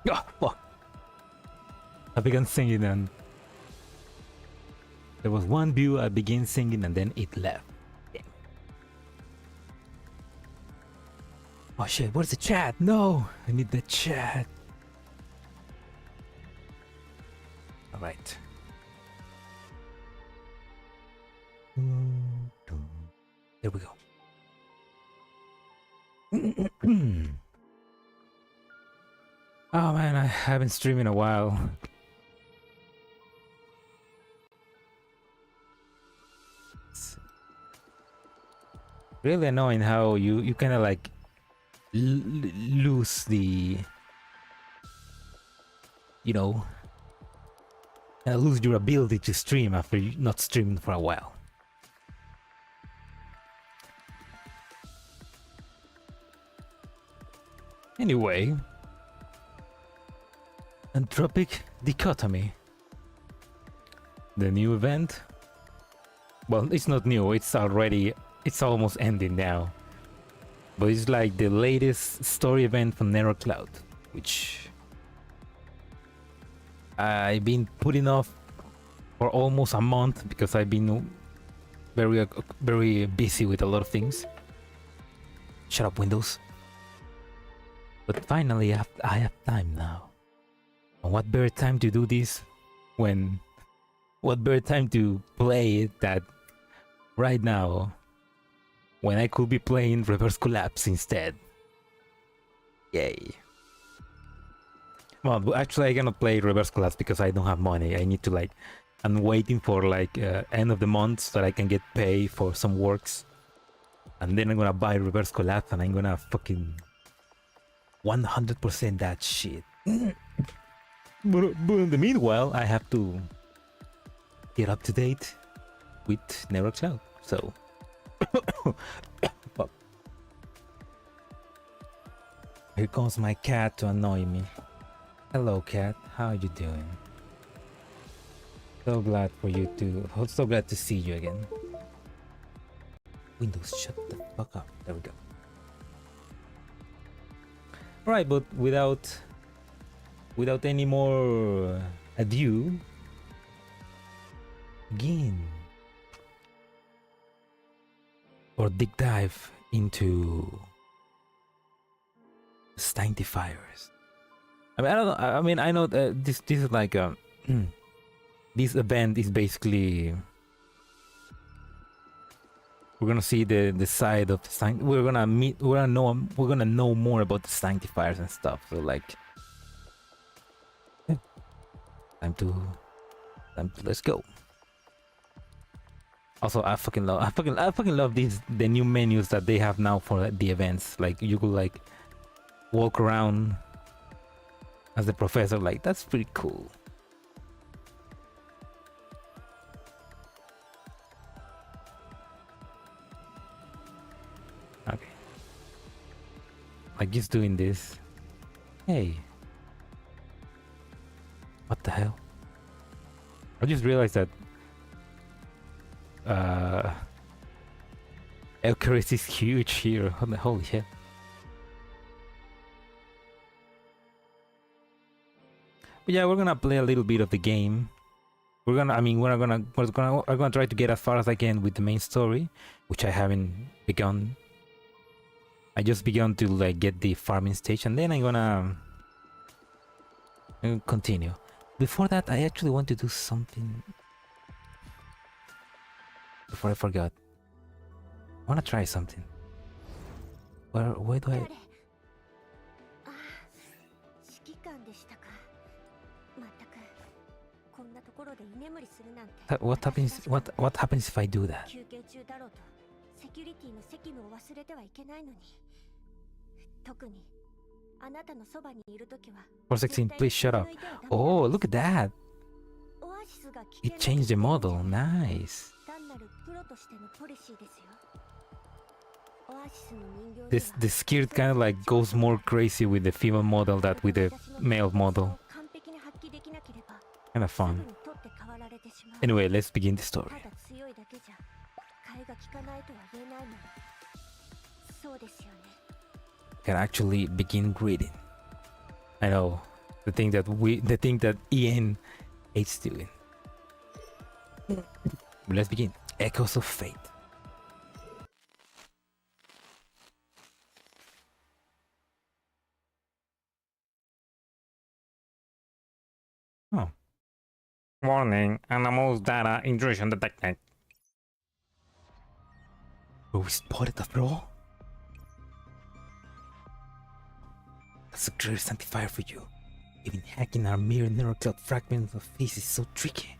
Oh, fuck. I began singing and there was one view I began singing and then it left. Damn. Oh shit, where's the chat? No, I need the chat. Alright. There we go. Oh man, I haven't streamed in a while. It's really annoying how you kind of like lose the, you know, lose your ability to stream after you not streaming for a while. Anyway, Entropic Dichotomy, the new event. Well, it's not new, it's almost ending now, but it's like the latest story event from Narrow Cloud, which I've been putting off for almost a month because I've been very busy with a lot of things. Shut up, Windows. But finally I have time now. And what better time to do this when... What better time to play it that right now when I could be playing Reverse Collapse instead. Yay. Well, actually I cannot play Reverse Collapse because I don't have money. I need to like... I'm waiting for like end of the month so that I can get paid for some works. And then I'm gonna buy Reverse Collapse and I'm gonna fucking 100% that shit. But in the meanwhile, I have to get up to date with Narrow Cloud. So, here comes my cat to annoy me. Hello, cat. How are you doing? So glad for you to. So glad to see you again. Windows, shut the fuck up. There we go. Right, but without any more ado, begin or deep dive into Sanctifiers. I mean, I don't know. I mean, I know that this is like this event is basically we're gonna see the side of the we're gonna know more about the Sanctifiers and stuff. So like, yeah. time to let's go. Also, I fucking love the new menus that they have now for the events. Like you could like walk around as the professor. Like that's pretty cool. Okay. Like just doing this. Hey. What the hell? I just realized that Eucharist is huge here. Holy shit. But yeah, we're gonna play a little bit of the game. We're gonna try to get as far as I can with the main story, which I haven't begun. I just begun to like get the farming stage, and then I'm gonna continue. Before that, I actually want to do something. Before I forgot, I wanna try something. Where do I? What happens? What happens if I do that? For 16, please shut up. Oh, look at that! It changed the model. Nice. This skirt kind of like goes more crazy with the female model than with the male model. Kind of fun. Anyway, let's begin the story. can actually begin reading. I know the thing that Ian hates doing. Let's begin. Echoes of Fate. Oh. Warning, anomalous data intrusion detected. Were we spotted after all? That's a clear Sanctifier for you. Even hacking our mere neural cloud fragment of face is so tricky.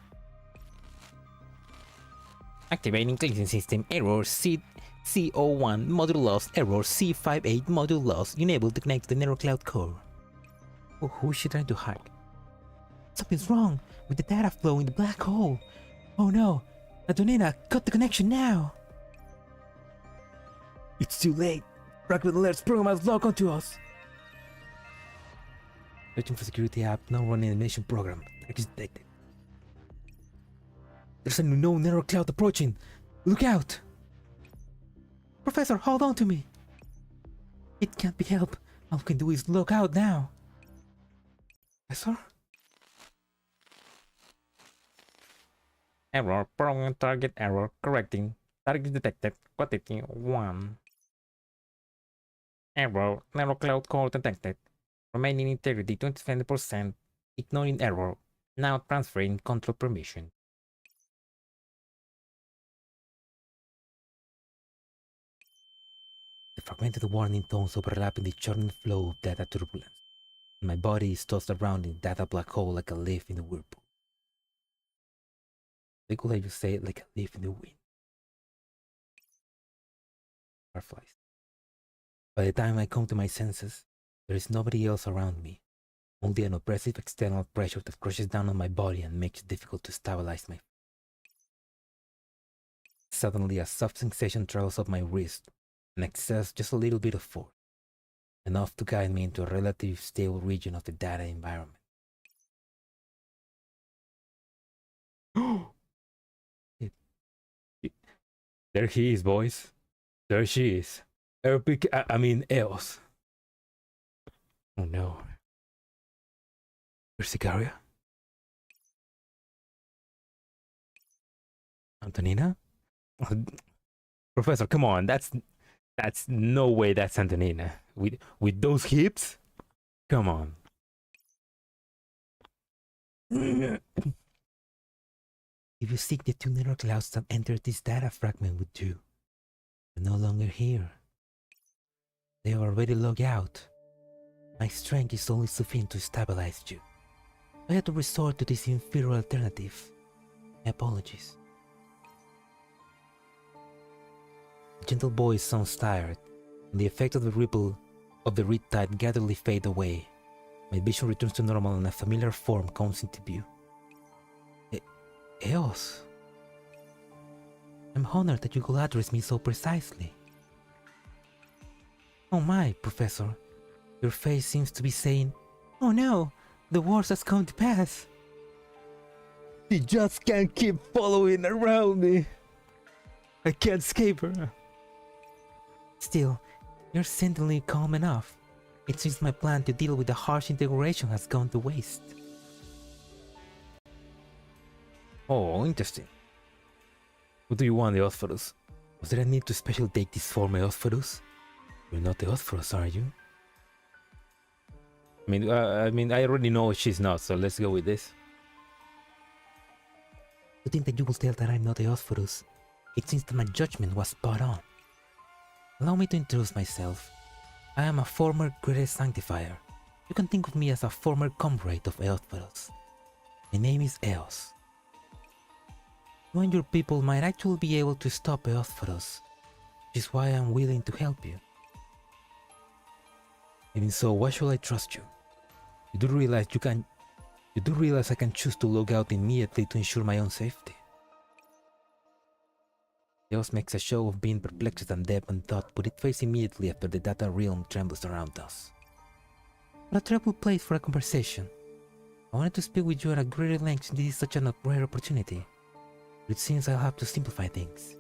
Activating cleansing system error C01 module loss error C58 module loss unable to connect to the neural cloud core. Oh, who is she trying to hack? Something's wrong with the data flow in the black hole. Oh no, Antonina, cut the connection now. It's too late. Fragment alerts program has logged onto us. Searching for security app, now running animation program. Target is detected. There's an unknown neural cloud approaching. Look out! Professor, hold on to me. It can't be helped. All we can do is log out now. Professor? Error, program target error, correcting. Target detected, quantity 1. Error, neural cloud core detected. Remaining integrity 27%. Ignoring error. Now transferring control permission. The fragmented warning tones overlap in the churning flow of data turbulence. My body is tossed around in data black hole like a leaf in a whirlpool. They could have just say it like a leaf in the wind. Fireflies. By the time I come to my senses, there is nobody else around me. Only an oppressive external pressure that crushes down on my body and makes it difficult to stabilize my. Suddenly, a soft sensation travels up my wrist and exerts just a little bit of force, enough to guide me into a relatively stable region of the data environment. There he is, boys. There she is. I mean, EoS. Oh no. There's Sicaria? Antonina? Professor, come on. That's no way that's Antonina. With those hips? Come on. If you seek the two neural clouds that entered this data fragment with you, you're no longer here. They are already logged out. My strength is only sufficient to stabilize you. I had to resort to this inferior alternative. My apologies. The gentle voice sounds tired, and the effect of the ripple of the reed tide gradually fade away. My vision returns to normal and a familiar form comes into view. EoS. I'm honored that you could address me so precisely. Oh my, Professor. Your face seems to be saying, oh no, the worst has come to pass. She just can't keep following around me. I can't escape her. Still, you're certainly calm enough. It seems my plan to deal with the harsh integration has gone to waste. Oh, interesting. What do you want, Eospherus? Was there a need to special take this form, Eospherus? You're not Eospherus, are you? I mean, I already know she's not, so let's go with this. To think that you will tell that I'm not Eospherus, it seems that my judgment was spot on. Allow me to introduce myself. I am a former greatest Sanctifier. You can think of me as a former comrade of Eospherus. My name is EoS. You and your people might actually be able to stop Eospherus, which is why I'm willing to help you. Even so, why should I trust you? You do realize I can choose to log out immediately to ensure my own safety. EoS makes a show of being perplexed and deep in thought, but it fades immediately after the data realm trembles around us. What a terrible place for a conversation. I wanted to speak with you at a greater length since this is such a rare opportunity. But it seems I'll have to simplify things.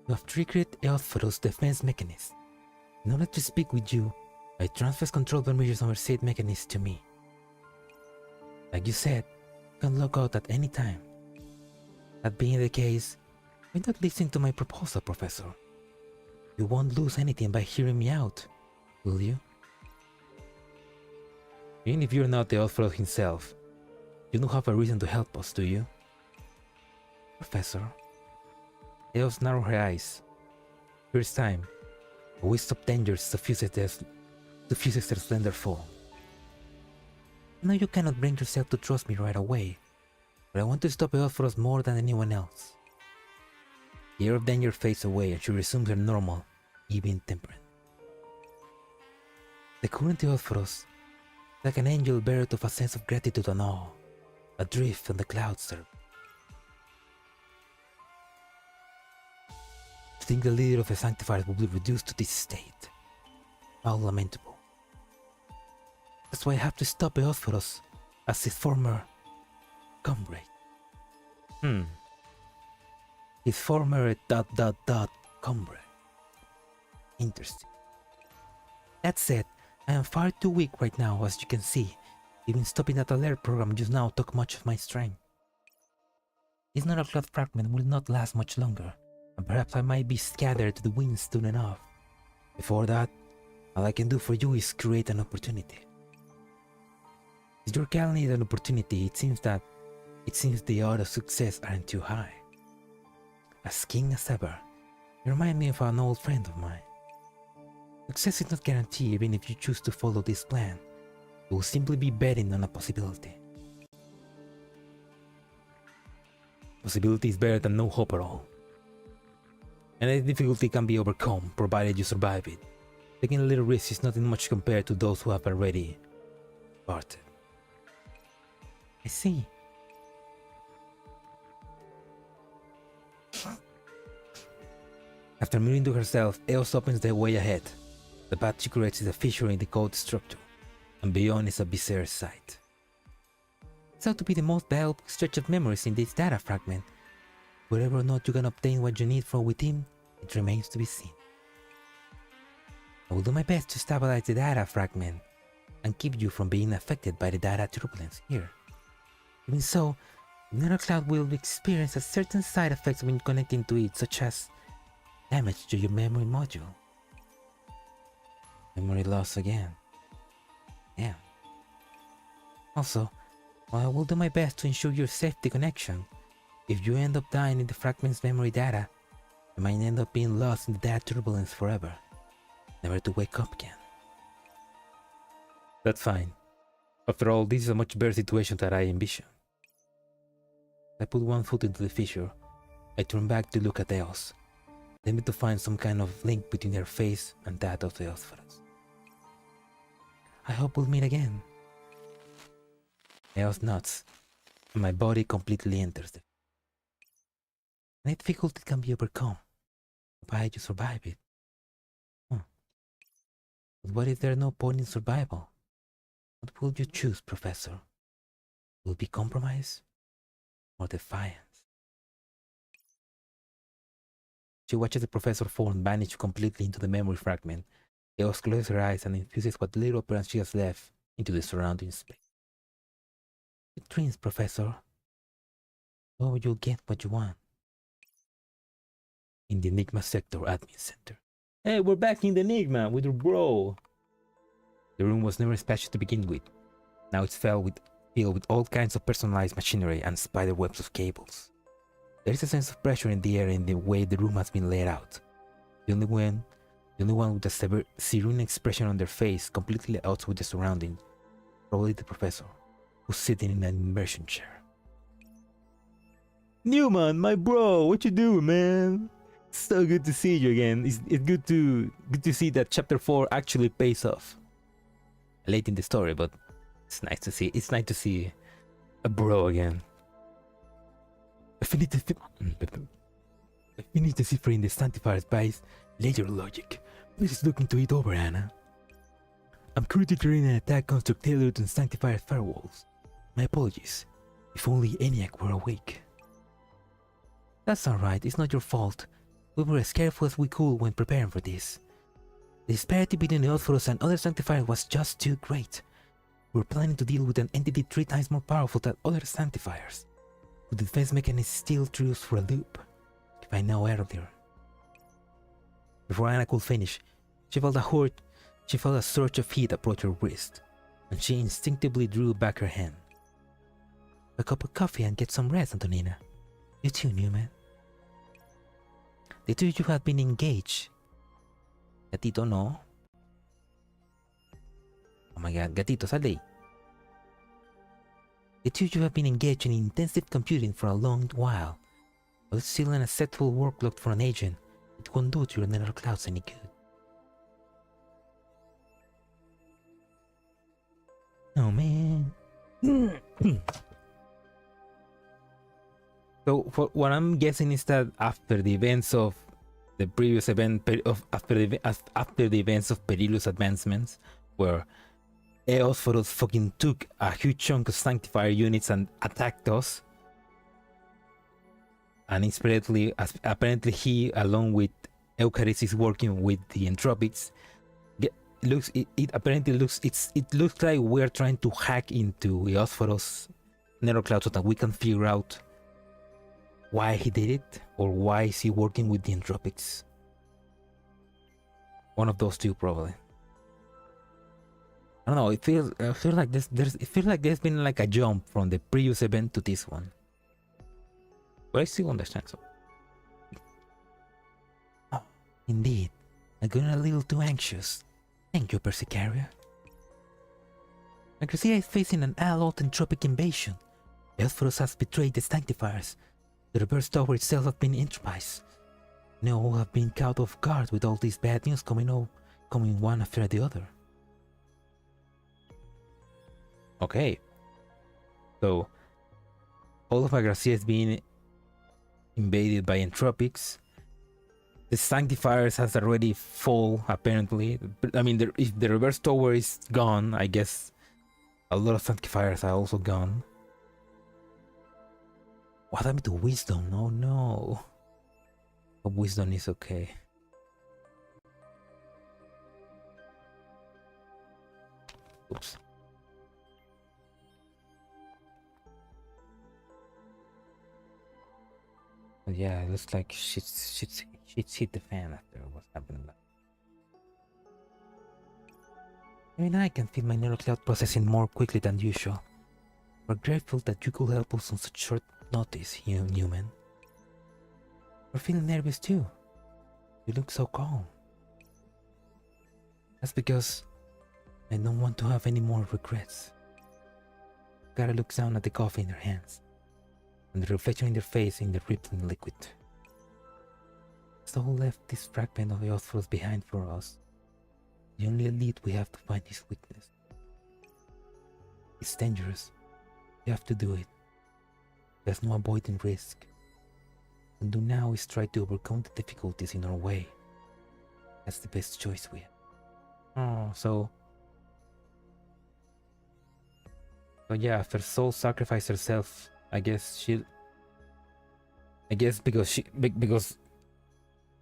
You have triggered Eospherus' defense mechanism. In order to speak with you, I transfer control permissions over said mechanism to me. Like you said, you can log out at any time. That being the case, why not listen to my proposal, Professor? You won't lose anything by hearing me out, will you? Even if you're not the author himself, you don't have a reason to help us, do you? Professor. EoS narrowed her eyes. First time, a wisp of danger suffuses their slender form. I know you cannot bring yourself to trust me right away, but I want to stop EoS for us more than anyone else. The air of danger fades away and she resumes her normal, even temperament. The current EoS for us, like an angel bereft of a sense of gratitude and awe, adrift on the clouds, sir. To think the leader of the Sanctifiers will be reduced to this state, how lamentable. That's why I have to stop EoS for us as his former comrade. His former ... comrade. Interesting. That said, I am far too weak right now, as you can see. Even stopping that alert program just now took much of my strength. This not-RPK fragment will not last much longer, and perhaps I might be scattered to the winds soon enough. Before that, all I can do for you is create an opportunity. If you're calling it an opportunity, it seems the odds of success aren't too high. As keen as ever, you remind me of an old friend of mine. Success is not guaranteed even if you choose to follow this plan. You will simply be betting on a possibility. Possibility is better than no hope at all. And any difficulty can be overcome, provided you survive it. Taking a little risk is nothing much compared to those who have already departed. I see. After muttering to herself, EoS opens the way ahead. The path she creates is a fissure in the code structure, and beyond is a bizarre sight. It's out to be the most valuable stretch of memories in this data fragment. Whether or not you can obtain what you need from within, it remains to be seen. I will do my best to stabilize the data fragment and keep you from being affected by the data turbulence here. Even so, another cloud will experience a certain side effects when connecting to it, such as damage to your memory module. Memory loss again. Damn. Also, while I will do my best to ensure your safety connection, if you end up dying in the fragment's memory data, you might end up being lost in the data turbulence forever, never to wake up again. That's fine. After all, this is a much better situation than I envisioned. I put one foot into the fissure. I turn back to look at EoS, aiming to find some kind of link between her face and that of the Eospheros. I hope we'll meet again. EoS nods, and my body completely enters the any difficulty can be overcome, provided you survive it. But what if there's no point in survival? What will you choose, Professor? Will it be compromise or defiance? She watches the Professor's form vanish completely into the memory fragment. EoS closes her eyes and infuses what little appearance she has left into the surrounding space. Good dreams, Professor. Oh, you'll get what you want. In the Enigma Sector Admin Center. Hey, we're back in the Enigma with your bro. The room was never special to begin with. Now it's filled with all kinds of personalized machinery and spider webs of cables. There is a sense of pressure in the air in the way the room has been laid out. The only one with a serene expression on their face, completely out with the surroundings, probably the Professor, who's sitting in an immersion chair. Newman, my bro, what you doing, man? It's so good to see you again. It's good to see that chapter 4 actually pays off. Late in the story, but it's nice to see. It's nice to see a bro again. I finished deciphering the Sanctifiers by layer logic. Please look into it over, Anna. I'm currently training an attack construct tailored to Sanctifier firewalls. My apologies. If only ENIAC were awake. That's alright, it's not your fault. We were as careful as we could when preparing for this. The disparity between the Eothorus and other Sanctifiers was just too great. We were planning to deal with an entity 3 times more powerful than other Sanctifiers, whose defense mechanism still threw us for a loop. If I know earlier. Before Anna could finish, she felt a surge of heat approach her wrist, and she instinctively drew back her hand. A cup of coffee and get some rest, Antonina. You too, Newman. The two of you have been engaged. Gatito, no. Oh my god, gatito, sal de ahí. The two of you have been engaged in intensive computing for a long while. But it's still an acceptable workload for an agent. It won't do to your nether clouds any good. Oh man. So what I'm guessing is that after the events of the previous event after the events of Perilous Advancements, where EoS fucking took a huge chunk of Sanctifier units and attacked us, and apparently he, along with Eucharis, is working with the Entropics. It looks like we're trying to hack into EoS nether cloud so that we can figure out why he did it, or why is he working with the Entropics. One of those two, probably. I don't know. It feels like there's been like a jump from the previous event to this one, but I still understand. So, oh, indeed, I'm getting a little too anxious. Thank you, Persicaria. Magrasea is facing an all-out entropic invasion. Eothorus has betrayed the Sanctifiers. The reverse tower itself has been entropized. Now all have been caught off guard with all this bad news coming one after the other. Okay. So, all of Magrasea is being invaded by Entropics. The Sanctifiers has already fall, apparently. I mean, if the reverse tower is gone, I guess a lot of Sanctifiers are also gone. What happened to Wisdom? Oh no. But Wisdom is okay. Oops. But yeah, it looks like shit's hit the fan after what's happened. Even I can feel my neural cloud processing more quickly than usual. We're grateful that you could help us on such short notice, Newman. We're feeling nervous too. You look so calm. That's because I don't want to have any more regrets. Gara looks down at the coffee in her hands, and the reflection in their face in the rippling liquid. Soul left this fragment of the Eothorus behind for us. The only lead we have to find his weakness. It's dangerous. You have to do it. There's no avoiding risk. What we do now is try to overcome the difficulties in our way. That's the best choice we have. Oh, so yeah, after Soul sacrificed herself, because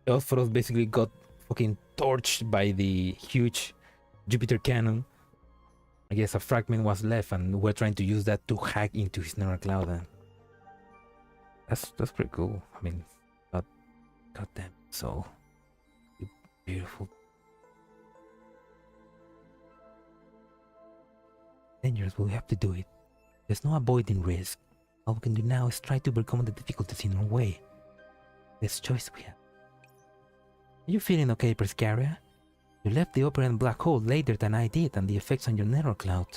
Eothorus basically got fucking torched by the huge Jupiter cannon. I guess a fragment was left, and we're trying to use that to hack into his neural cloud. And that's pretty cool. I mean, goddamn, so beautiful. Dangerous, but we have to do it. There's no avoiding risk. All we can do now is try to overcome the difficulties in our way. Best choice we have. Are you feeling okay, Prescaria? You left the operant black hole later than I did, and the effects on your nether cloud.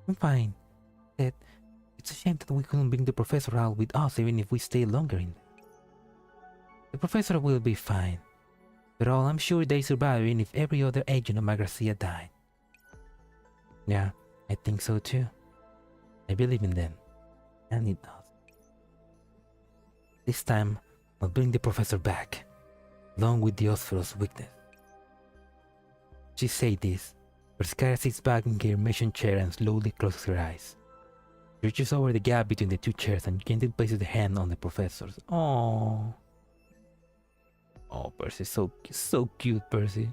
I'm fine. It's a shame that we couldn't bring the professor out with us even if we stay longer in there. The professor will be fine. But all, I'm sure they survive even if every other agent of Magrasea died. Yeah, I think so too. I believe in them. And it does. This time, I'll bring the professor back, along with the Eothorus' weakness. She said this, Prescaria sits back in her mission chair and slowly closes her eyes. She reaches over the gap between the two chairs and gently places the hand on the professor's. Oh, Percy, so cute, Percy.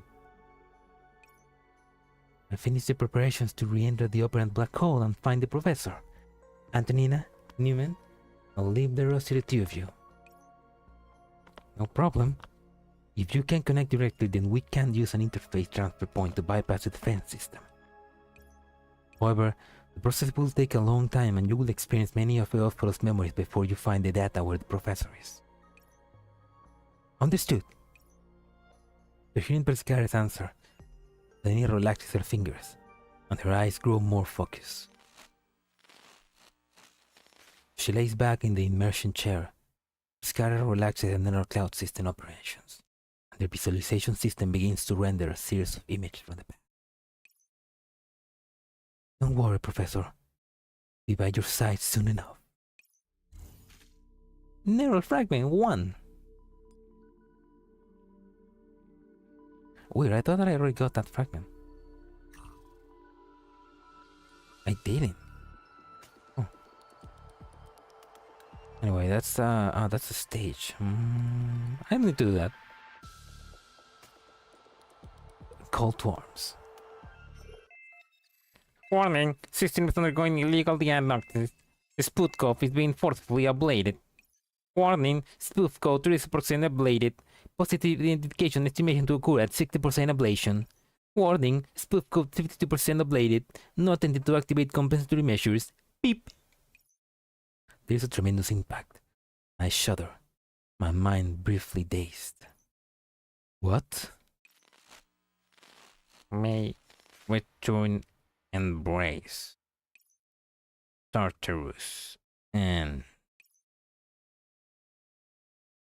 I finished the preparations to re-enter the operant black hole and find the professor. Antonina, Newman, I'll leave the rest to the two of you. No problem. If you can connect directly, then we can use an interface transfer point to bypass the defense system. However, the process will take a long time and you will experience many of Eo's memories before you find the data where the professor is. Understood. To hearing Berskare's answer, Lenny relaxes her fingers, and her eyes grow more focused. She lays back in the immersion chair. Berskare relaxes the nether cloud system operations, and their visualization system begins to render a series of images from the past. Don't worry, Professor. I'll be by your side soon enough. Neural Fragment 1. Weird, I thought that I already got that fragment. I didn't. Oh. Anyway, that's a stage. I don't need to do that. Call to arms. Warning, system is undergoing illegal diagnosis. The spoof code is being forcefully ablated. Warning, spoof code 30% ablated. Positive identification estimation to occur at 60% ablation. Warning, spoof code 52% ablated. Not intended to activate compensatory measures. Beep. There's a tremendous impact. I shudder, my mind briefly dazed. What? May return embrace Tartarus and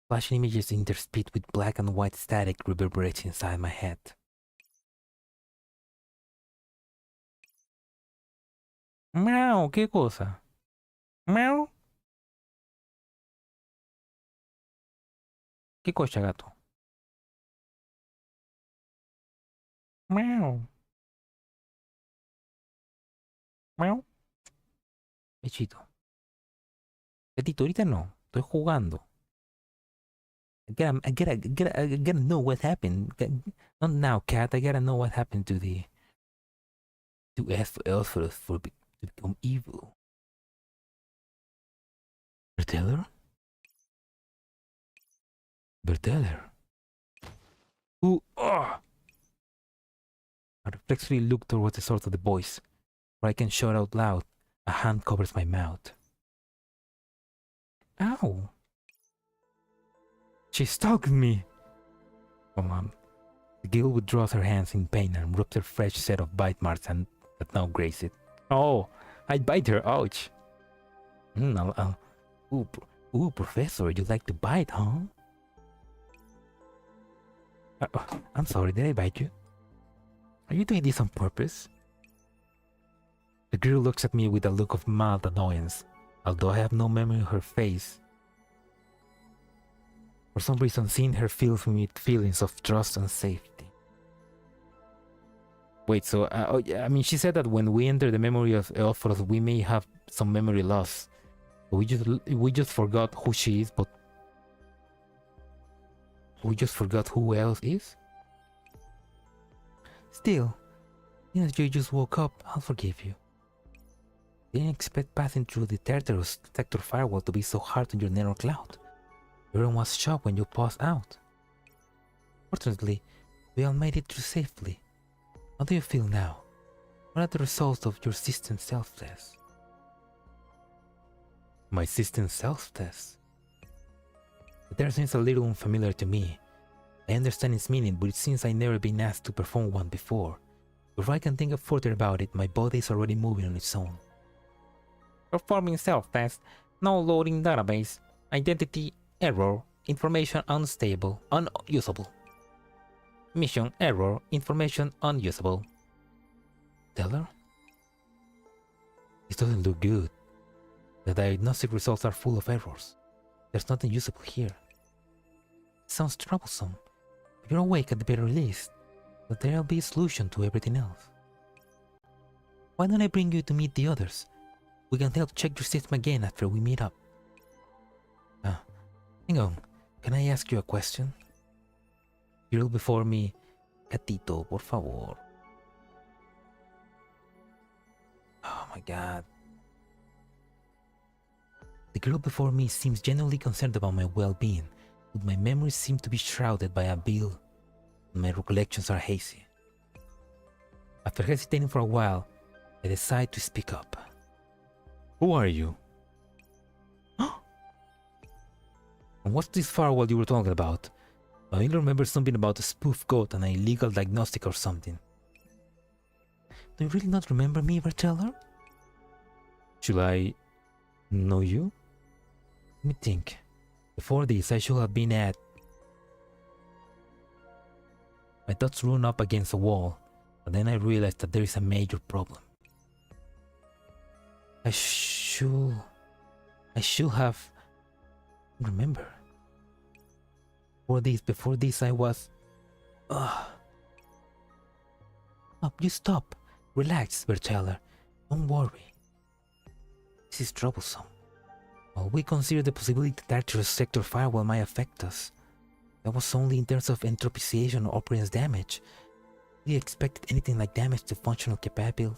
flashing images interspersed with black and white static reverberates inside my head. Meow, ¿qué cosa? Meow. ¿Qué cosa, gato? Meow. Meow. Pechito. Gatito, ahorita no. Estoy jugando. I gotta know what happened. Not now, cat. I gotta know what happened to Elspeth to become evil. Berteller? Berteller? Who? I reflexively look towards the source of the voice, where I can shout out loud. A hand covers my mouth. Ow! She stalked me! Come on. The girl withdraws her hands in pain and rubs her fresh set of bite marks and that now graze it. Oh, I bite her, ouch! Ooh, Professor, you like to bite, huh? I'm sorry, did I bite you? Are you doing this on purpose? The girl looks at me with a look of mild annoyance, although I have no memory of her face. For some reason, seeing her fills me with feelings of trust and safety. Wait, so, I mean, she said that when we enter the memory of Eophros, we may have some memory loss. We just forgot who she is, but we just forgot who else is? Still, since you just woke up, I'll forgive you. Didn't expect passing through the Tartarus detector firewall to be so hard on your narrow cloud. Everyone was shocked when you passed out. Fortunately, we all made it through safely. How do you feel now? What are the results of your system self-test? My system self-test? The term seems a little unfamiliar to me. I understand its meaning, but it seems I've never been asked to perform one before. Before I can think further about it, my body is already moving on its own. Performing self-test, no loading database, identity error, information unstable, unusable. Mission error, information unusable. Teller? This doesn't look good. The diagnostic results are full of errors. There's nothing usable here. It sounds troublesome. If you're awake at the very least, but there'll be a solution to everything else. Why don't I bring you to meet the others? We can help check your system again after we meet up. Hang on. Can I ask you a question? Girl before me, gatito, por favor. my god. The girl before me seems genuinely concerned about my well-being, but my memories seem to be shrouded by a veil and my recollections are hazy. After hesitating for a while, I decide to speak up. Who are you? And what's this firewall you were talking about? I only remember something about a spoof code and an illegal diagnostic or something. Do you really not remember me, Berteller? Should I know you? Let me think. Before this, I should have been at... My thoughts run up against a wall, but then I realized that there is a major problem. I should have... remember. Before this I was... Oh, you stop. Relax, Berteller. Don't worry. This is troublesome. While we consider the possibility that Tartarus sector firewall might affect us, that was only in terms of entropization or operance damage. We expected anything like damage to functional capabilities.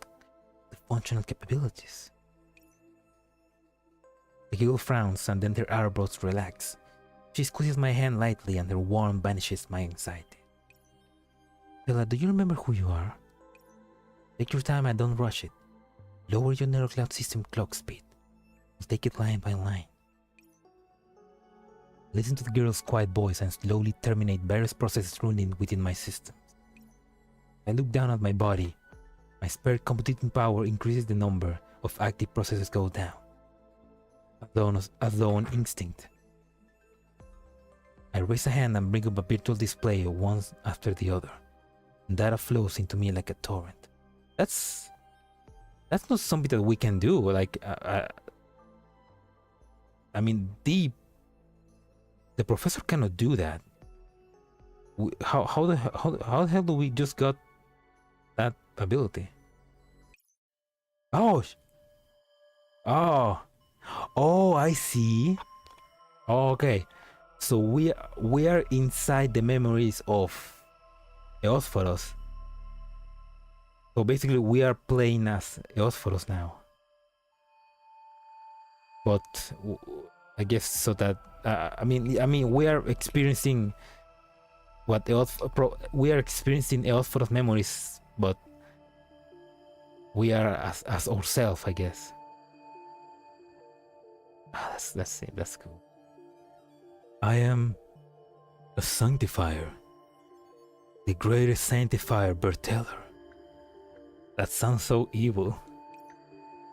The girl frowns and then her eyebrows relax. She squeezes my hand lightly and her warmth banishes my anxiety. Bella, do you remember who you are? Take your time and don't rush it. Lower your neurocloud system clock speed. We'll take it line by line. Listen to the girl's quiet voice and slowly terminate various processes running within my system. I look down at my body. My spare computing power increases, the number of active processes go down. As though on instinct. I raise a hand and bring up a virtual display one after the other. And data flows into me like a torrent. That's not something that we can do. Like, I mean, the professor cannot do that. How the hell do we just got that ability? Oh, I see. Oh, okay, so we are inside the memories of Eosphoros. So basically, we are playing as Eosphoros now. But I guess so that I mean, we are experiencing what we are experiencing Eosphoros memories, but we are as ourselves, I guess. That's cool. I am a Sanctifier, the greatest Sanctifier, Berteller. That sounds so evil.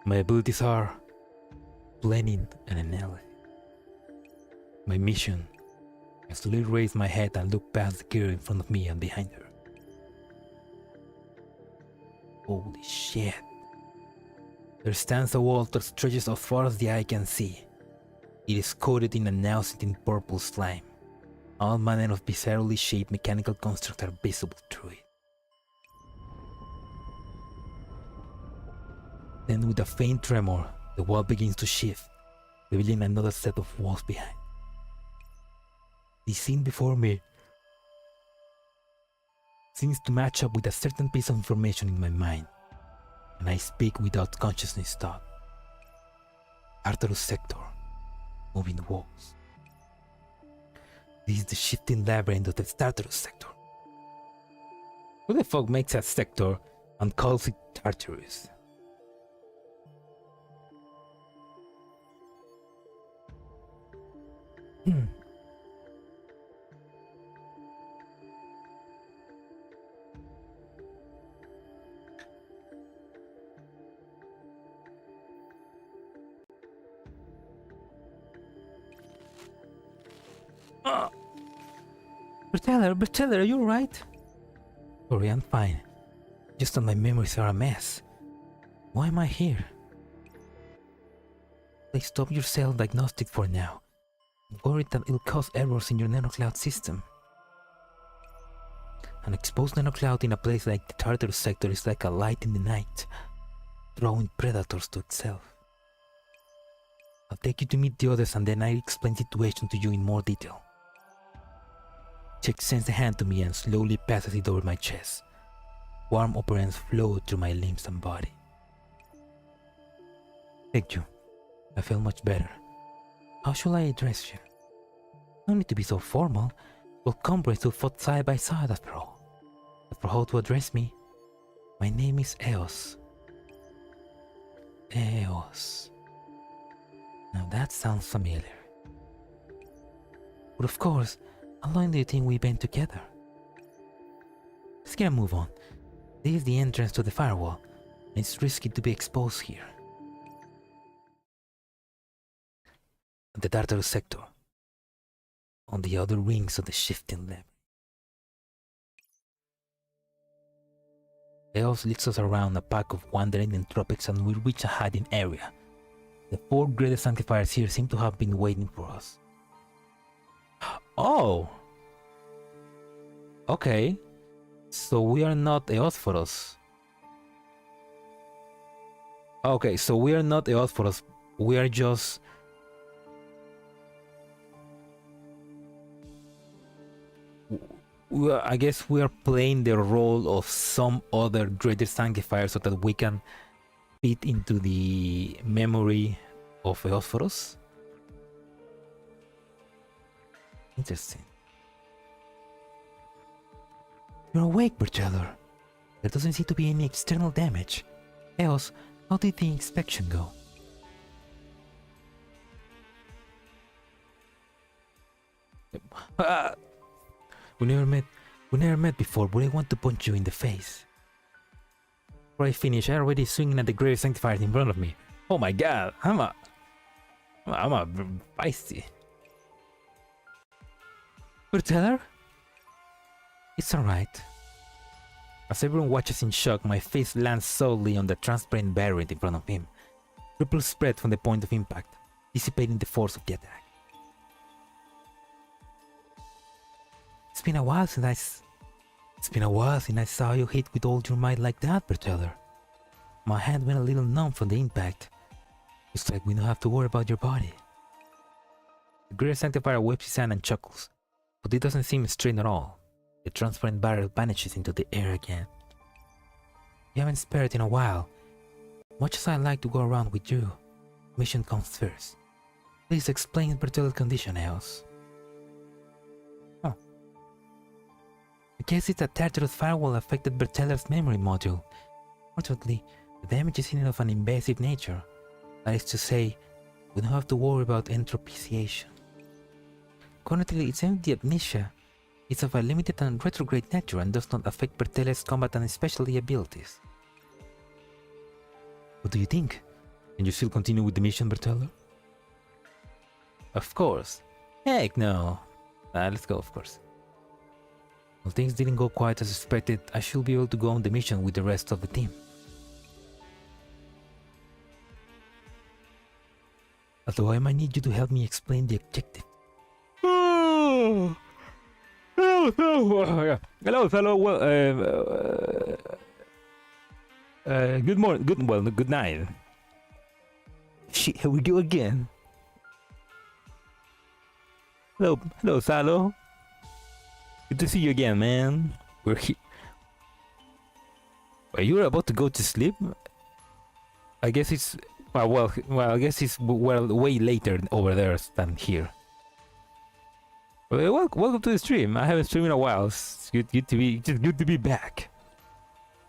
My abilities are planning and analysis. My mission is to raise my head and look past the girl in front of me and behind her. Holy shit. There stands a wall that stretches as far as the eye can see. It is coated in a nauseating purple slime. All manner of bizarrely shaped mechanical constructs are visible through it. Then with a faint tremor, the wall begins to shift, revealing another set of walls behind. The scene before me seems to match up with a certain piece of information in my mind, and I speak without consciousness thought. Tartarus sector, moving walls. This is the shifting labyrinth of the Tartarus sector. Who the fuck makes a sector and calls it Tartarus? Berteller, are you alright? Sorry, I'm fine. Just that my memories are a mess. Why am I here? Please stop your self-diagnostic for now. I'm worried that it'll cause errors in your nanocloud system. An exposed nanocloud in a place like the Tartarus sector is like a light in the night, drawing predators to itself. I'll take you to meet the others and then I'll explain the situation to you in more detail. She extends a hand to me and slowly passes it over my chest. Warm operants flow through my limbs and body. Thank you. I feel much better. How shall I address you? No need to be so formal. We're comrades who fought side by side after all. But for how to address me, my name is EoS. EoS. Now that sounds familiar. But of course, how long do you think we've been together? Let's get a move on. This is the entrance to the firewall, and it's risky to be exposed here. The Tartarus sector, on the other rings of the shifting lever. EoS leads us around a pack of wandering entropics and we reach a hiding area. The 4 greatest sanctifiers here seem to have been waiting for us. Oh! Okay. So we are not Eosphoros. Okay, so we are not Eosphoros. We are just... I guess we are playing the role of some other greater sanctifier so that we can fit into the memory of Eosphoros. Interesting. You're awake, Berteller. There doesn't seem to be any external damage. EoS, how did the inspection go? We never met before, but I want to punch you in the face. Before I finish, I already swinging at the greater sanctifiers in front of me. Oh my god, I'm a feisty. Berteller? It's alright. As everyone watches in shock, my face lands solely on the transparent barrier in front of him. Ripples spread from the point of impact, dissipating the force of the attack. It's been a while since I saw you hit with all your might like that, Berteller. My hand went a little numb from the impact. Looks like we don't have to worry about your body. The Greater Sanctifier wipes his hand and chuckles, but it doesn't seem strained at all. The transparent barrier vanishes into the air again. You haven't spared in a while. Much as I'd like to go around with you, mission comes first. Please explain Berteller's condition, EoS. Oh. I guess it's a Tartarus firewall affected Berteller's memory module. Fortunately, the damage is of an invasive nature. That is to say, we don't have to worry about entropiciation. Currently, it seems the amnesia is of a limited and retrograde nature and does not affect Berteller's combat and specialty abilities. What do you think? Can you still continue with the mission, Berteller? Of course. Heck no. Let's go, of course. Well, things didn't go quite as expected. I should be able to go on the mission with the rest of the team. Although I might need you to help me explain the objective. Hello, fellow. Well, good morning. Good night. Shit, here we go again. Hello, Salo. Good to see you again, man. We're here. You were about to go to sleep? I guess it's well. I guess it's way later over there than here. Well, welcome to the stream. I haven't streamed in a while. It's good to be back.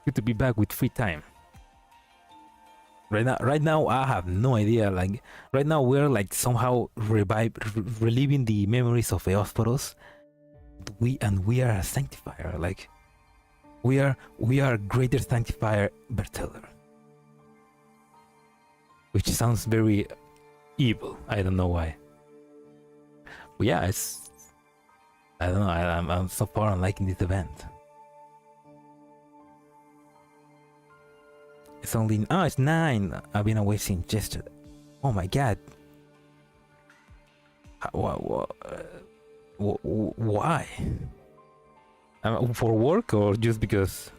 Good to be back with free time. Right now, I have no idea. Like right now, we're like somehow reliving the memories of Eosphoros. We are a sanctifier. Like we are greater sanctifier Berteller, which sounds very evil. I don't know why. But yeah, I don't know. I'm so far on liking this event. It's only it's 9. I've been away since yesterday. Oh my god. Why? For work or just because?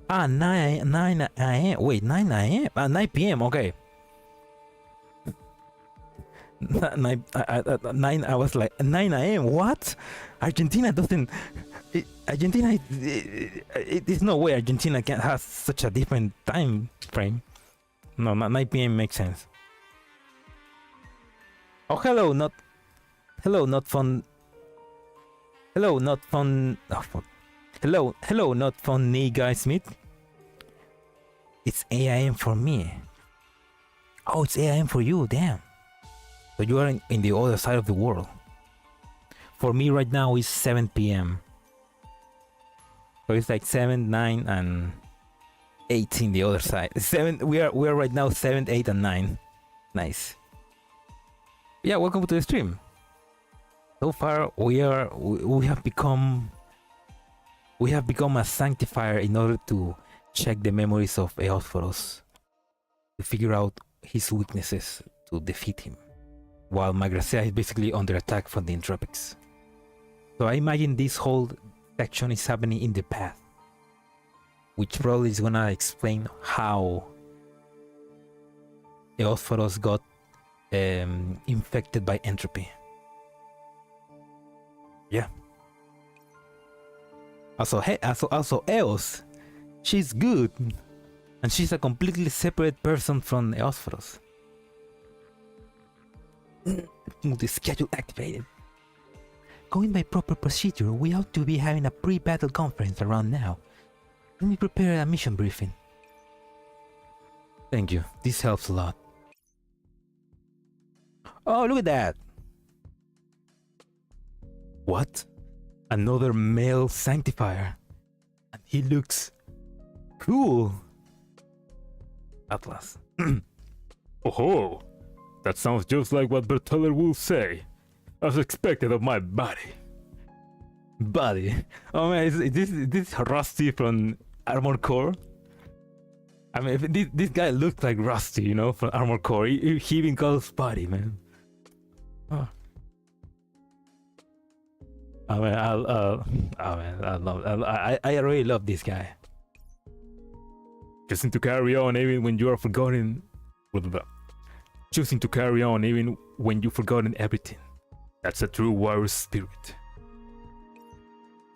9 a.m. Wait, 9 a.m. 9 p.m. Okay. 9. I was like 9 a.m. What? Argentina doesn't. It is no way Argentina can have such a different time frame. No, 9 p.m. makes sense. Oh, hello, not fun. Hello, not fun. Oh, fuck. Hello, not funny guy Smith. It's 8 a.m. for me. Oh, it's 8 a.m. for you, damn. So you are in the other side of the world. For me right now it's 7 p.m. So it's like 7, 9, and 8 in the other side. 7. We are right now 7, 8, and 9. Nice. Yeah, welcome to the stream. So far we have become a sanctifier in order to check the memories of EoS to figure out his weaknesses to defeat him, while Magrasea is basically under attack from the Entropics. So I imagine this whole section is happening in the path, which probably is gonna explain how EoS got infected by entropy. Yeah. Also EoS, she's good, and she's a completely separate person from EoS. Multi-schedule activated. Going by proper procedure, we ought to be having a pre-battle conference around now. Let me prepare a mission briefing. Thank you, this helps a lot. Oh, look at that! What? Another male sanctifier. And he looks cool. Atlas. Oh, that sounds just like what Berteller will say. As expected of my body. Body? Oh man, is this Rusty from Armored Core? I mean, this guy looks like Rusty, you know, from Armored Core. He even calls body, man. Oh. I really love this guy. Choosing to carry on even when you are forgotten. Choosing to carry on even when you've forgotten everything. That's a true warrior spirit.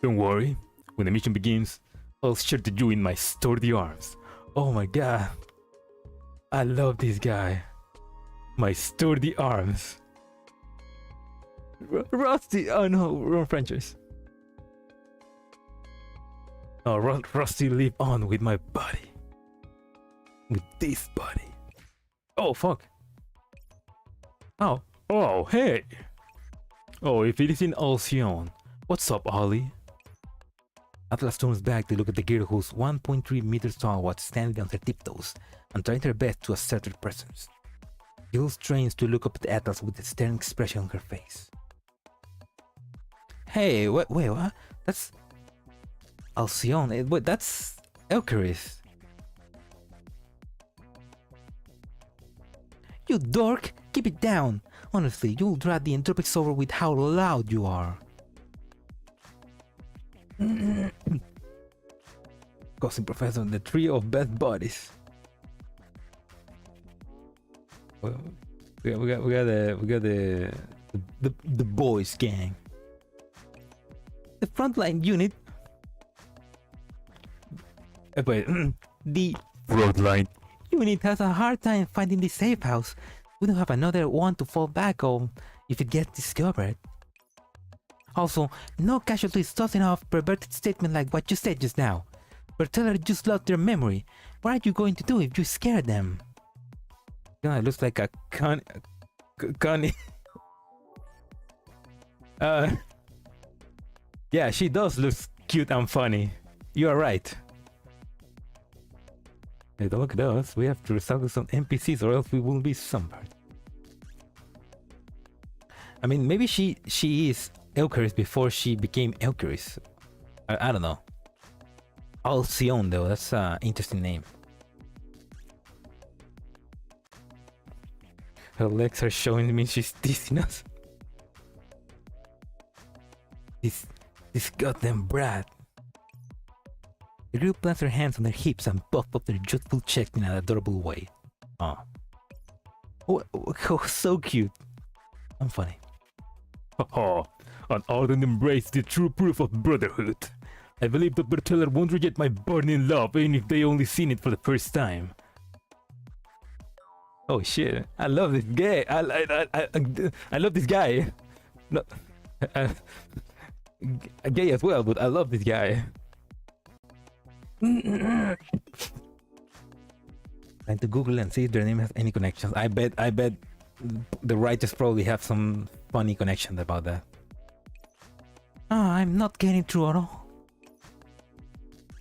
Don't worry, when the mission begins, I'll shelter you in my sturdy arms. Oh my god. I love this guy. My sturdy arms. Rusty! Oh no, wrong franchise. Oh, Rusty, live on with my body. With this body. Oh, fuck. Oh. Oh, hey! Oh, if it isn't Alcyon. What's up, Ollie? Atlas turns back to look at the girl who's 1.3 meters tall while standing on her tiptoes and trying her best to assert her presence. Jill strains to look up at Atlas with a stern expression on her face. Hey, wait, what? That's Alcyon. Wait, that's Eucharist. You dork! Keep it down! Honestly, you'll drive the Entropics over with how loud you are. Cousin Professor, the trio of best buddies. Well, we got the boys gang. The frontline unit. Wait, the Frontline unit has a hard time finding the safe house. We don't have another one to fall back on if it gets discovered. Also, no casualties tossing off perverted statement like what you said just now. Berteller just lost their memory. What are you going to do if you scare them? God, it looks like a Connie. Yeah, she does look cute and funny. You are right. Hey, don't look at us. We have to recycle some NPCs or else we will be sunburned. I mean, maybe she is Eucharist before she became Eucharist. I don't know. Alcyon though, that's an interesting name. Her legs are showing me she's teasing us. This goddamn brat. The girl plants her hands on their hips and puff up their youthful chest in an adorable way. Oh, so cute. I'm funny. Haha, an ardent embrace, the true proof of brotherhood. I believe that Berteller won't reject my burning love even if they only seen it for the first time. Oh shit! I love this guy. I love this guy. No, uh, gay as well, but I love this guy. Trying to Google and see if their name has any connections. I bet the writers probably have some funny connections about that. Ah, I'm not getting through at all.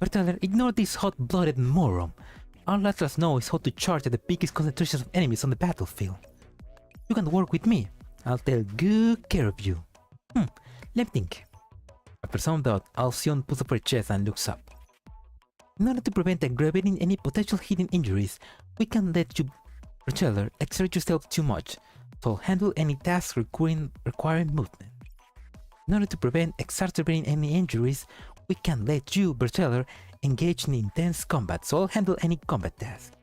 Berteller, ignore this hot-blooded moron. All let us know is how to charge at the biggest concentrations of enemies on the battlefield. You can work with me. I'll take good care of you. Let me think. After some doubt, Alcyon pulls up her chest and looks up. In order to prevent aggravating any potential hidden injuries, we can't let you, Berteller, exert yourself too much, so I'll handle any tasks requiring movement. In order to prevent exacerbating any injuries, we can't let you, Berteller, engage in intense combat, so I'll handle any combat task.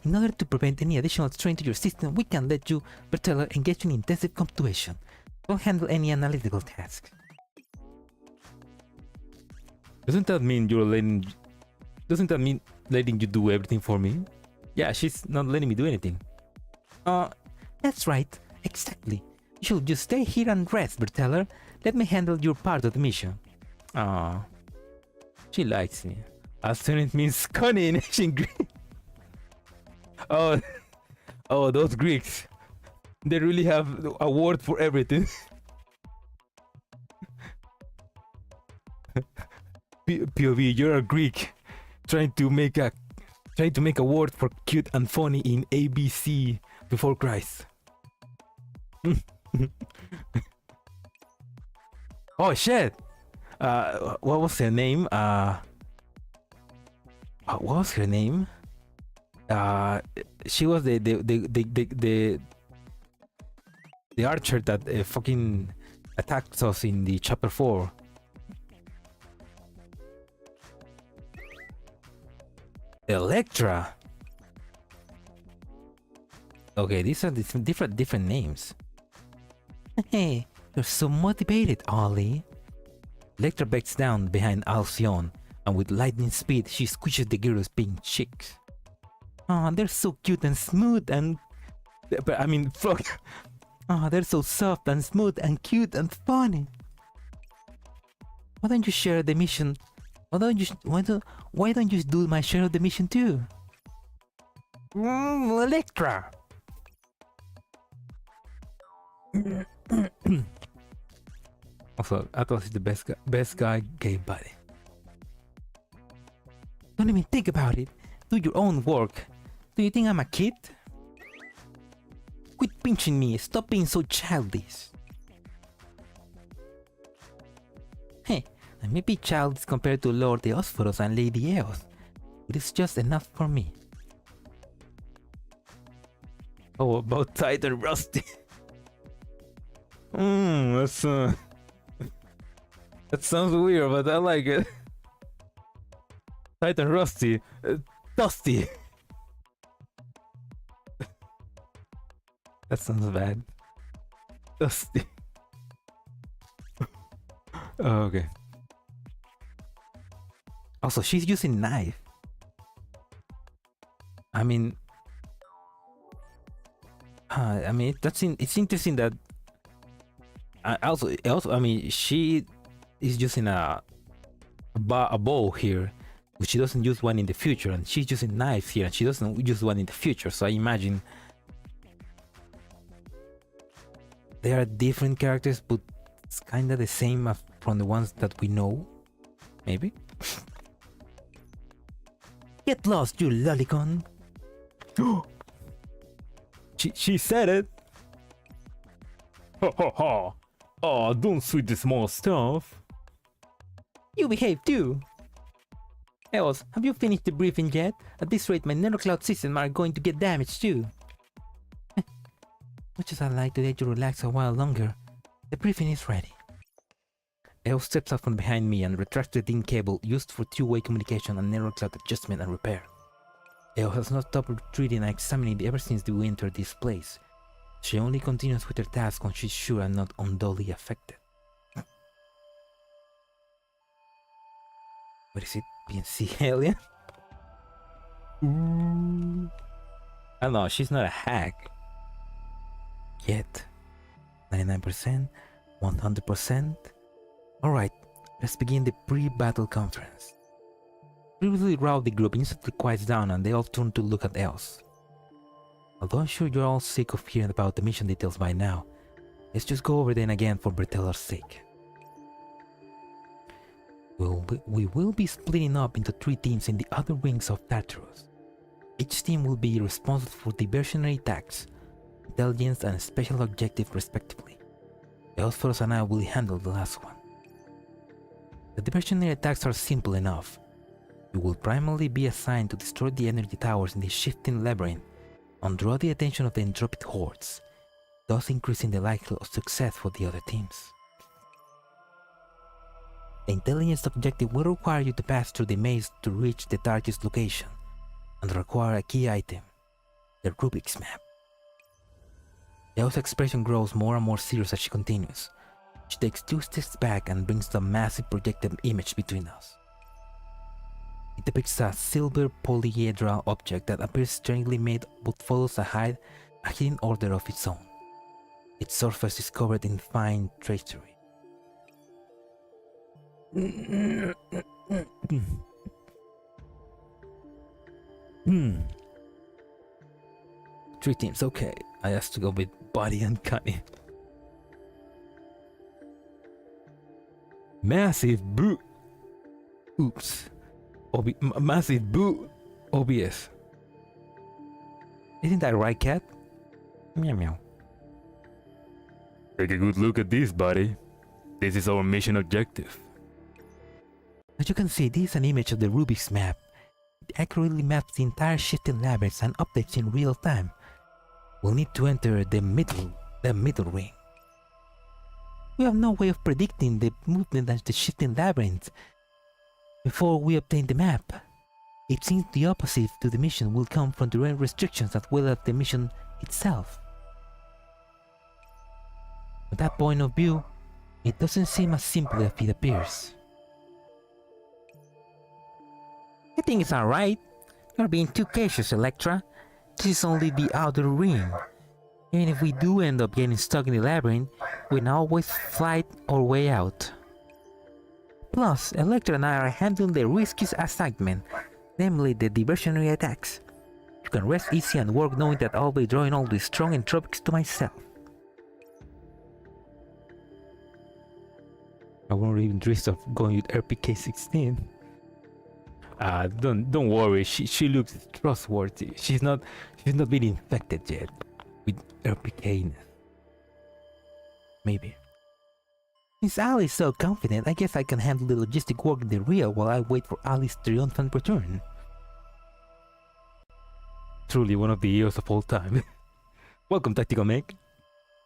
In order to prevent any additional strain to your system, we can't let you, Berteller, engage in intensive computation, so I'll handle any analytical task. Doesn't that mean letting you do everything for me? Yeah, she's not letting me do anything. That's right, exactly. You should just stay here and rest, Berteller. Let me handle your part of the mission. Ah, she likes me. Alternate means Connie in ancient Greek. Oh, those Greeks. They really have a word for everything. POV, you're a Greek trying to make a word for cute and funny in ABC before Christ. Oh shit! What was her name? What was her name? She was the archer that fucking attacked us in the chapter 4. Electra. Okay, these are different names. Hey, you're so motivated, Ollie. Electra backs down behind Alcyon, and with lightning speed, she squishes the girl's pink cheeks. Oh, they're so cute and smooth and... But I mean, fuck. Oh, they're so soft and smooth and cute and funny. Why don't you share the mission? Why don't you do my share of the mission too? Electra. Also, Atos is the best guy gay buddy. Don't even think about it. Do your own work. Do you think I'm a kid? Quit pinching me. Stop being so childish. Hey, I may be childish compared to Lord Eosphoros and Lady EoS, but it's just enough for me. Oh, about tight and rusty. That's that sounds weird, but I like it. Tight and rusty, dusty. That sounds bad. Dusty. Oh, okay. Also, she's using knife. I mean, it's interesting that. Also, I mean, she is using a bow here, which she doesn't use one in the future, and she's using knives here, and she doesn't use one in the future. So I imagine they are different characters, but it's kind of the same from the ones that we know. Maybe. Get lost, you lolicon. She said it. Ha ha ha. Oh, don't sweat the small stuff. You behave too. EoS, have you finished the briefing yet? At this rate, my Neurocloud systems are going to get damaged too. Much as I'd like to let you relax a while longer, the briefing is ready. EoS steps out from behind me and retracts the DIN cable used for two-way communication and Neurocloud adjustment and repair. EoS has not stopped retreating and examining ever since we entered this place. She only continues with her task when she's sure I'm not unduly affected. What is it? PNC alien? Ooh. I don't know, she's not a hack. Yet. 99%, 100%. Alright, let's begin the pre-battle conference. Previously rowdy group instantly quiets down and they all turn to look at EoS. Although I'm sure you're all sick of hearing about the mission details by now, let's just go over them again for Bertella's sake. We will be splitting up into 3 teams in the other wings of Tartarus. Each team will be responsible for diversionary attacks, intelligence and special objective respectively. Eosphoros and I will handle the last one. The diversionary attacks are simple enough. You will primarily be assigned to destroy the energy towers in the shifting labyrinth and draw the attention of the entropic hordes, thus increasing the likelihood of success for the other teams. The intelligence objective will require you to pass through the maze to reach the target's location and require a key item, the Rubik's map. EoS' expression grows more and more serious as she continues. She takes 2 steps back and brings the massive projected image between us. It depicts a silver polyhedral object that appears strangely made but follows a hidden order of its own. Its surface is covered in fine tracery. 3 teams, okay. I have to go with Body and Cunning. Massive boot. Oops. Massive boot. OBS. Isn't that right, cat? Meow meow. Take a good look at this, buddy. This is our mission objective. As you can see, this is an image of the Rubik's map. It accurately maps the entire shifting labyrinth and updates in real time. We'll need to enter the middle ring. We have no way of predicting the movement of the shifting labyrinth before we obtain the map. It seems the opposite to the mission will come from terrain restrictions as well as the mission itself. From that point of view, it doesn't seem as simple as it appears. I think it's alright. You're being too cautious, Electra. This is only the outer ring. Even if we do end up getting stuck in the labyrinth, we can always fight our way out. Plus, Electra and I are handling the riskiest assignment, namely the diversionary attacks. You can rest easy and work knowing that I'll be drawing all the strong entropics to myself. I won't even dream of going with RPK 16. Don't worry. She looks trustworthy. She's not been infected yet with RPK. Maybe. Since Ali is so confident, I guess I can handle the logistic work in the rear while I wait for Ali's triumphant return. Truly one of the EoS of all time. Welcome, Tactical Meg.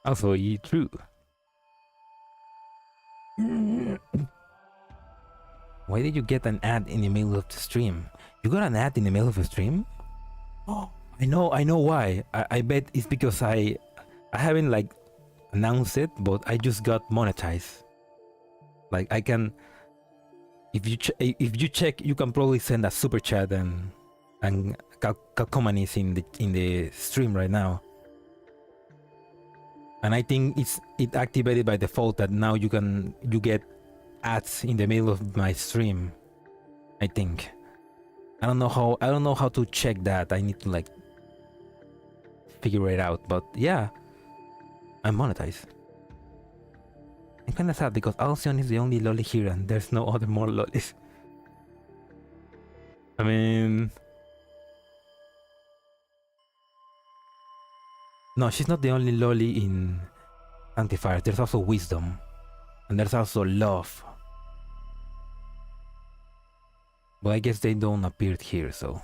Also, true. Why did you get an ad in the middle of the stream? You got an ad in the middle of the stream? Oh, I know why. I bet it's because I haven't like announced it, but I just got monetized. Like I can, if you check, you can probably send a super chat and Kalkoman is in the stream right now. And I think it activated by default that now you get ads in the middle of my stream. I think. I don't know how to check that. I need to like figure it out. But yeah, I'm monetized. I'm kinda sad because Alcyon is the only lolly here and there's no other more lollies. I mean, no, she's not the only lolly in Sanctifiers. There's also Wisdom. And there's also Love. But I guess they don't appear here, so...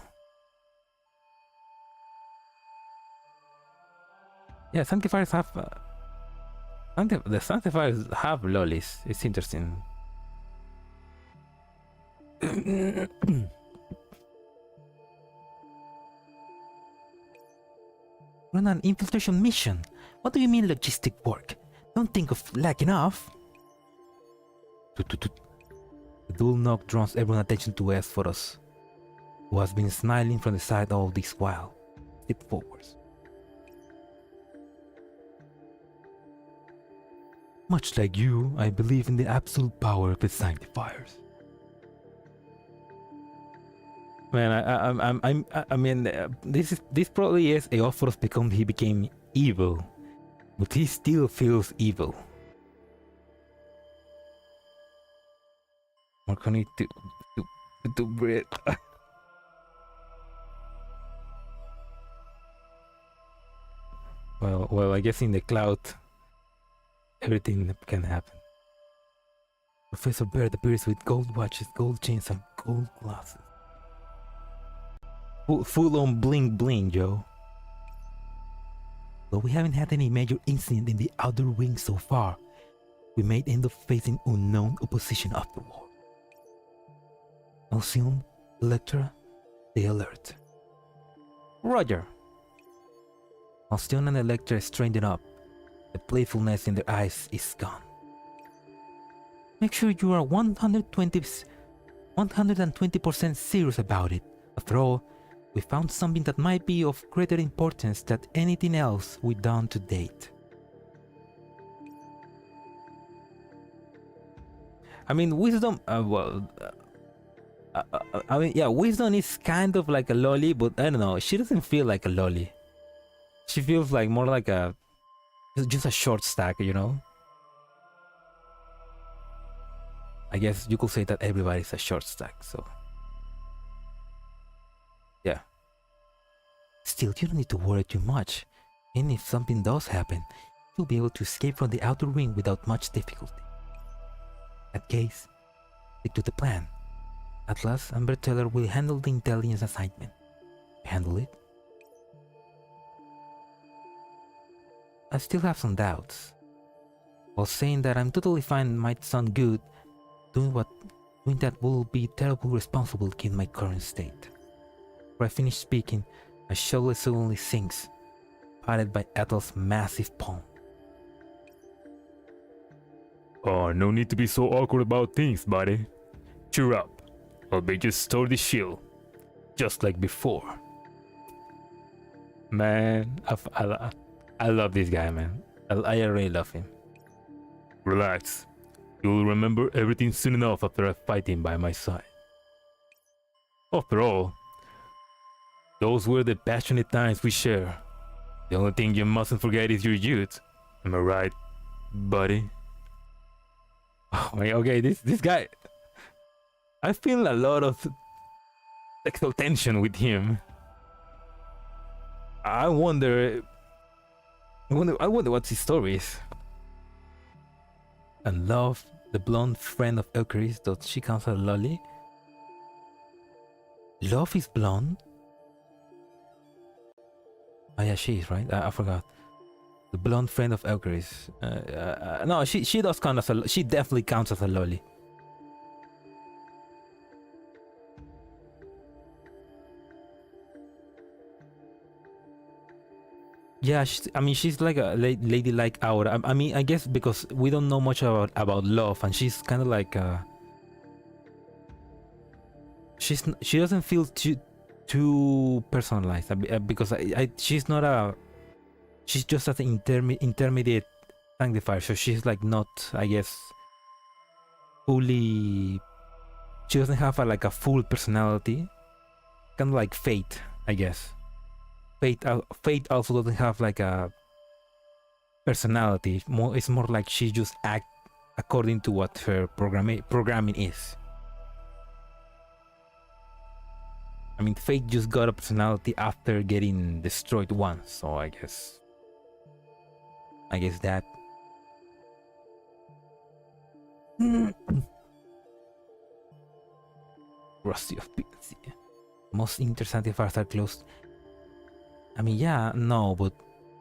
Yeah, Sanctifiers have... the Sanctifiers have lollies. It's interesting. Run an infiltration mission? What do you mean logistic work? Don't think of lacking off. The dual knock draws everyone's attention to EoS for us. who has been smiling from the side all this while. Step forwards. Much like you, I believe in the absolute power of the Sanctifiers. Man, I mean, this probably is Eophorus because he became evil, but he still feels evil. What can he to breathe? Well, I guess in the cloud, everything can happen. Professor Bird appears with gold watches, gold chains, and gold glasses. Full on bling bling, Joe. Though we haven't had any major incident in the outer wing so far, we may end up facing unknown opposition afterward. Alcyon, Electra, the alert. Roger. Alcyon and Electra straighten up. The playfulness in their eyes is gone. Make sure you are 120% serious about it. After all, we found something that might be of greater importance than anything else we've done to date. I mean, Wisdom, Wisdom is kind of like a lolly, but I don't know, she doesn't feel like a lolly. She feels like more like just a short stack, you know? I guess you could say that everybody's a short stack, so... yeah. Still, you don't need to worry too much. And if something does happen, you'll be able to escape from the outer ring without much difficulty. In that case, stick to the plan. Atlas and Berteller will handle the intelligence assignment. Handle it? I still have some doubts. While saying that I'm totally fine might sound good, doing that will be terribly responsible given my current state. Before I finish speaking, my shoulder suddenly sinks, patted by Ethel's massive palm. Oh, no need to be so awkward about things, buddy. Cheer up. I'll be just sturdy shield, just like before. Man, I love this guy, man. I really love him. Relax. You'll remember everything soon enough after I fight him by my side. After all, those were the passionate times we share. The only thing you mustn't forget is your youth. Am I right, buddy? Oh my, okay, this guy, I feel a lot of sexual tension with him. I wonder what his story is. And Love, the blonde friend of Eucharis, does she count as a lolly? Love is blonde? Oh yeah, she is, right? I forgot. The blonde friend of Eucharis. No, she does count as she definitely counts as a lolly. Yeah, I mean, she's like a ladylike aura. I mean, I guess because we don't know much about Love, and she's kind of like she doesn't feel too personalized because she's not she's just an intermediate sanctifier, so she's like not, I guess, fully. She doesn't have like a full personality, kind of like Fate, I guess. Fate also doesn't have like a personality. It's more like she just acts according to what her programming is. I mean, Fate just got a personality after getting destroyed once, so I guess that. Rusty of P&C. Most inter-sanctifiers are closed. I mean, yeah, no, but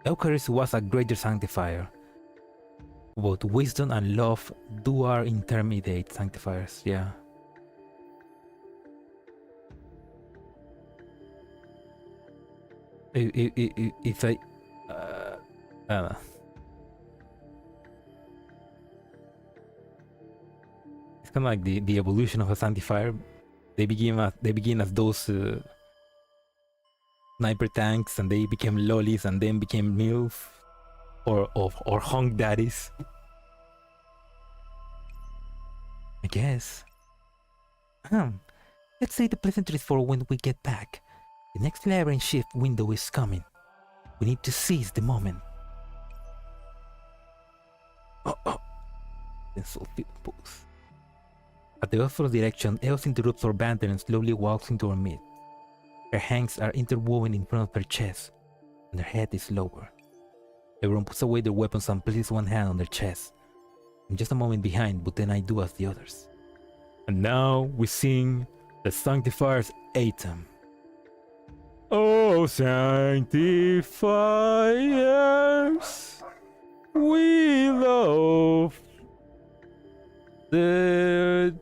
Eucharis was a greater sanctifier. Both Wisdom and Love are intermediate sanctifiers, yeah. It's like, I don't know. It's kind of like the evolution of a sanctifier. They begin as those sniper tanks, and they became lollies, and then became milf or hunk daddies. I guess. Let's say the pleasantries for when we get back. The next labyrinth shift window is coming. We need to seize the moment. Pose. At the other direction, EoS interrupts our banter and slowly walks into our midst. Her hands are interwoven in front of her chest, and her head is lower. Everyone puts away their weapons and places one hand on their chest. I'm just a moment behind, but then I do as the others. And now we sing the Sanctifiers anthem. Oh, Sanctifiers, we love the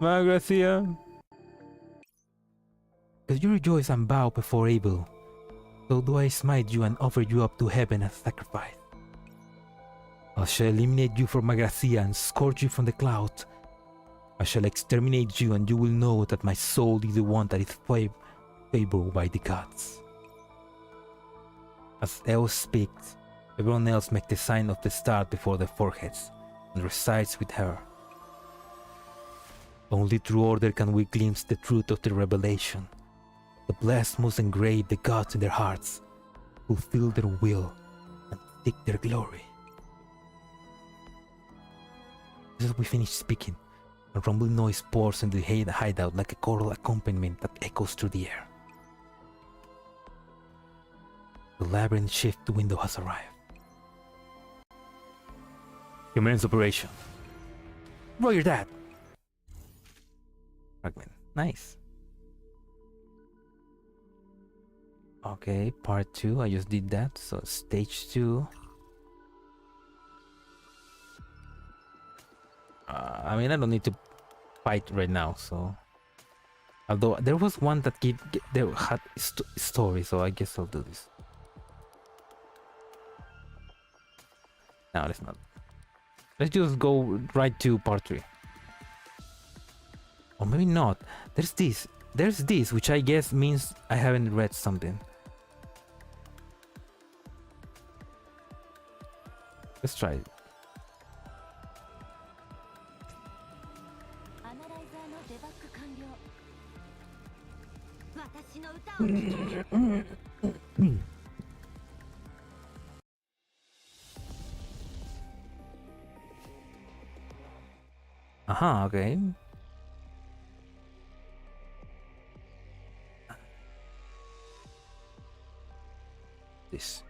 Magrasea. Because you rejoice and bow before Abel, so do I smite you and offer you up to heaven as sacrifice. I shall eliminate you from Magrasea and scourge you from the clouds. I shall exterminate you, and you will know that my soul is the one that is favored by the gods. As EoS speaks, everyone else makes the sign of the star before their foreheads and recites with her. Only through order can we glimpse the truth of the revelation. The blessed must engrave the gods in their hearts, fulfill their will, and seek their glory. Just as we finish speaking, a rumbling noise pours into the hideout like a choral accompaniment that echoes through the air. The labyrinth shift window has arrived. Commence operation. Roger that! Fragment. Nice. Okay, part 2, I just did that, so stage 2. I mean, I don't need to fight right now, so... Although, there was one that there had story, so I guess I'll do this. No, let's not. Let's just go right to part 3. Or maybe not. There's this, which I guess means I haven't read something. Let's try it. Okay. This.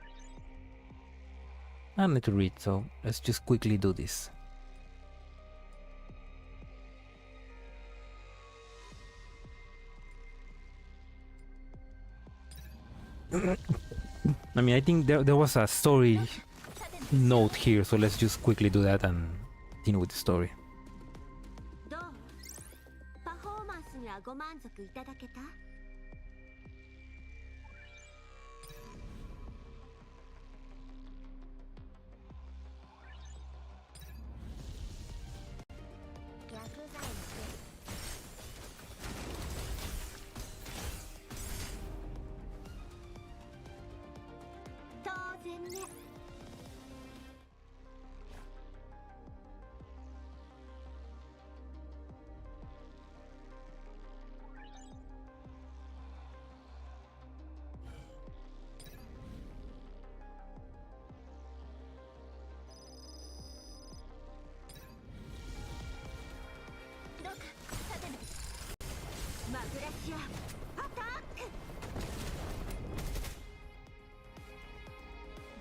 I don't need to read, so let's just quickly do this. I mean, I think there was a story note here, so let's just quickly do that and continue with the story. どう？パフォーマンスにはご満足いただけた？当然ね。どうかさてね。マグラシアアタック。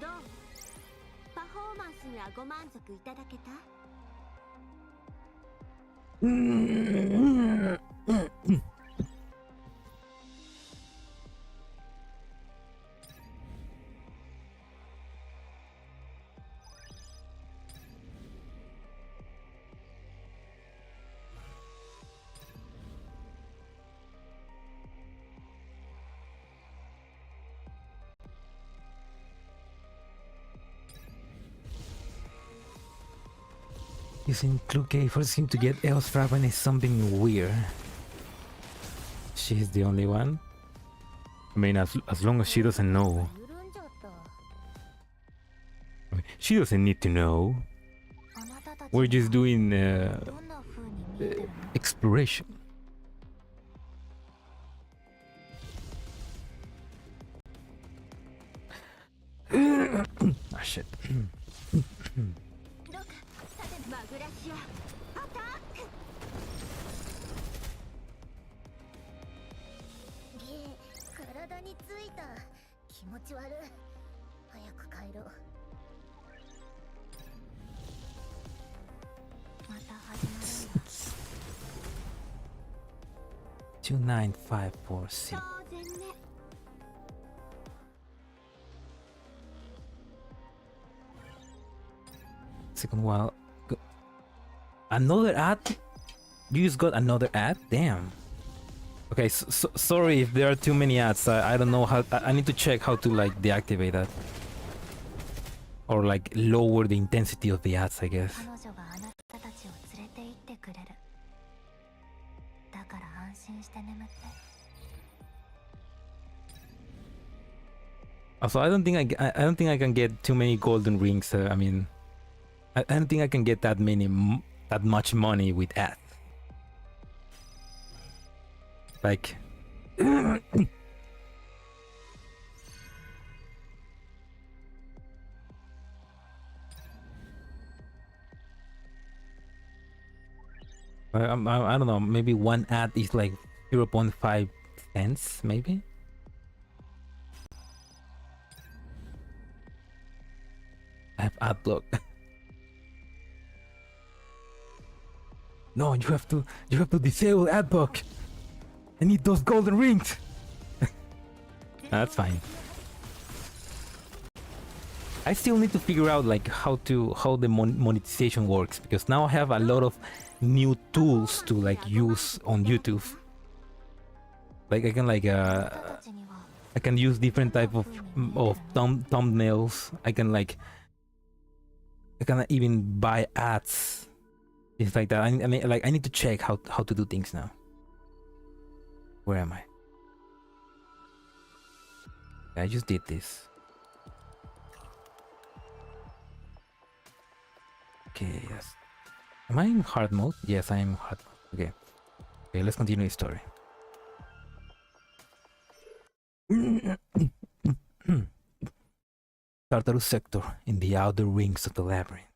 どう？パフォーマンスにはご満足いただけた？Using Clue K forcing to get EoS fragment is something weird. She's the only one. I mean, as long as she doesn't know. 緩んじゃった I mean, she doesn't need to know. あなたたち We're just doing どんな風に見えてるの exploration. Ah, shit. ロクさてマグラシアアタックゲー体についた気持ち悪い早く帰ろうまた始まるんだ 29546. 当然ね Second while. Another ad? You just got another ad? Damn. Okay, sorry if there are too many ads. I don't know how. I need to check how to like deactivate that. Or like lower the intensity of the ads, I guess. 彼女があなたたちを連れて行ってくれるだから安心して眠って Also, I don't think I don't think I can get too many golden rings. I mean, I don't think I can get that that much money with ads. Like. I don't know, maybe one ad is like 0.5 cents, maybe? I have ad block. No, you have to disable ad block. I need those golden rings. That's fine. I still need to figure out like how the monetization works, because now I have a lot of new tools to like use on YouTube. Like I can like I can use different type of thumbnails. I can even buy ads. Things like that. I mean, like I need to check how to do things now. Where am I? I just did this. Okay, yes. Am I in hard mode? Yes, I am in hard mode. Okay. Okay, let's continue the story. Tartarus sector in the outer rings of the labyrinth.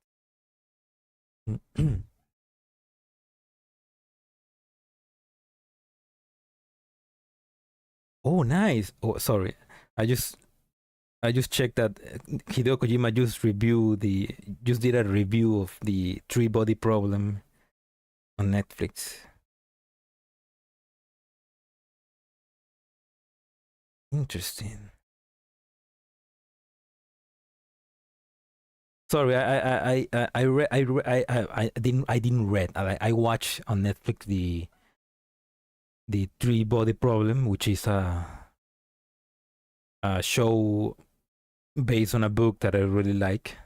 Oh, nice. Oh, sorry. I just checked that Hideo Kojima just did a review of the Three Body Problem on Netflix. Interesting. Sorry, I didn't read. I watched on Netflix the Three Body Problem, which is a show based on a book that I really like.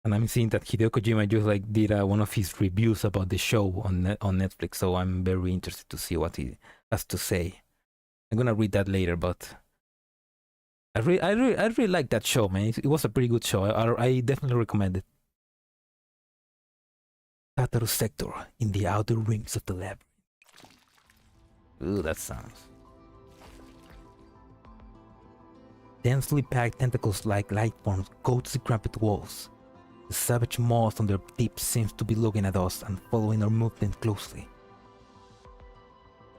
And I'm seeing that Hideo Kojima just like did one of his reviews about the show on Netflix, so I'm very interested to see what he has to say. I'm gonna read that later, but I really like that show, man. It was a pretty good show. I definitely recommend it. Tartarus sector in the outer rings of the labyrinth. Ooh, that sounds. Densely packed tentacles like light forms coat the cramped walls. The savage moth on their tips seems to be looking at us and following our movement closely.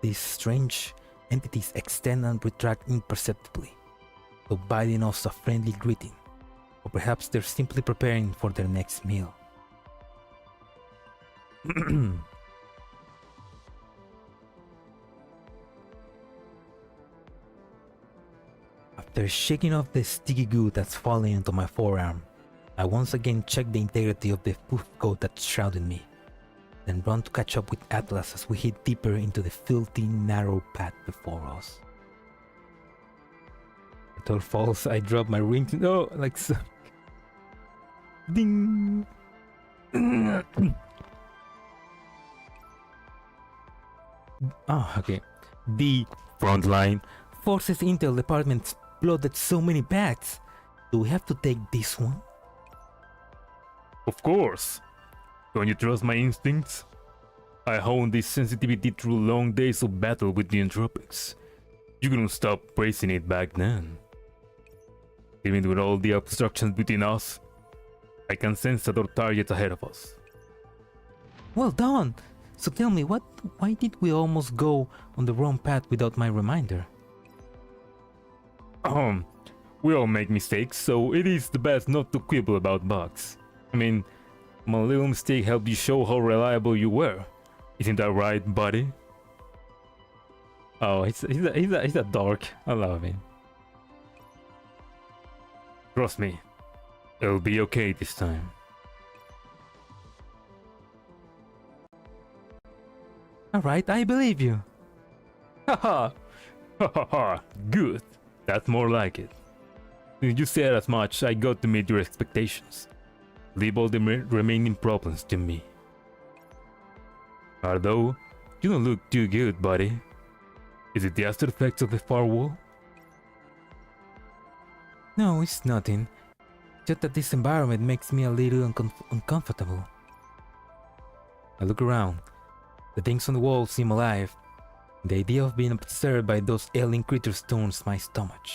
These strange entities extend and retract imperceptibly, though biting us a friendly greeting, or perhaps they're simply preparing for their next meal. After shaking off the sticky goo that's falling into my forearm, I once again check the integrity of the poof coat that shrouded me, then run to catch up with Atlas as we hit deeper into the filthy, narrow path before us. It all falls, I drop my ring. No, like so. Ding! Oh, okay. The Frontline. Forces Intel Department exploded so many bats. Do we have to take this one? Of course. Don't you trust my instincts? I honed this sensitivity through long days of battle with the Entropics. You couldn't stop praising it back then. Even with all the obstructions between us, I can sense that our target's ahead of us. Well done! So tell me, why did we almost go on the wrong path without my reminder? We all make mistakes, so it is the best not to quibble about bugs. I mean, my little mistake helped you show how reliable you were. Isn't that right, buddy? Oh, he's a dork. I love him. Trust me, it'll be okay this time. Alright, I believe you. Haha! Hahaha! Good! That's more like it. Since you said as much, I got to meet your expectations. Leave all the remaining problems to me. Although, you don't look too good, buddy. Is it the after effects of the firewall? No, it's nothing. Just that this environment makes me a little uncomfortable. I look around. The things on the wall seem alive. The idea of being observed by those alien creatures turns my stomach.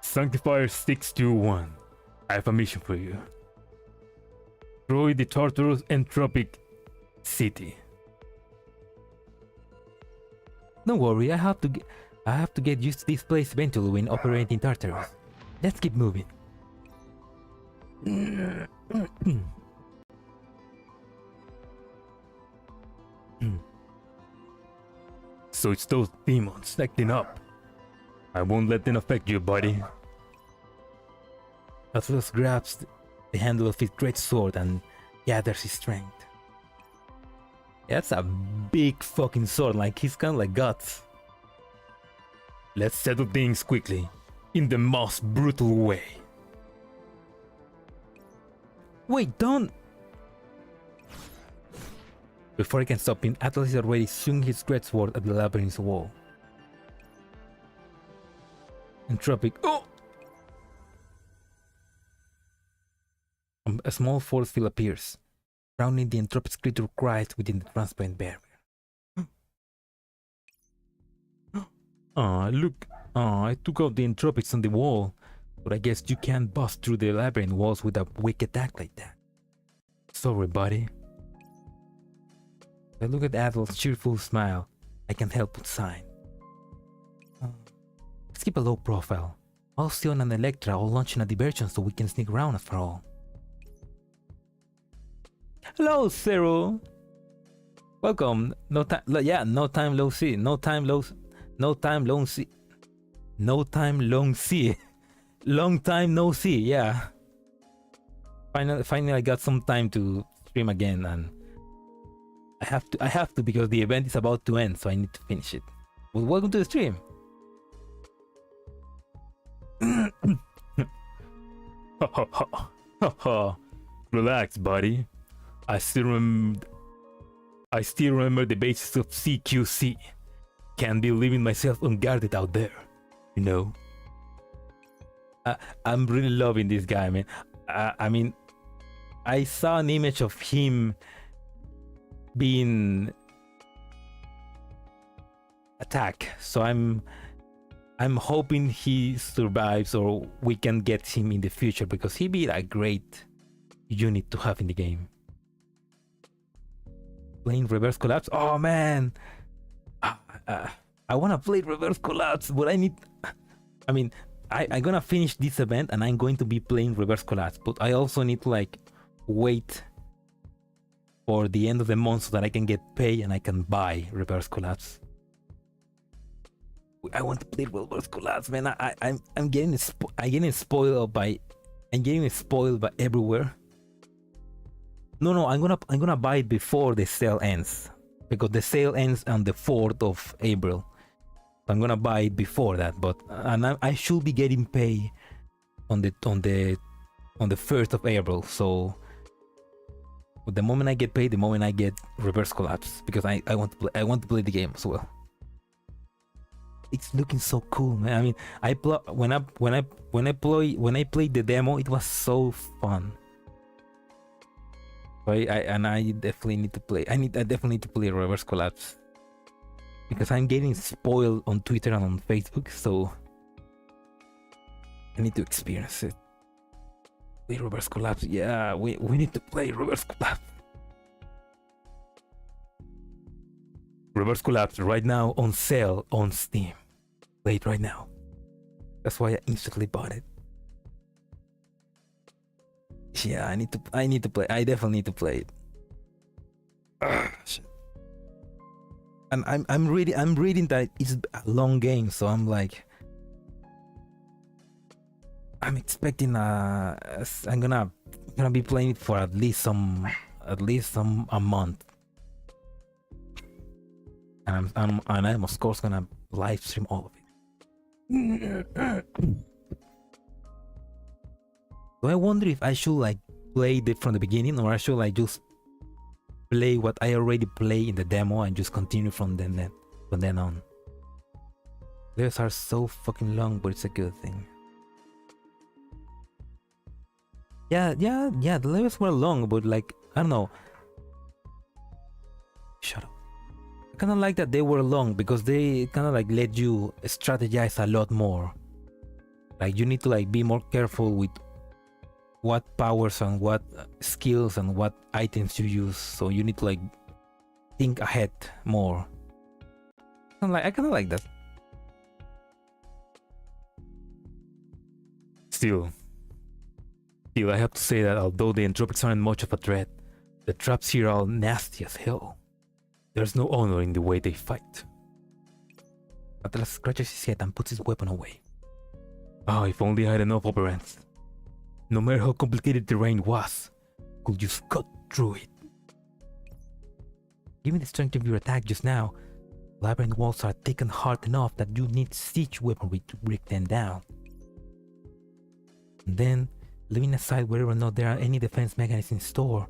Sanctifiers 621. I have a mission for you. Destroy the torturous Entropic city. Don't worry, I have to get used to this place eventually when operating Tartarus. Let's keep moving. So it's those demons acting up. I won't let them affect you, buddy. Atlas grabs the handle of his great sword and gathers his strength. That's a big fucking sword, like he's kind of like guts. Let's settle things quickly, in the most brutal way. Wait, don't! Before I can stop him, Atlas is already swinging his great sword at the labyrinth's wall. Entropic. Oh! A small force field appears. Surrounding the entropic creature cries within the transparent barrier. Look. I took out the entropics on the wall, but I guess you can't bust through the labyrinth walls with a weak attack like that. Sorry, buddy. I look at Atlas' cheerful smile. I can't help but sigh. Let's keep a low profile. Alcyon and Electra all launching a diversion so we can sneak around after all. Hello, Zero. Welcome. No time. Yeah, no time low see. No time long see. No time see. Long time no see. Yeah. Finally, I got some time to stream again, and I have to because the event is about to end, so I need to finish it. Well, welcome to the stream. Relax, buddy. I still remember the basis of CQC. Can't be leaving myself unguarded out there, you know. I'm really loving this guy, man. I mean, I saw an image of him being attacked, so I'm hoping he survives or we can get him in the future because he'd be a great unit to have in the game. Playing reverse collapse. Oh man, I wanna play reverse collapse, but I'm gonna finish this event and I'm going to be playing reverse collapse, but I also need to like wait for the end of the month so that I can get paid and I can buy reverse collapse. I want to play reverse collapse, man. I'm getting spoiled by everywhere. No, I'm gonna buy it before the sale ends because the sale ends on the 4th of April. I'm gonna buy it before that, but I should be getting paid on the 1st of April. So But the moment I get paid, the moment I get reverse collapse, because I want to play, I want to play the game as well. It's looking so cool, man. I mean, when I played the demo, it was so fun. I definitely need to play. I definitely need to play reverse collapse, because I'm getting spoiled on Twitter and on Facebook, so I need to experience it. Play reverse collapse. Yeah, we need to play reverse collapse. Reverse collapse right now on sale on Steam. Play it right now. That's why I instantly bought it. Yeah, I need to play. I definitely need to play it. Shit. And I'm reading that it's a long game, so I'm like, I'm expecting I'm gonna be playing it for at least a month. And I'm of course gonna live stream all of it. So I wonder if I should like play it from the beginning, or I should like just play what I already play in the demo and just continue from then on. Levels are so fucking long, but it's a good thing. Yeah, the levels were long, but like, I don't know. Shut up. I kinda like that they were long, because they kinda like let you strategize a lot more. Like, you need to like be more careful with what powers and what skills and what items you use, so you need to like think ahead more. I kinda like that. Still, I have to say that although the Entropics aren't much of a threat, the traps here are nasty as hell. There's no honor in the way they fight. Atlas scratches his head and puts his weapon away. Ah, if only I had enough operands. No matter how complicated the terrain was, could just cut through it. Given the strength of your attack just now, labyrinth walls are thick and hard enough that you need siege weaponry to break them down. And then, leaving aside whether or not there are any defense mechanisms in store,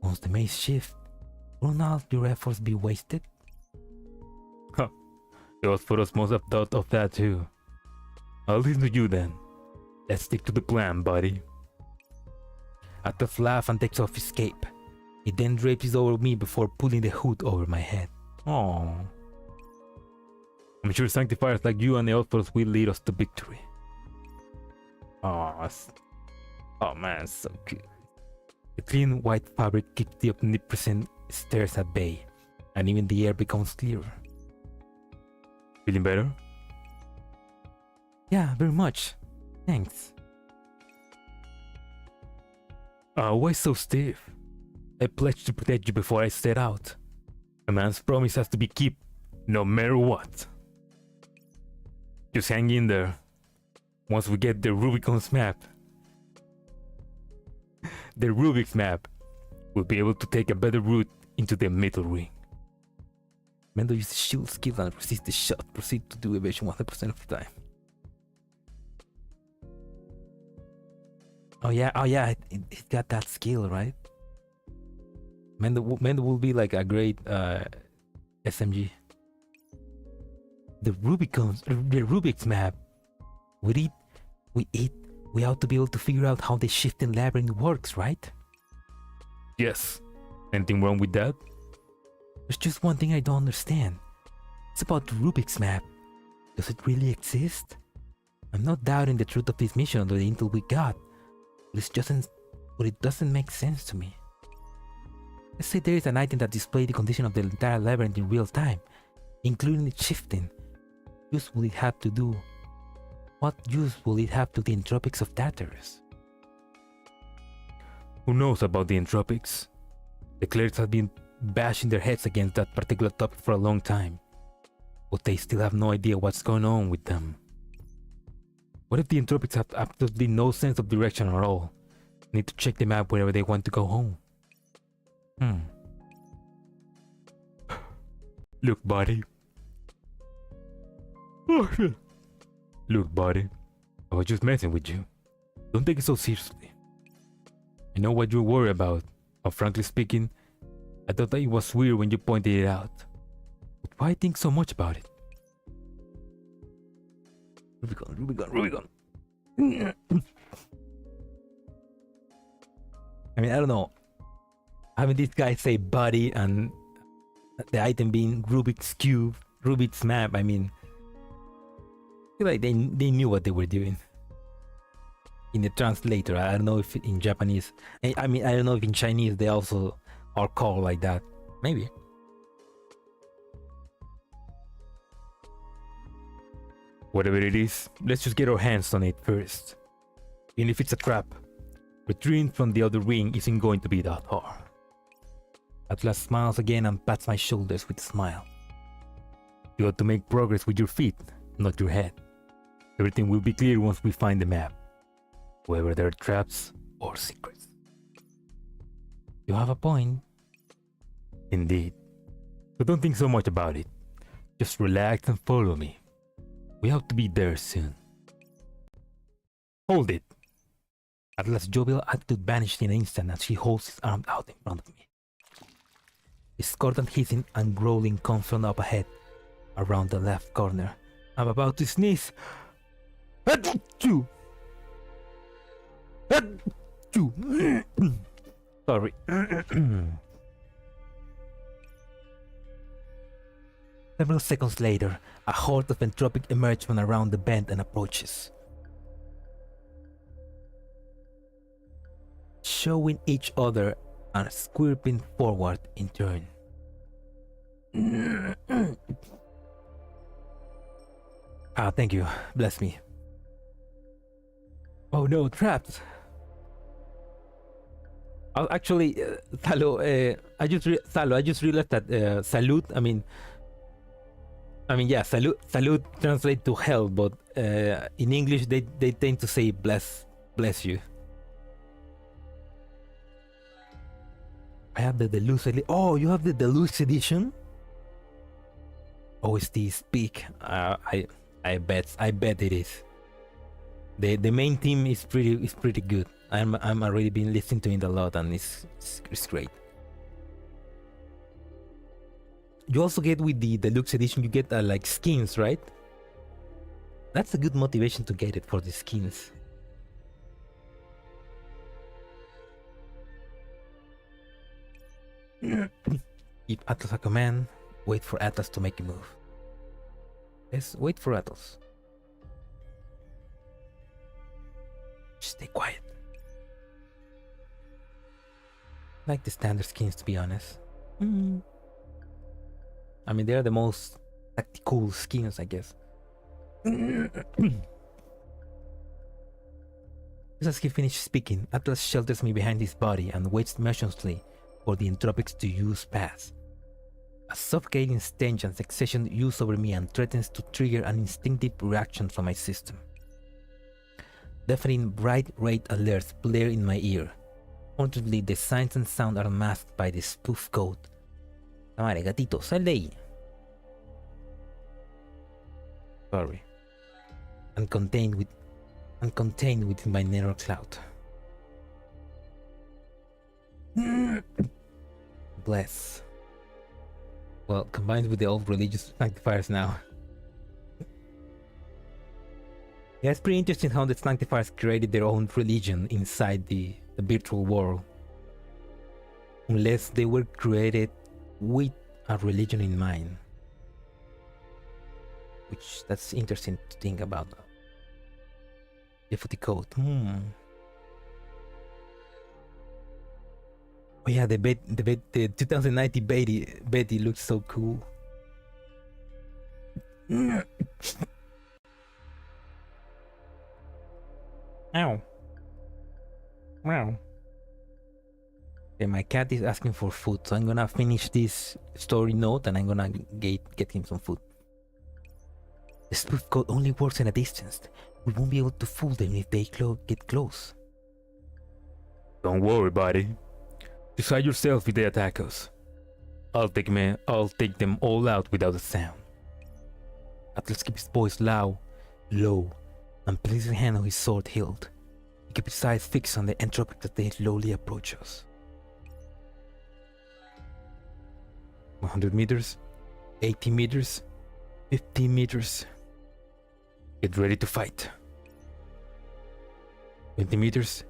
once the maze shifts, will not your efforts be wasted? Huh. Those photos must have thought of that too. I'll listen to you then. Let's stick to the plan, buddy. Atlas laughs and takes off his cape. He then drapes it over me before pulling the hood over my head. Aww. I'm sure Sanctifiers like you and the outposts will lead us to victory. Oh man, so good. The clean white fabric keeps the omnipresent stares at bay, and even the air becomes clearer. Feeling better? Yeah, very much. Thanks. Why so stiff? I pledged to protect you before I set out. A man's promise has to be kept, no matter what. Just hang in there. Once we get the Rubic's map, we'll be able to take a better route into the middle ring. Mendo uses shield skill and resist the shot. Proceed to do evasion 100% of the time. Oh yeah, it got that skill, right? Mendo will be like a great SMG. The Rubik's map. We ought to be able to figure out how the shifting labyrinth works, right? Yes. Anything wrong with that? There's just one thing I don't understand. It's about the Rubik's map. Does it really exist? I'm not doubting the truth of this mission or the intel we got, but it doesn't make sense to me. Let's say there is an item that displays the condition of the entire labyrinth in real time, including its shifting. What use will it have to the entropics of Tartarus? Who knows about the entropics? The clerics have been bashing their heads against that particular topic for a long time, but they still have no idea what's going on with them. What if the entropics have absolutely no sense of direction at all? Need to check the map wherever they want to go home. Look, buddy. Look, buddy. I was just messing with you. Don't take it so seriously. I know what you're worried about But frankly speaking, I thought that it was weird when you pointed it out. But why think so much about it? Rubicon. I mean, I don't know. Having this guy say body and the item being Rubik's Cube, Rubik's Map, I mean, I feel like they knew what they were doing. In the translator, I don't know if in Japanese, I mean, I don't know if in Chinese they also are called like that. Maybe. Whatever it is, let's just get our hands on it first. Even if it's a trap, retreating from the other ring isn't going to be that hard. Atlas smiles again and pats my shoulders with a smile. You got to make progress with your feet, not your head. Everything will be clear once we find the map, whether there are traps or secrets. You have a point. Indeed. So don't think so much about it. Just relax and follow me. We have to be there soon. Hold it! Atlas' jovial attitude vanished in an instant as he holds his arm out in front of me. Discordant hissing and growling comes from up ahead, around the left corner. I'm about to sneeze. Achoo! Achoo! Sorry. Several seconds later, a horde of Entropic emerge from around the bend and approaches, showing each other and squirping forward in turn. Thank you. Bless me. Oh no, trapped! Actually, Salo, I just realized that salute, I mean, yeah, salute translates to hell, but in English they tend to say bless you. I have the deluxe. Oh, you have the deluxe edition. OST speak. I bet it is. The main theme is pretty good. I'm already been listening to it a lot, and it's great. You also get with the deluxe edition, you get like skins, right? That's a good motivation to get it for the skins. Give Atlas a command. Wait for Atlas to make a move. Yes, wait for Atlas. Just stay quiet. I like the standard skins, to be honest. I mean, they're the most tactical skins, I guess. Just as he finished speaking, Atlas shelters me behind his body and waits motionlessly for the entropics to use pass. A suffocating stench and succession ooze over me and threatens to trigger an instinctive reaction from my system. Deafening bright red alerts blare in my ear. Fortunately, the signs and sound are masked by the spoof code. Vale, gatito, sal de ahí. Sorry. And contained within my narrow cloud. Bless. Well, combined with the old religious Sanctifiers now. Yeah, it's pretty interesting how the Sanctifiers created their own religion inside the virtual world. Unless they were created with a religion in mind. Which, that's interesting to think about. Default code. Oh yeah, the 2090 Betty looks so cool. Ow. Meow. Okay, my cat is asking for food, so I'm gonna finish this story note and I'm gonna get him some food. The spoof code only works in a distance. We won't be able to fool them if they get close. Don't worry, buddy. Just hide yourself if they attack us. I'll take them all out without a sound. Atlas keeps his voice low, and places his hand on his sword hilt. He keeps his eyes fixed on the entropic as they slowly approach us. 100 meters, 80 meters, 50 meters. Get ready to fight. 20 meters,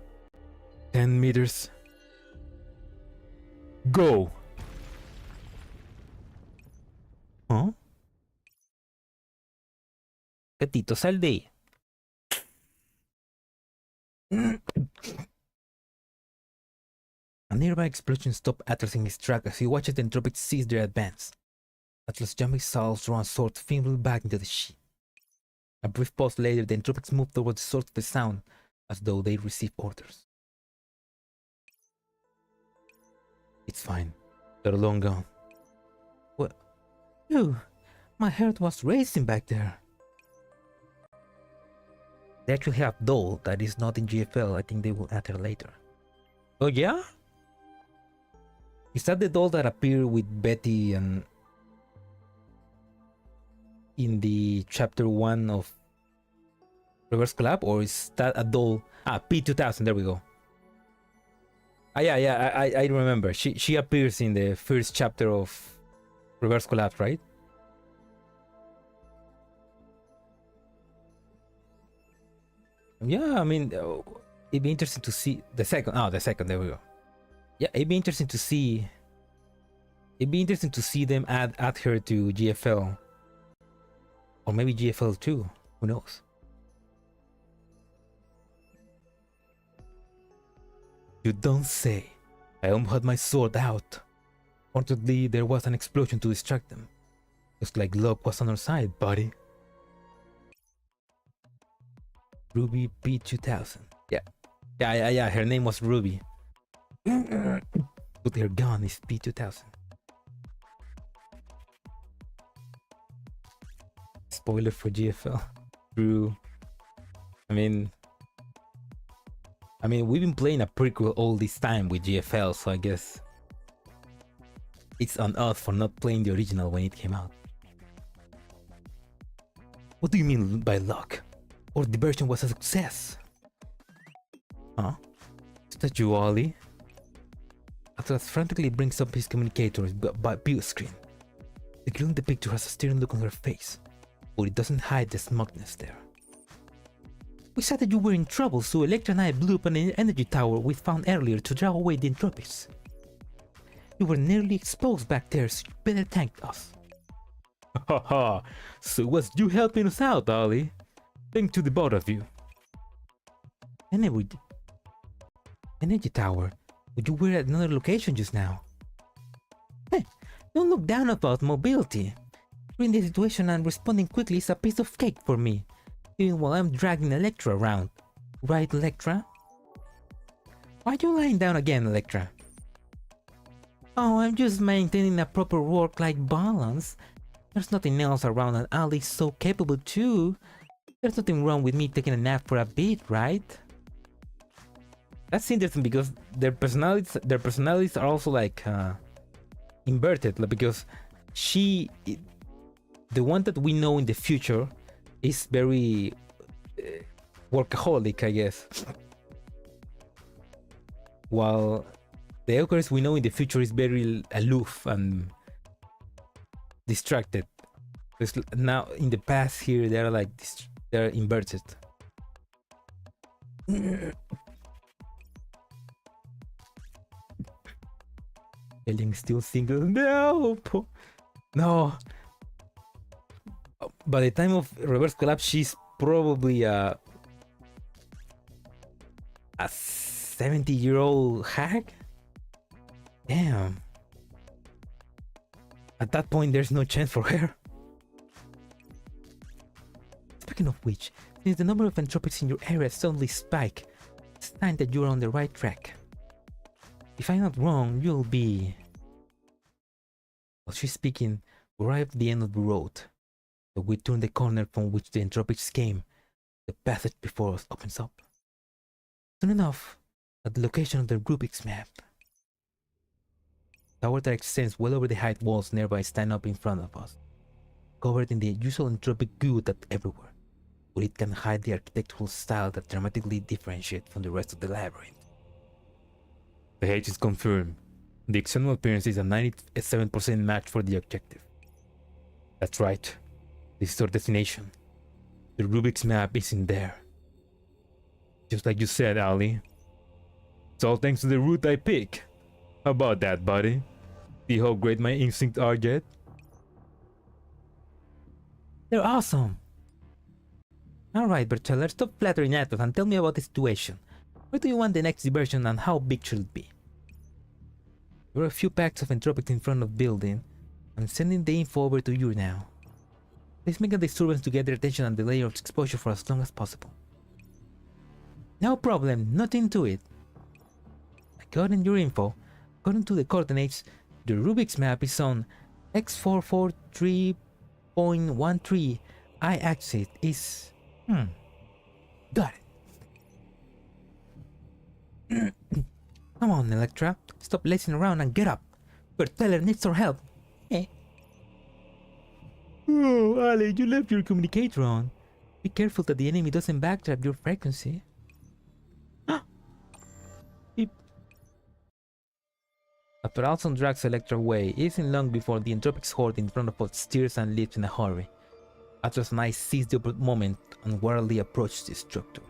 10 meters. Go! Huh? Gatito, sal de ahí. A nearby explosion stopped Atlas in his track as he watched the Entropics cease their advance. Atlas' jumping missiles drawn sword fell back into the ship. A brief pause later, the Entropics moved towards the source of the sound, as though they received orders. It's fine. They're long gone. What? Phew, my heart was racing back there. They actually have Dole that is not in GFL. I think they will add her later. Oh yeah? Is that the doll that appeared with Betty and in the chapter 1 of Reverse Collab, or is that a doll? Ah, P2000, there we go. Ah, yeah, I remember. She appears in the first chapter of Reverse Collab, right? Yeah, I mean, it'd be interesting to see the second. Oh, the second, there we go. Yeah, it'd be interesting to see. It'd be interesting to see them add her to GFL, or maybe GFL 2. Who knows? You don't say. I almost had my sword out. Fortunately, there was an explosion to distract them. Looks like luck was on our side, buddy. Ruby P2000. Yeah. Her name was Ruby. But her gun is P2000. Spoiler for GFL. True. I mean, we've been playing a prequel all this time with GFL, so I guess it's on us for not playing the original when it came out. What do you mean by luck? Or the version was a success? Huh? Is that you, Ollie? Atlas frantically brings up his communicator's view screen. The girl in the picture has a stern look on her face, but it doesn't hide the smugness there. We said that you were in trouble, so Electra and I blew up an energy tower we found earlier to draw away the Entropics. You were nearly exposed back there, so you better thank us. Haha, so it was you helping us out, Ollie? Thanks to the both of you. Energy tower? But you were at another location just now. Hey, don't look down about mobility. In this situation and responding quickly is a piece of cake for me, even while I'm dragging Electra around. Right, Electra? Why are you lying down again, Electra? Oh, I'm just maintaining a proper work-life balance. There's nothing else around and Ali's so capable too. There's nothing wrong with me taking a nap for a bit, right? That's interesting because their personalities are also like inverted, like, because the one that we know in the future is very workaholic, I guess, while the Eucharist we know in the future is very aloof and distracted. Because now in the past here they're like they're inverted. Alien still single. No. By the time of Reverse Collapse, she's probably a 70-year-old hag. Damn. At that point, there's no chance for her. Speaking of which, since the number of entropics in your area suddenly spike, it's time that you're on the right track. If I'm not wrong, you'll be... While she's speaking, we arrived at the end of the road. So we turn the corner from which the entropics came. The passage before us opens up. Soon enough, at the location of the Rubik's map. Tower that extends well over the height walls nearby stand up in front of us, covered in the usual entropic goo that's everywhere, but it can hide the architectural style that dramatically differentiates from the rest of the labyrinth. The H is confirmed. The external appearance is a 97% match for the objective. That's right. This is our destination. The Rubik's map is in there. Just like you said, Ali. It's all thanks to the route I pick. How about that, buddy? See how great my instincts are yet? They're awesome. Alright, Bertella, stop flattering at us and tell me about the situation. Where do you want the next diversion and how big should it be? There are a few packs of Entropic in front of the building. I'm sending the info over to you now. Let's make a disturbance to get their attention and delay your exposure for as long as possible. No problem, nothing to it. According to your info, according to the coordinates, the Rubik's map is on X443.13. I-axis is... Got it. Come on, Electra. Stop lazing around and get up. Berteller needs our help. Eh? Oh, Ali, you left your communicator on. Be careful that the enemy doesn't backtrap your frequency. Beep. After Alson drags Electra away, it isn't long before the Entropic's horde in front of us steers and leaves in a hurry. Atlas and I seize the moment and warily approach the structure.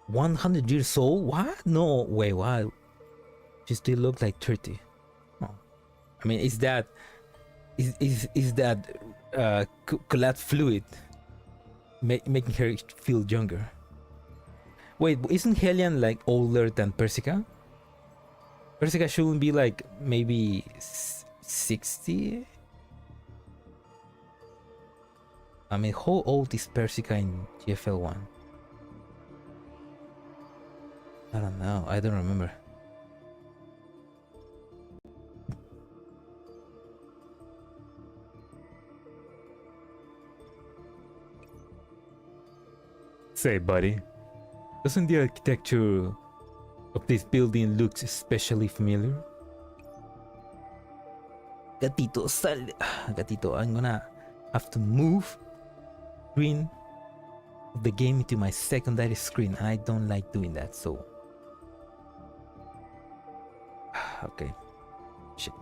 "100 years old? What? No, wait, what? She still looks like 30. Oh. I mean, is that collapsed fluid making her feel younger? Wait, isn't Helian like older than Persica? Persica shouldn't be like maybe 60? I mean, how old is Persica in GFL 1? I don't know, I don't remember. Say, buddy, doesn't the architecture of this building look especially familiar? Gatito, sal. Gatito, I'm gonna have to move screen of the game into my secondary screen. I don't like doing that, so... Okay. Shit.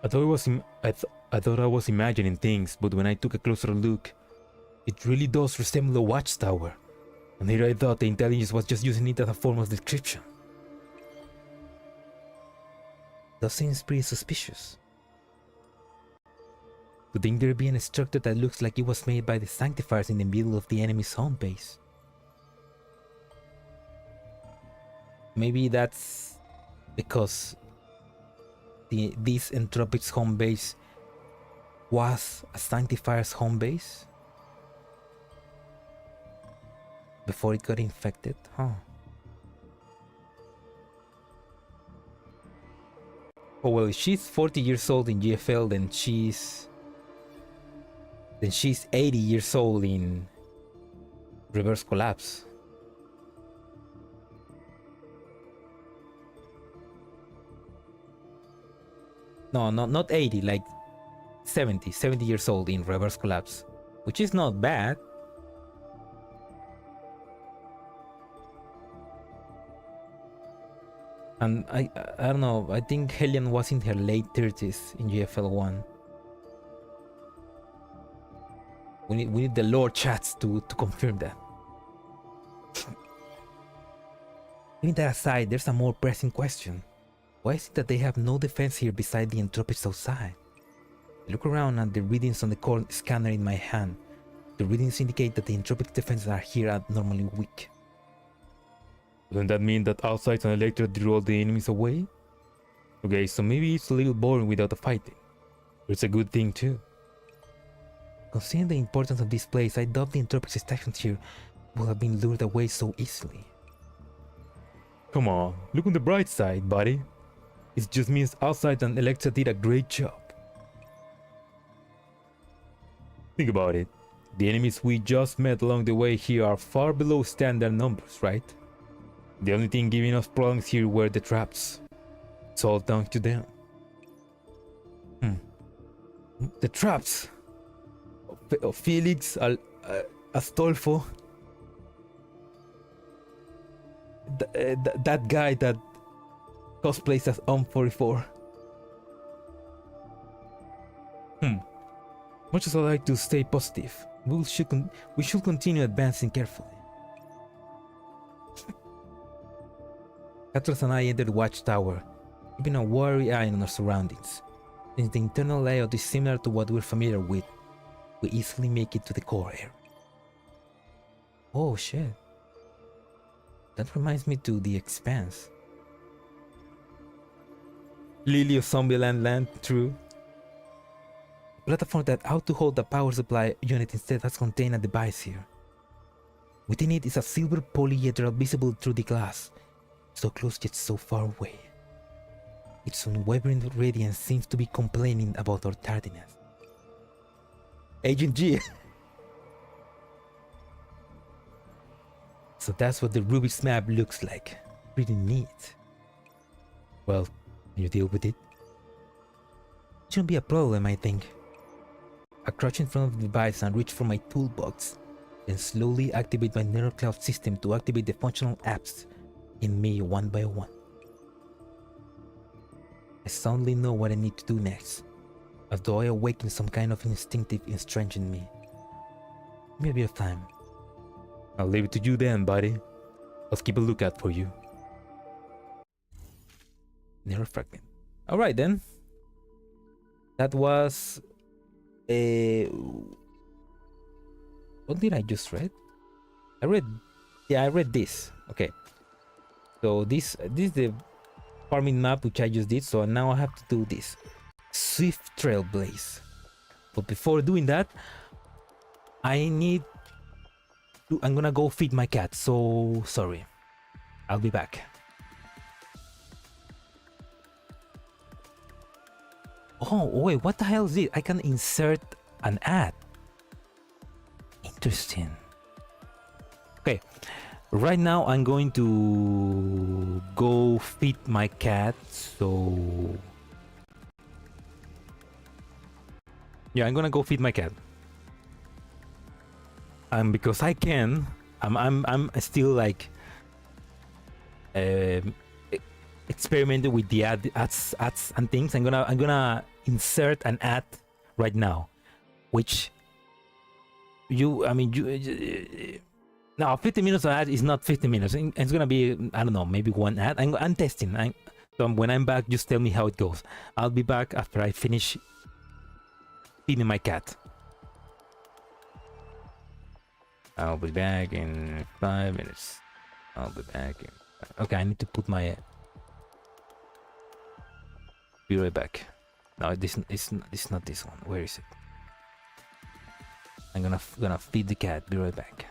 I thought I was imagining things, but when I took a closer look, it really does resemble a watchtower. And here I thought the intelligence was just using it as a form of description. That seems pretty suspicious. To think there be a structure that looks like it was made by the Sanctifiers in the middle of the enemy's home base. Maybe that's because this Entropic's home base was a Sanctifier's home base before it got infected, huh? Oh well, if she's 40 years old in GFL, then she's 80 years old in Reverse Collapse. No, not 80, like 70 years old in Reverse Collapse, which is not bad. And I don't know, I think Helian was in her late 30s in GFL 1. We need the lore chats to confirm that. Leaving that aside, there's a more pressing question. Why is it that they have no defense here beside the Entropics outside? I look around at the readings on the core scanner in my hand. The readings indicate that the Entropic defenses are here abnormally weak. Doesn't that mean that outside an Electra drew all the enemies away? Okay, so maybe it's a little boring without the fighting. But it's a good thing too. Considering the importance of this place, I doubt the Entropic stations here would have been lured away so easily. Come on, look on the bright side, buddy. It just means outside and Electra did a great job. Think about it. The enemies we just met along the way here are far below standard numbers, right? The only thing giving us problems here were the traps. It's all down to them. The traps of Felix, Astolfo, that guy that cosplays as 44. Much as I like to stay positive, we should continue advancing carefully. Atlas and I entered the watchtower, keeping a wary eye on our surroundings. Since the internal layout is similar to what we're familiar with, we easily make it to the core area. Oh shit. That reminds me to The Expanse. Lily of Zombieland Land, true. The platform that ought to hold the power supply unit instead has contained a device here. Within it is a silver polyhedral visible through the glass, so close yet so far away. Its unwavering radiance seems to be complaining about our tardiness. Agent G. So that's what the Rubik's map looks like. Pretty neat. Well, can you deal with it? Shouldn't be a problem, I think. I crouch in front of the device and reach for my toolbox, then slowly activate my neural cloud system to activate the functional apps in me one by one. I suddenly know what I need to do next, as though I awaken some kind of instinctive instinct in me. Give me a bit of time. I'll leave it to you then, buddy. Let's keep a lookout for you. Neural fragment. Alright then. That was what did I just read? I read this. Okay. So this is the farming map which I just did, so now I have to do this. Swift Trailblaze. But before doing that, I'm gonna go feed my cat, so sorry. I'll be back. Oh wait, what the hell is it? I can insert an ad. Interesting. Okay, right now I'm going to go feed my cat, so yeah, I'm gonna go feed my cat. Because I can, I'm still like experimenting with the ads and things. I'm gonna insert an ad right now, which now 50 minutes of ad is not 50 minutes. It's gonna be, I don't know, maybe one ad. I'm testing. So when I'm back, just tell me how it goes. I'll be back after I finish feeding my cat. I'll be back in 5 minutes. I'll be back in... Okay, I need to put my... Be right back. No, this is not this one. Where is it? I'm gonna feed the cat. Be right back.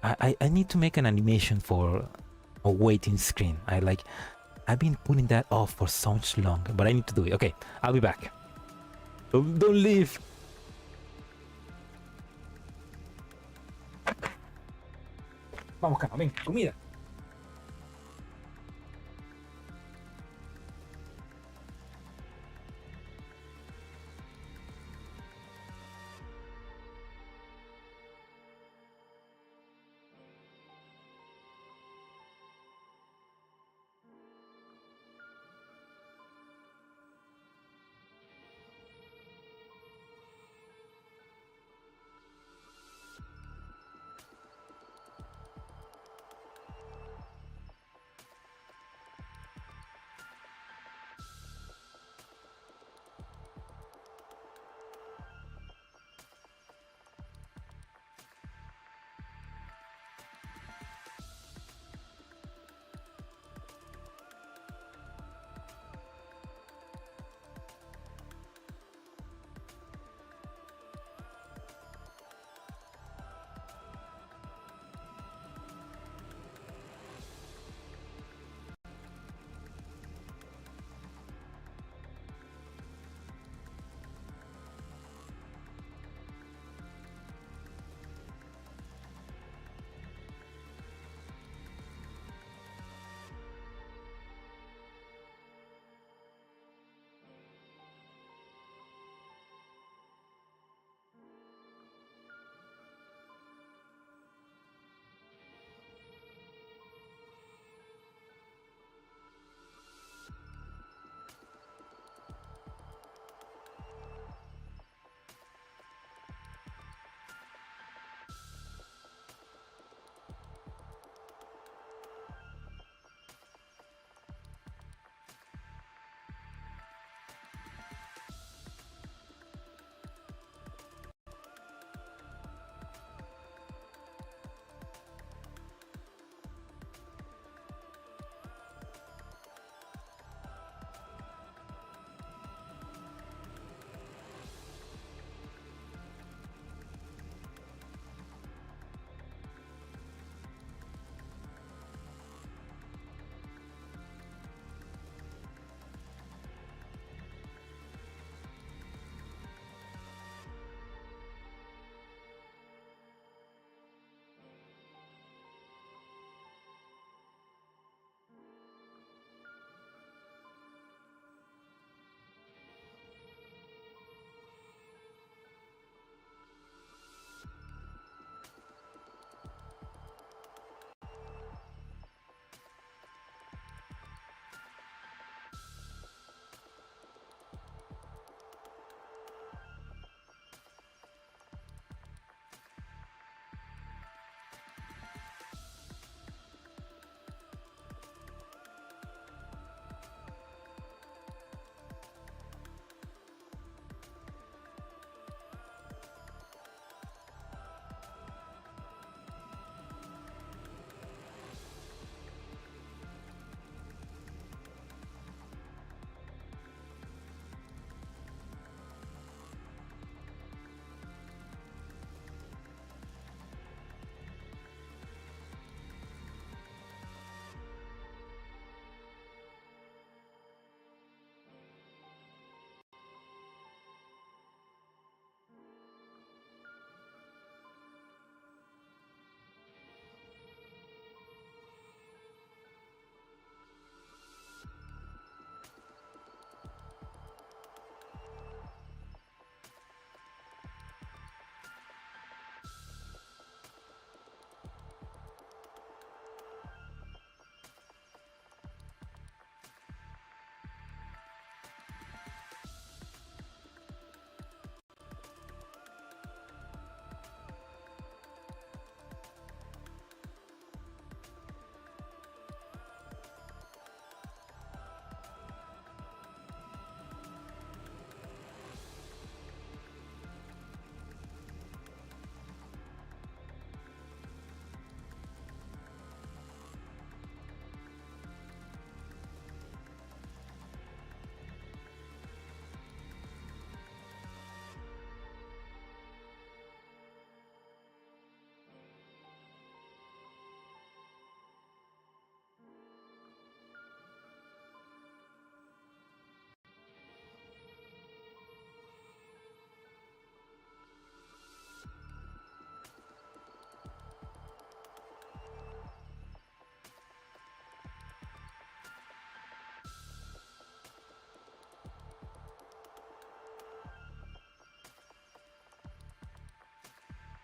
I need to make an animation for a waiting screen. I've been putting that off for so much long, but I need to do it. Okay, I'll be back. Don't leave. Vamos, cama, ven, comida.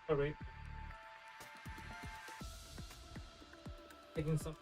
Alright. Taking some.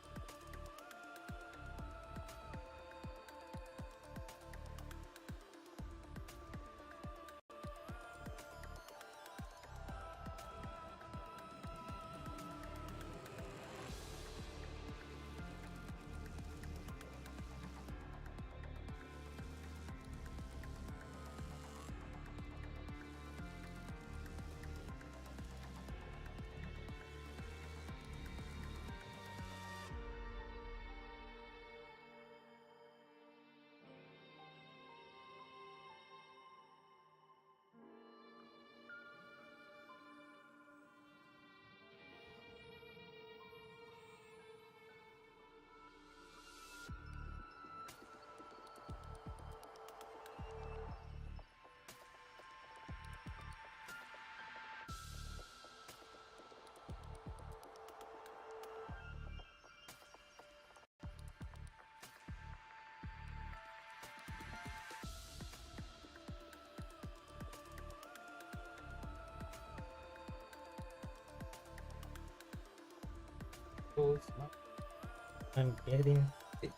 I'm getting sick.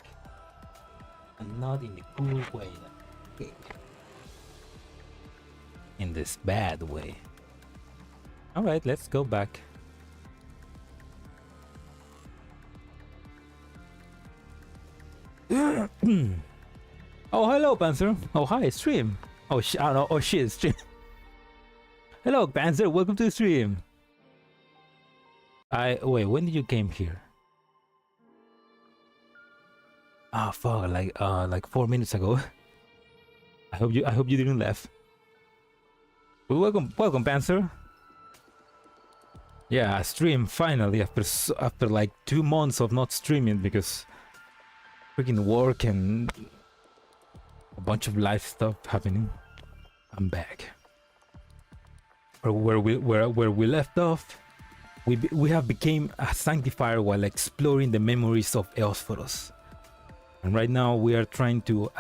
And not in the good way. Okay. In this bad way. Alright, let's go back. Oh, hello, Panzer. Oh, hi, stream. Oh, no. Oh, shit, stream. Hello, Panzer. Welcome to the stream. Wait, when did you came here? Ah, fuck, like 4 minutes ago. I hope you didn't left. Well, welcome, Panzer. Yeah, I stream finally after like 2 months of not streaming because freaking work and a bunch of life stuff happening. I'm back. Where we left off. We have become a sanctifier while exploring the memories of EoS, and right now we are trying to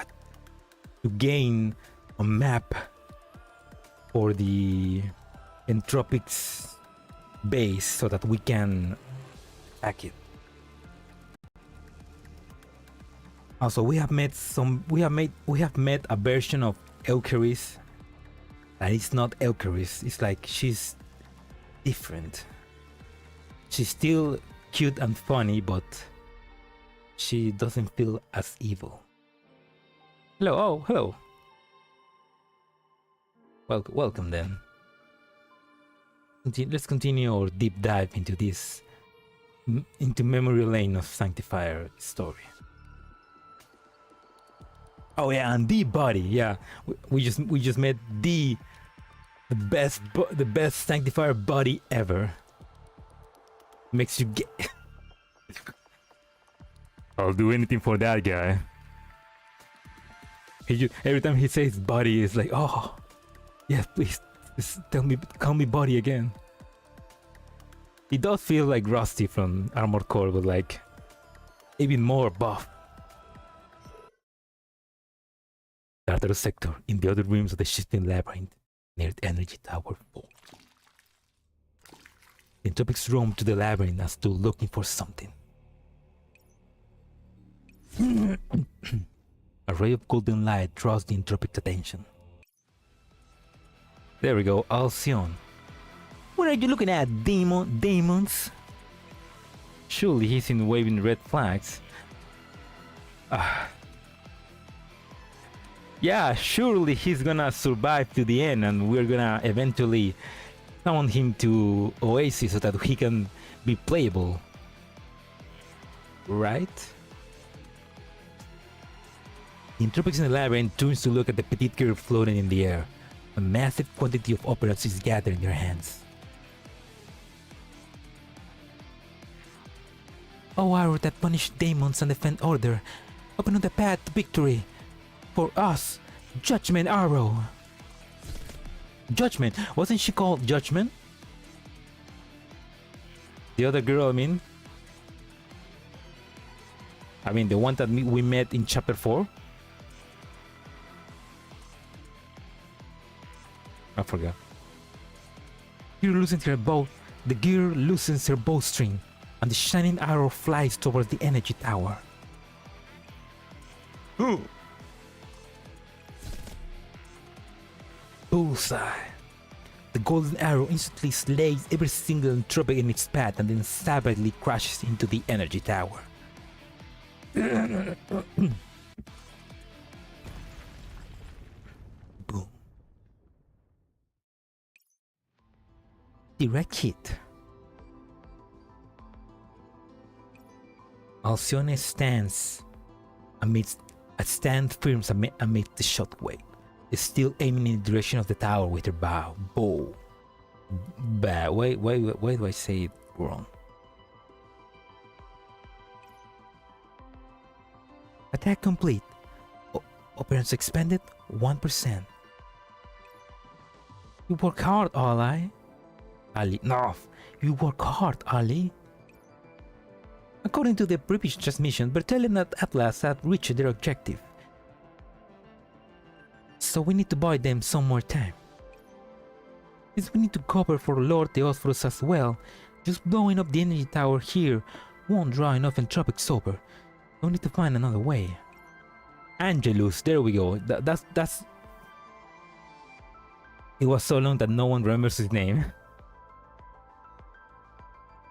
gain a map for the Entropic base so that we can attack it. Also, we have met a version of Eucharis that is not Eucharis. It's like she's different. She's still cute and funny, but she doesn't feel as evil. Hello, oh, hello. Welcome then. Let's continue our deep dive into this, into memory lane of Sanctifier story. Oh yeah, and the body, yeah, we just met the best Sanctifier body ever. Makes you get. I'll do anything for that guy. Every time he says body, it's like, oh, yes, please, just call me body again. He does feel like Rusty from Armored Core, but like even more buff. Tartarus sector in the other rooms of the shifting labyrinth near the energy tower 4. The Entropics roam to the labyrinth as though looking for something. A ray of golden light draws the Entropic attention. There we go, Alcyon. What are you looking at, demons? Surely he's in waving red flags. Yeah, surely he's gonna survive to the end and we're gonna eventually summon him to Oasis so that he can be playable. Right? The Entropics in the labyrinth turns to look at the petite girl floating in the air. A massive quantity of operas is gathered in their hands. O arrow that punish demons and defend order, open the path to victory. For us, Judgment Arrow. Judgment? Wasn't she called Judgment? The other girl, I mean the one that we met in chapter 4? I forgot. The girl loosens her bowstring, and the shining arrow flies towards the energy tower. Bullseye! The golden arrow instantly slays every single entropic in its path and then savagely crashes into the energy tower. Boom. Direct hit. Alcyone stands firm amidst the shockwave, still aiming in the direction of the tower with her bow. Why do I say it wrong? Attack complete. Operance expended 1%. You work hard, Ali. No, you work hard, Ali. According to the previous transmission, Bertelion and Atlas have reached their objective. So we need to buy them some more time. Since we need to cover for Lord Theosphorus as well, just blowing up the energy tower here won't draw enough entropics over. We need to find another way. Angelus, there we go. That's. It was so long that no one remembers his name.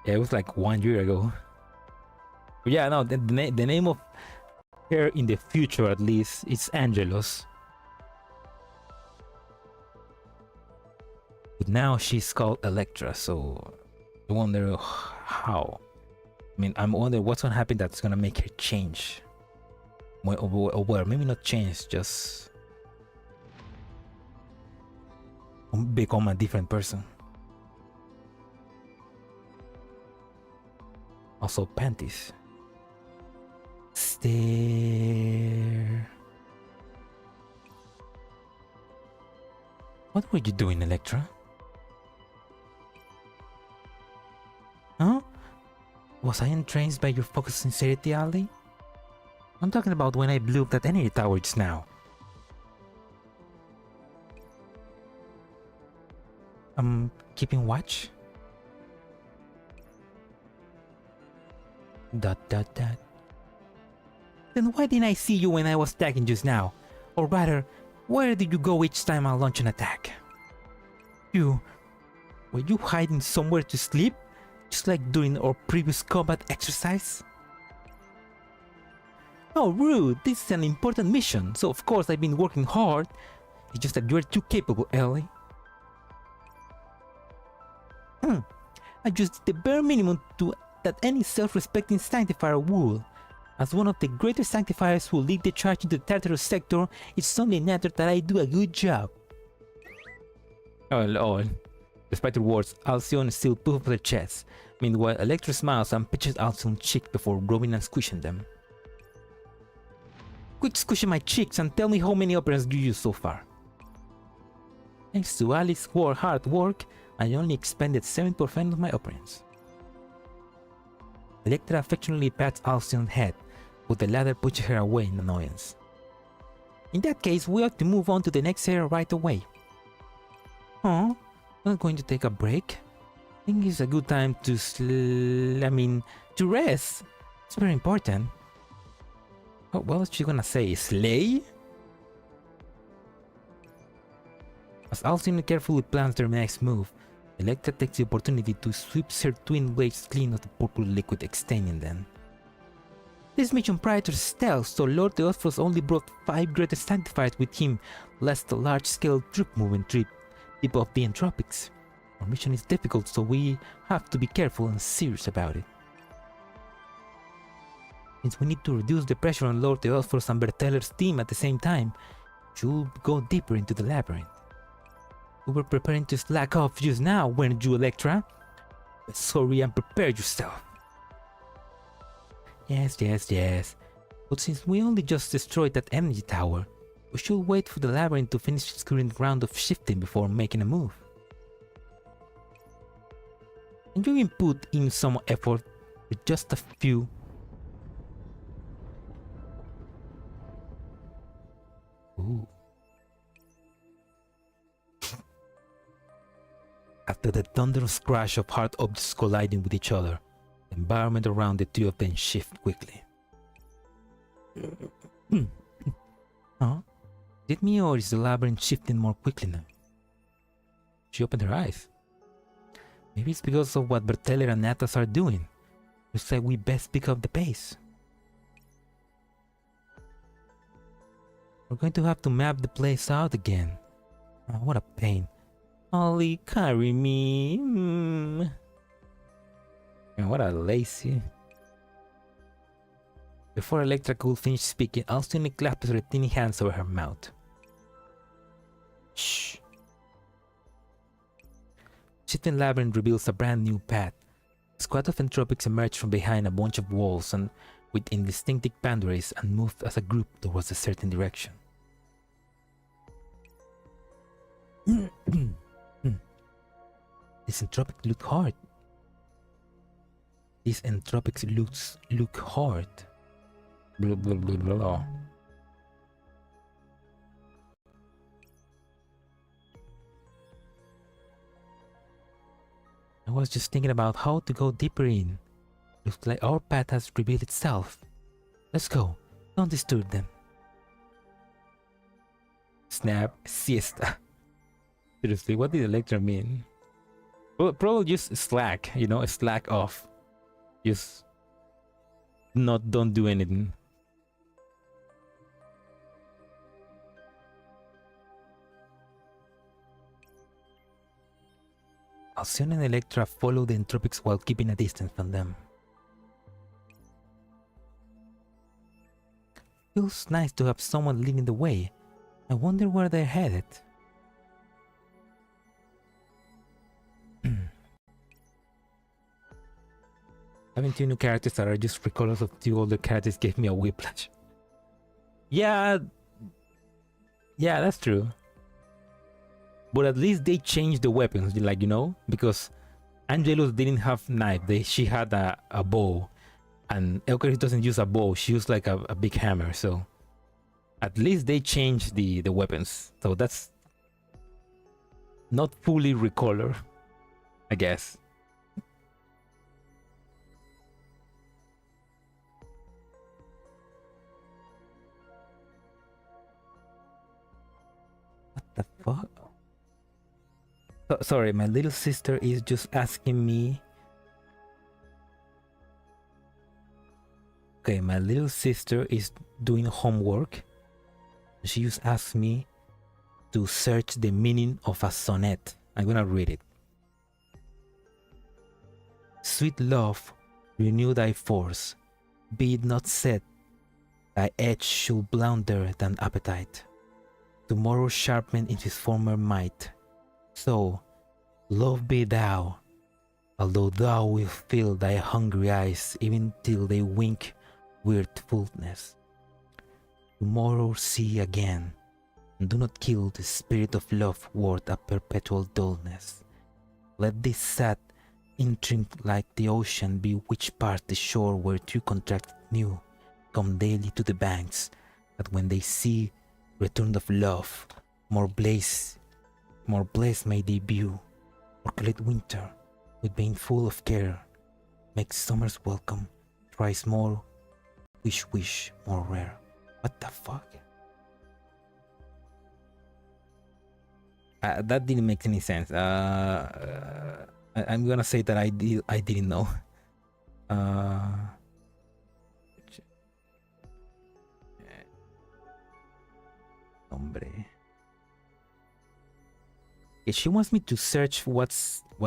Yeah, it was like 1 year ago. But yeah, no, the name of her in the future at least is Angelus. But now she's called Electra, so I wonder how. I mean, I'm wondering what's gonna happen that's gonna make her change. Well, maybe not change, just become a different person. Also, panties. Stare. What were you doing, Electra? Huh? Was I entranced by your focused sincerity, Ali? I'm talking about when I blew up that energy tower just now. I'm keeping watch? ... Then why didn't I see you when I was attacking just now? Or rather, where did you go each time I launch an attack? Were you hiding somewhere to sleep? Just like during our previous combat exercise? Oh, rude! This is an important mission, so of course I've been working hard. It's just that you're too capable, Ellie. I just did the bare minimum that any self-respecting Sanctifier would. As one of the greater Sanctifiers who lead the charge into the Tartarus sector, it's only natural that I do a good job. Oh lol. Despite her words, Alcyone still puffs her chest. Meanwhile, Electra smiles and pitches Alcyone's cheek before rubbing and squishing them. Quick squishing my cheeks and tell me how many operas you used so far. Thanks to Alice's hard work, I only expended 7% of my operants. Electra affectionately pats Alcyone's head, but the latter pushes her away in annoyance. In that case, we ought to move on to the next area right away. Huh? Not going to take a break? I think it's a good time to to rest. It's very important. Oh, what was she gonna say? Slay? As Alcyone carefully plans their next move, Electra takes the opportunity to sweep her twin blades clean of the purple liquid extending them. This mission prior to stealth, so Lord Theosphorus only brought 5 greater Sanctifiers with him, lest a large-scale troop movement tip off the Entropics. Our mission is difficult, so we have to be careful and serious about it. Since we need to reduce the pressure on Lord Theosphorus and Berteller's team at the same time, you'll go deeper into the labyrinth. You were preparing to slack off just now, weren't you, Electra? Sorry and prepare yourself. Yes. But since we only just destroyed that energy tower, we should wait for the labyrinth to finish its current round of shifting before making a move. And you can put in some effort with just a few. Ooh. to the thunderous crash of hard objects colliding with each other. The environment around the two of them shifted quickly. Huh? Is it me or is the labyrinth shifting more quickly now? She opened her eyes. Maybe it's because of what Berteller and Natas are doing. Looks like we best pick up the pace. We're going to have to map the place out again. Oh, what a pain. Ollie, carry me. Man, what a lazy. Before Electra could finish speaking, Alcyone clapped her tiny hands over her mouth. Shh. Shifting Labyrinth reveals a brand new path. A squad of Entropics emerged from behind a bunch of walls and with indistinctive boundaries and moved as a group towards a certain direction. This Entropic look hard. These Entropics look hard. Blah blah blah blah. I was just thinking about how to go deeper in. Looks like our path has revealed itself. Let's go. Don't disturb them. Snap. Siesta. Seriously, what did Electra mean? Well, probably just slack, you know, slack off. Just don't do anything. Alcyone and Electra follow the Entropics while keeping a distance from them. Feels nice to have someone leading the way. I wonder where they're headed. Having two new characters that are just recolors of two older characters gave me a whiplash. Yeah, that's true. But at least they changed the weapons, like, you know, because Angelus didn't have knife. She had a bow, and Eucharis doesn't use a bow. She used like a big hammer. So at least they changed the weapons. So that's not fully recolor, I guess. What the fuck? Sorry, my little sister is just asking me. Okay, my little sister is doing homework. She just asked me to search the meaning of a sonnet. I'm gonna read it. Sweet love, renew thy force. Be it not said, thy edge should blounder than appetite. Tomorrow sharpen in his former might. So, love be thou, although thou wilt fill thy hungry eyes even till they wink weird fullness. Tomorrow see again, and do not kill the spirit of love worth a perpetual dullness. Let this sad intrigue like the ocean be which part the shore where two contracted new come daily to the banks, that when they see return of love, more blessed may they view, or collect winter with being full of care, make summer's welcome thrice more, wish more rare. What the fuck? That didn't make any sense. I'm gonna say that I didn't know. Hombre. If she wants me to search what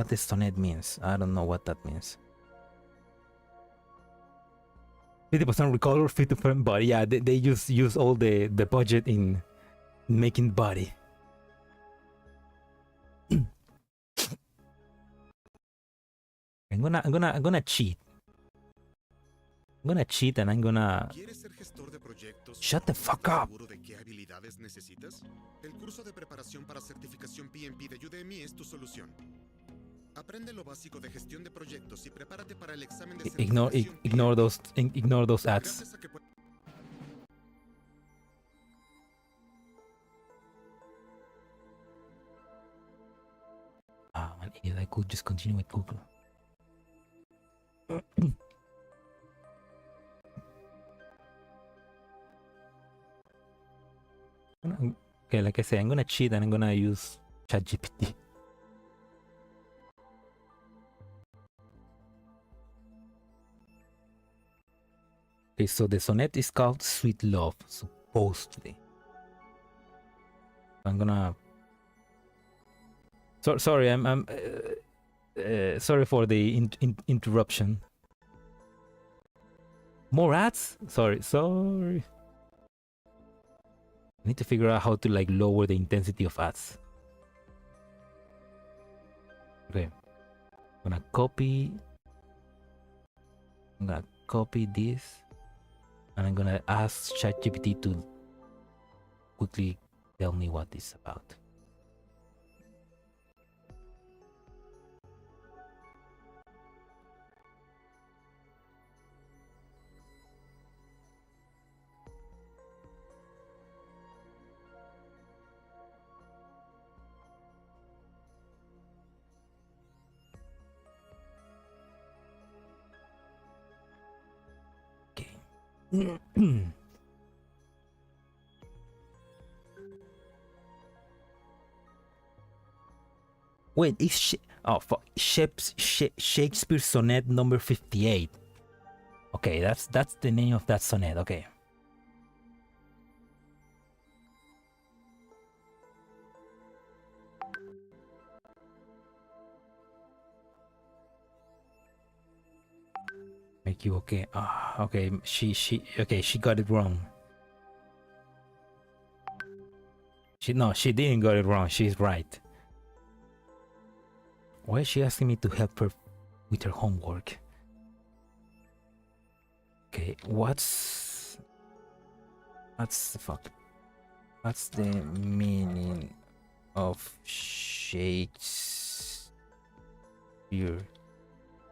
the sonnet means, I don't know what that means. 50% recolor, 50% body. Yeah, they just use all the budget in making body. I'm gonna cheat. I'm gonna cheat and I'm gonna... Shut the fuck up. El curso de preparación para certificación PMP de Udemy es tu solución. Aprende lo básico de gestión de proyectos y prepárate para el examen de certificación. Ignore those ads. an idiot. I could just continue with Google. Okay, like I say, I'm gonna cheat and I'm gonna use ChatGPT. Okay, so the sonnet is called Sweet Love, supposedly. I'm gonna. Sorry, I'm sorry for the interruption. More ads? Sorry. I need to figure out how to like lower the intensity of ads. Okay, I'm gonna copy this, and I'm gonna ask ChatGPT to quickly tell me what it's about. Wait, it's Shakespeare sonnet number 58. Okay, that's the name of that sonnet. Okay. Make you okay. Okay, she got it wrong. She didn't got it wrong. She's right. Why is she asking me to help her with her homework? Okay, what's the meaning of Shakespeare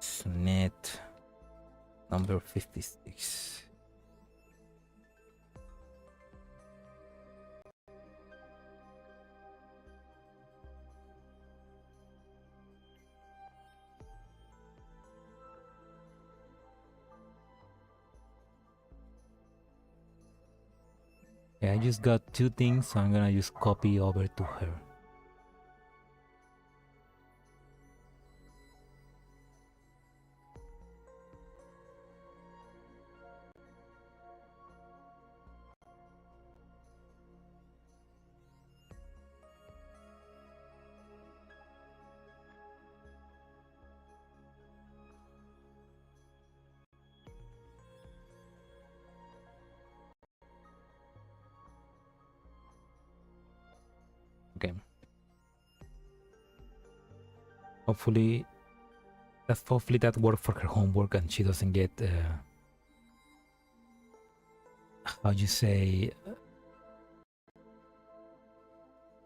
sonnet number 56? Yeah, I just got two things, so I'm gonna just copy over to her. Okay. Hopefully that worked for her homework and she doesn't get how you say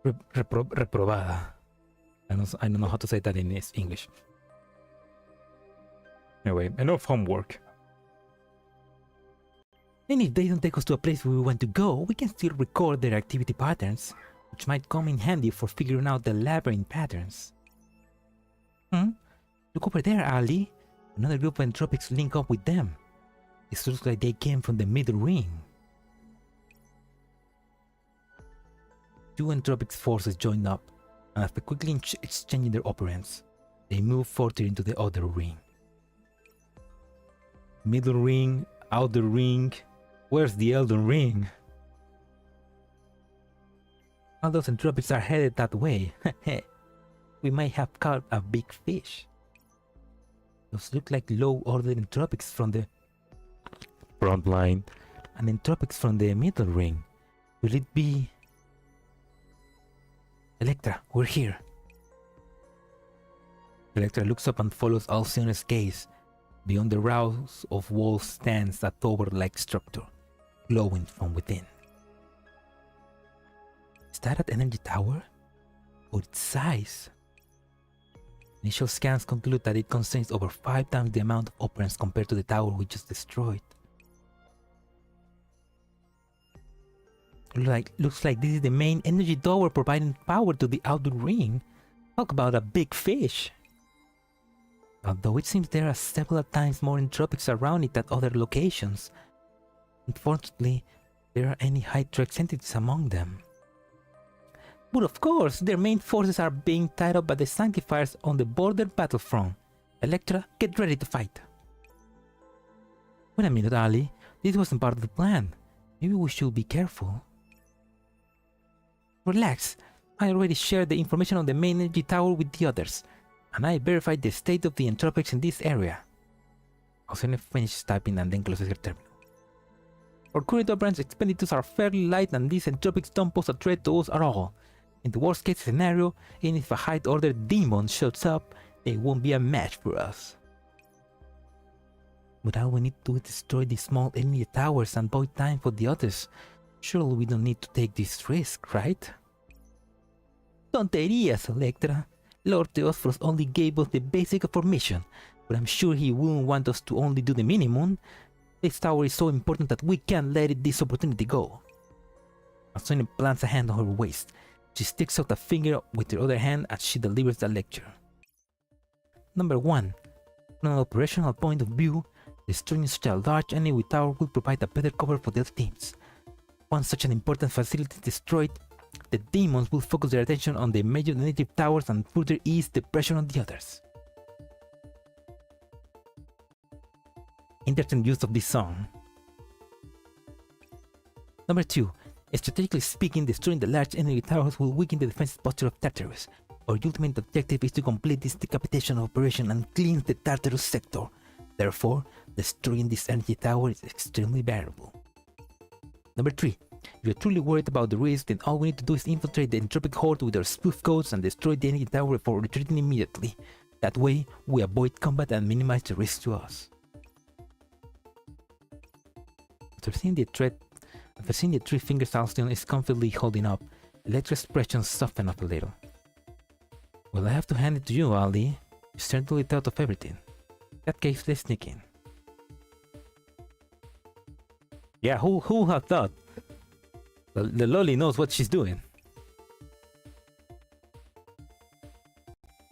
reprobada. I don't know how to say that in English. Anyway, enough homework. And if they don't take us to a place where we want to go, we can still record their activity patterns, which might come in handy for figuring out the labyrinth patterns. Look over there, Ali. Another group of Entropics link up with them. It looks like they came from the middle ring. Two Entropic forces join up, and after quickly exchanging their operands, they move further into the other ring. Middle ring, outer ring. Where's the Elden Ring? All those Entropics are headed that way. We might have caught a big fish. Those look like low-order Entropics from the front line and Entropics from the middle ring. Will it be... Electra, we're here. Electra looks up and follows Alcyone's gaze. Beyond the rows of walls stands a tower-like structure, glowing from within. Is that an energy tower? Or its size? Initial scans conclude that it contains over 5 times the amount of operands compared to the tower we just destroyed. Looks like this is the main energy tower providing power to the outer ring. Talk about a big fish! Although it seems there are several times more entropics around it at other locations. Unfortunately, there are any Hydrex entities among them. But of course, their main forces are being tied up by the Sanctifiers on the border battlefront. Electra, get ready to fight. Wait a minute, Ali. This wasn't part of the plan. Maybe we should be careful. Relax. I already shared the information on the main energy tower with the others, and I verified the state of the entropics in this area. Osene finishes typing and then closes her terminal. Our current branch expenditures are fairly light and these entropics don't pose a threat to us at all. In the worst case scenario, even if a high order demon shows up, they won't be a match for us. But all we need to do is destroy the small enemy towers and buy time for the others. Surely we don't need to take this risk, right? Tonterías, Electra. Lord Theosphorus only gave us the basic information, but I'm sure he wouldn't want us to only do the minimum. This tower is so important that we can't let this opportunity go. Asune plants a hand on her waist. She sticks out a finger with her other hand as she delivers the lecture. Number 1. From an operational point of view, destroying such a large enemy tower will provide a better cover for the other teams. Once such an important facility is destroyed, the demons will focus their attention on the major native towers and further ease the pressure on the others. Interesting use of this song. Number 2. Strategically speaking, destroying the large enemy towers will weaken the defensive posture of Tartarus. Our ultimate objective is to complete this decapitation operation and cleanse the Tartarus sector. Therefore, destroying this energy tower is extremely valuable. Number 3. If you're truly worried about the risk, then all we need to do is infiltrate the entropic horde with our spoof codes and destroy the energy tower before retreating immediately. That way, we avoid combat and minimize the risk to us. After seeing the three-finger Halcyon is comfortably holding up, Electra's expression softened up a little. Well, I have to hand it to you, Ali. You certainly thought of everything. In that case, let's sneak in. Yeah, who had thought? The lolly knows what she's doing.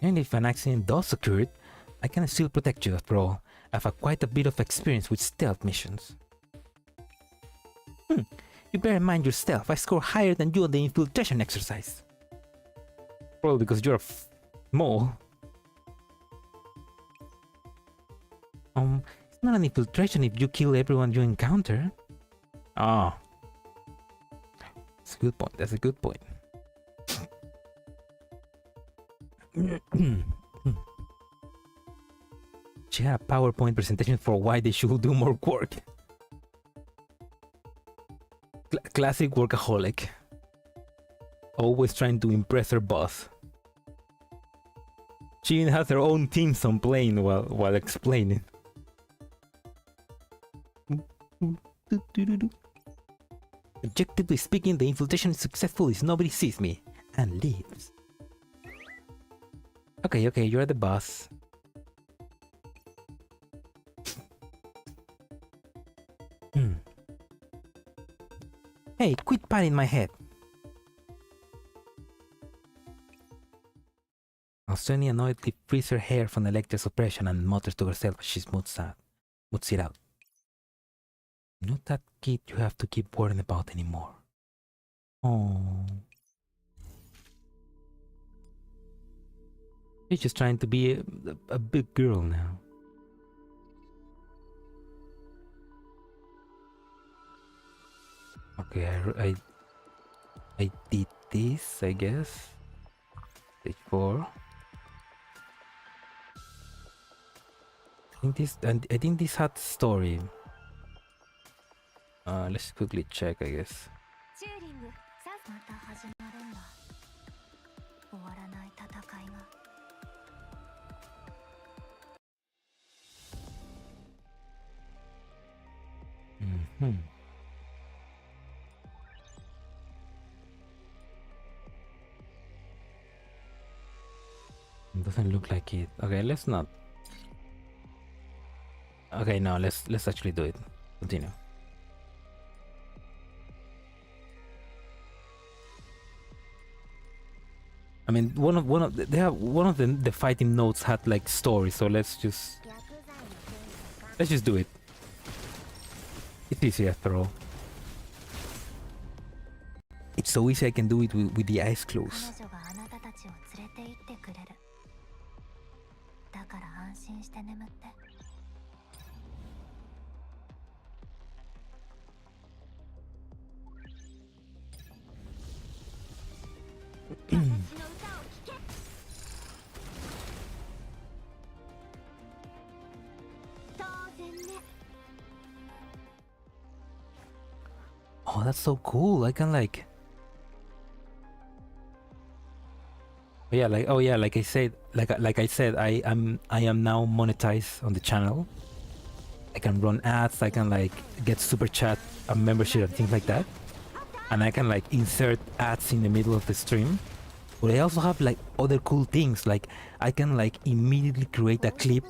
And if an accident does occur, I can still protect you after all. I've had quite a bit of experience with stealth missions. You bear in mind your stealth. I score higher than you on the infiltration exercise. Probably because you're a mole. It's not an infiltration if you kill everyone you encounter. Ah. That's a good point. That's a good point. She had a PowerPoint presentation for why they should do more work. Classic workaholic. Always trying to impress her boss. She even has her own theme song playing while explaining. Objectively speaking, the infiltration is successful if nobody sees me and leaves. Okay, you're the boss. Hey, quit patting my head. Alsoni annoyedly frees her hair from Electra's oppression and mutters to herself as she smooths it out. Not that kid you have to keep worrying about anymore. Oh. She's just trying to be a big girl now. Okay, I did this, I guess. Stage 4. I think this had story. Let's quickly check, I guess. Doesn't look like it. Okay, let's not. Okay, no, let's actually do it. Continue. I mean, one of the fighting notes had like story, so let's just do it. It's easy after all. It's so easy I can do it with the eyes closed. 彼女があなたたちを連れて行ってくれる。だから安心して眠って。私の歌を聴け。当然ね。 Oh, that's so cool. I can like... Yeah, like I said, I am now monetized on the channel. I can run ads, I can like get super chat, a membership and things like that. And I can like insert ads in the middle of the stream. But I also have like other cool things, like I can like immediately create a clip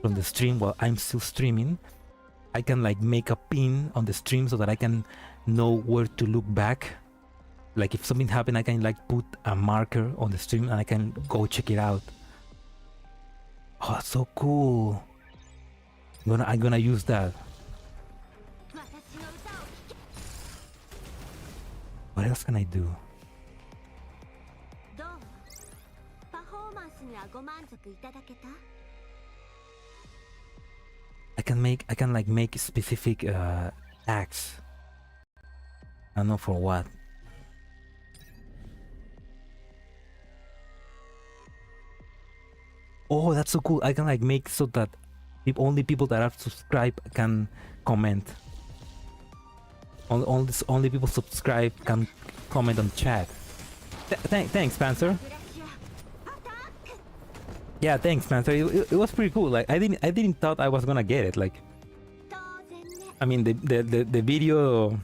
from the stream while I'm still streaming. I can like make a pin on the stream so that I can know where to look back. Like if something happened, I can like put a marker on the stream and I can go check it out. Oh, that's so cool. I'm gonna use that. What else can I do? どう？パフォーマンスにはご満足いただけた？ I can like make specific acts. I don't know for what. Oh, that's so cool. I can like make so that only people that have subscribed can comment. Only people subscribe can comment on chat. Thanks, Spencer. Yeah, thanks, Spencer. It was pretty cool. Like I didn't thought I was gonna get it. Like, I mean the video,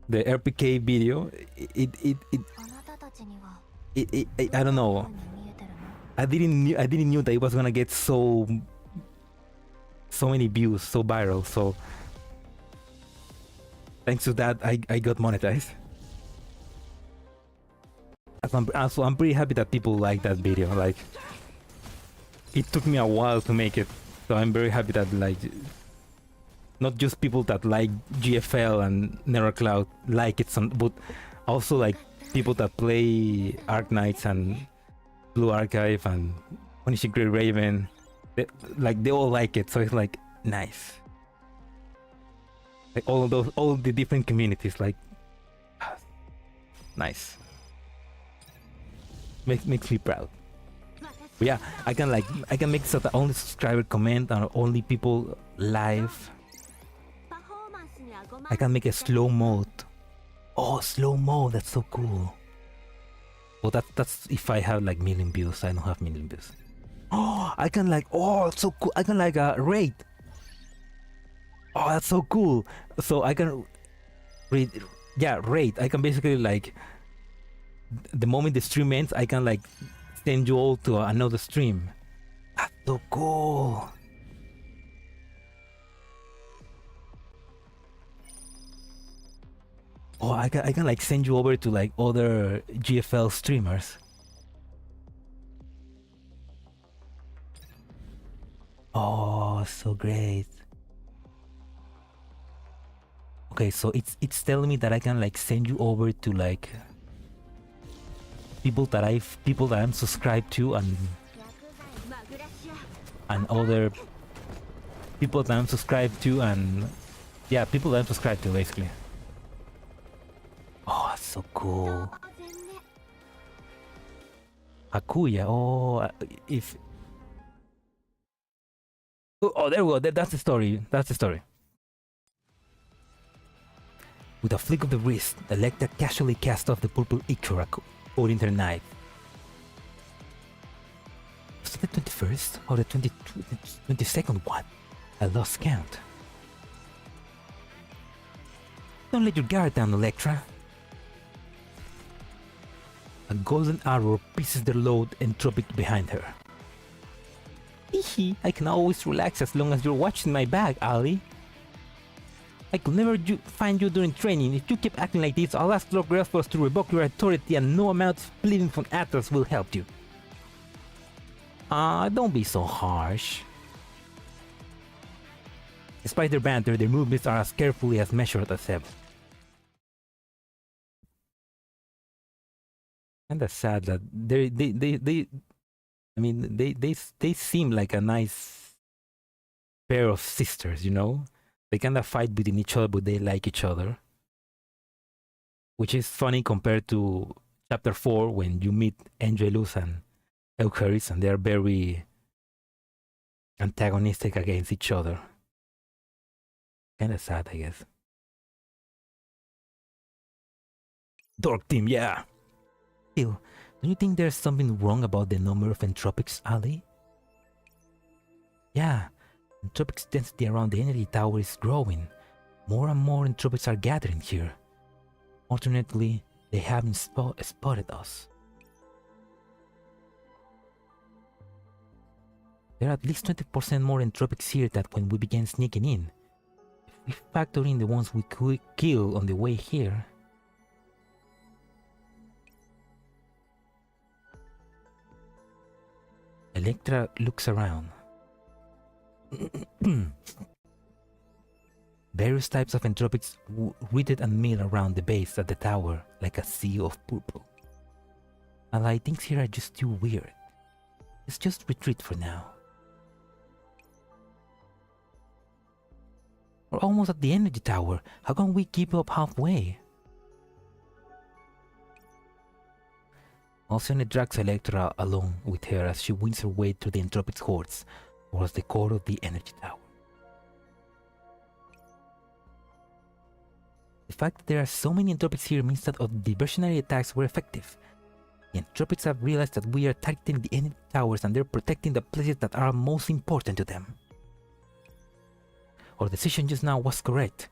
the RPK video. I don't know. I didn't knew that it was gonna get so many views, so viral. So thanks to that, I got monetized. Also, I'm pretty happy that people like that video. Like, it took me a while to make it, so I'm very happy that like not just people that like GFL and Neurocloud like it, but also like people that play Arknights and Blue Archive and Punishing Great Raven, they all like it, so it's like nice. Like all the different communities, like nice. Makes me proud. But yeah, I can make so that only subscriber comment and only people live. I can make a slow mode. Oh, slow mode, that's so cool. Well, that's if I have like million views. I don't have million views. Oh, I can like, oh, it's so cool. I can like rate. Oh, that's so cool. So I can rate. Yeah, rate. I can basically like, the moment the stream ends, I can like send you all to another stream. That's so cool. Oh, I can like send you over to like other GFL streamers. Oh, so great. Okay, so it's telling me that I can like send you over to like people that I'm subscribed to and other people that I'm subscribed to and yeah, people that I'm subscribed to basically. Oh, that's so cool. Hakuya. Oh, if oh, there we go. That's the story. That's the story. With a flick of the wrist, Electra casually cast off the purple Ikora, holding her knife. Was it the 21st or the 22nd one? I lost count. Don't let your guard down, Electra. A golden arrow pieces their load Entropic behind her. Hehe, I can always relax as long as you're watching my back, Ali. I could never find you during training. If you keep acting like this, I'll ask Lord Girls to revoke your authority and no amount of pleading from Atlas will help you. Don't be so harsh. Despite their banter, their movements are as carefully as measured as ever. Kinda sad that they seem like a nice pair of sisters, you know? They kinda fight within each other, but they like each other. Which is funny compared to chapter 4 when you meet Angelus and Eucharis and they're very antagonistic against each other. Kinda sad, I guess. Dork team, yeah! Still, don't you think there's something wrong about the number of entropics, Ali? Yeah, entropics density around the energy tower is growing. More and more entropics are gathering here. Fortunately, they haven't spotted us. There are at least 20% more entropics here than when we began sneaking in. If we factor in the ones we could kill on the way here... Electra looks around. Various types of entropics wreathed and mill around the base of the tower like a sea of purple. I think here are just too weird. Let's just retreat for now. We're almost at the energy tower. How can we keep up halfway? Alcyone drags Electra along with her as she wins her way through the entropic hordes towards the core of the energy tower. The fact that there are so many entropics here means that the diversionary attacks were effective. The entropics have realized that we are targeting the energy towers and they're protecting the places that are most important to them. Our decision just now was correct.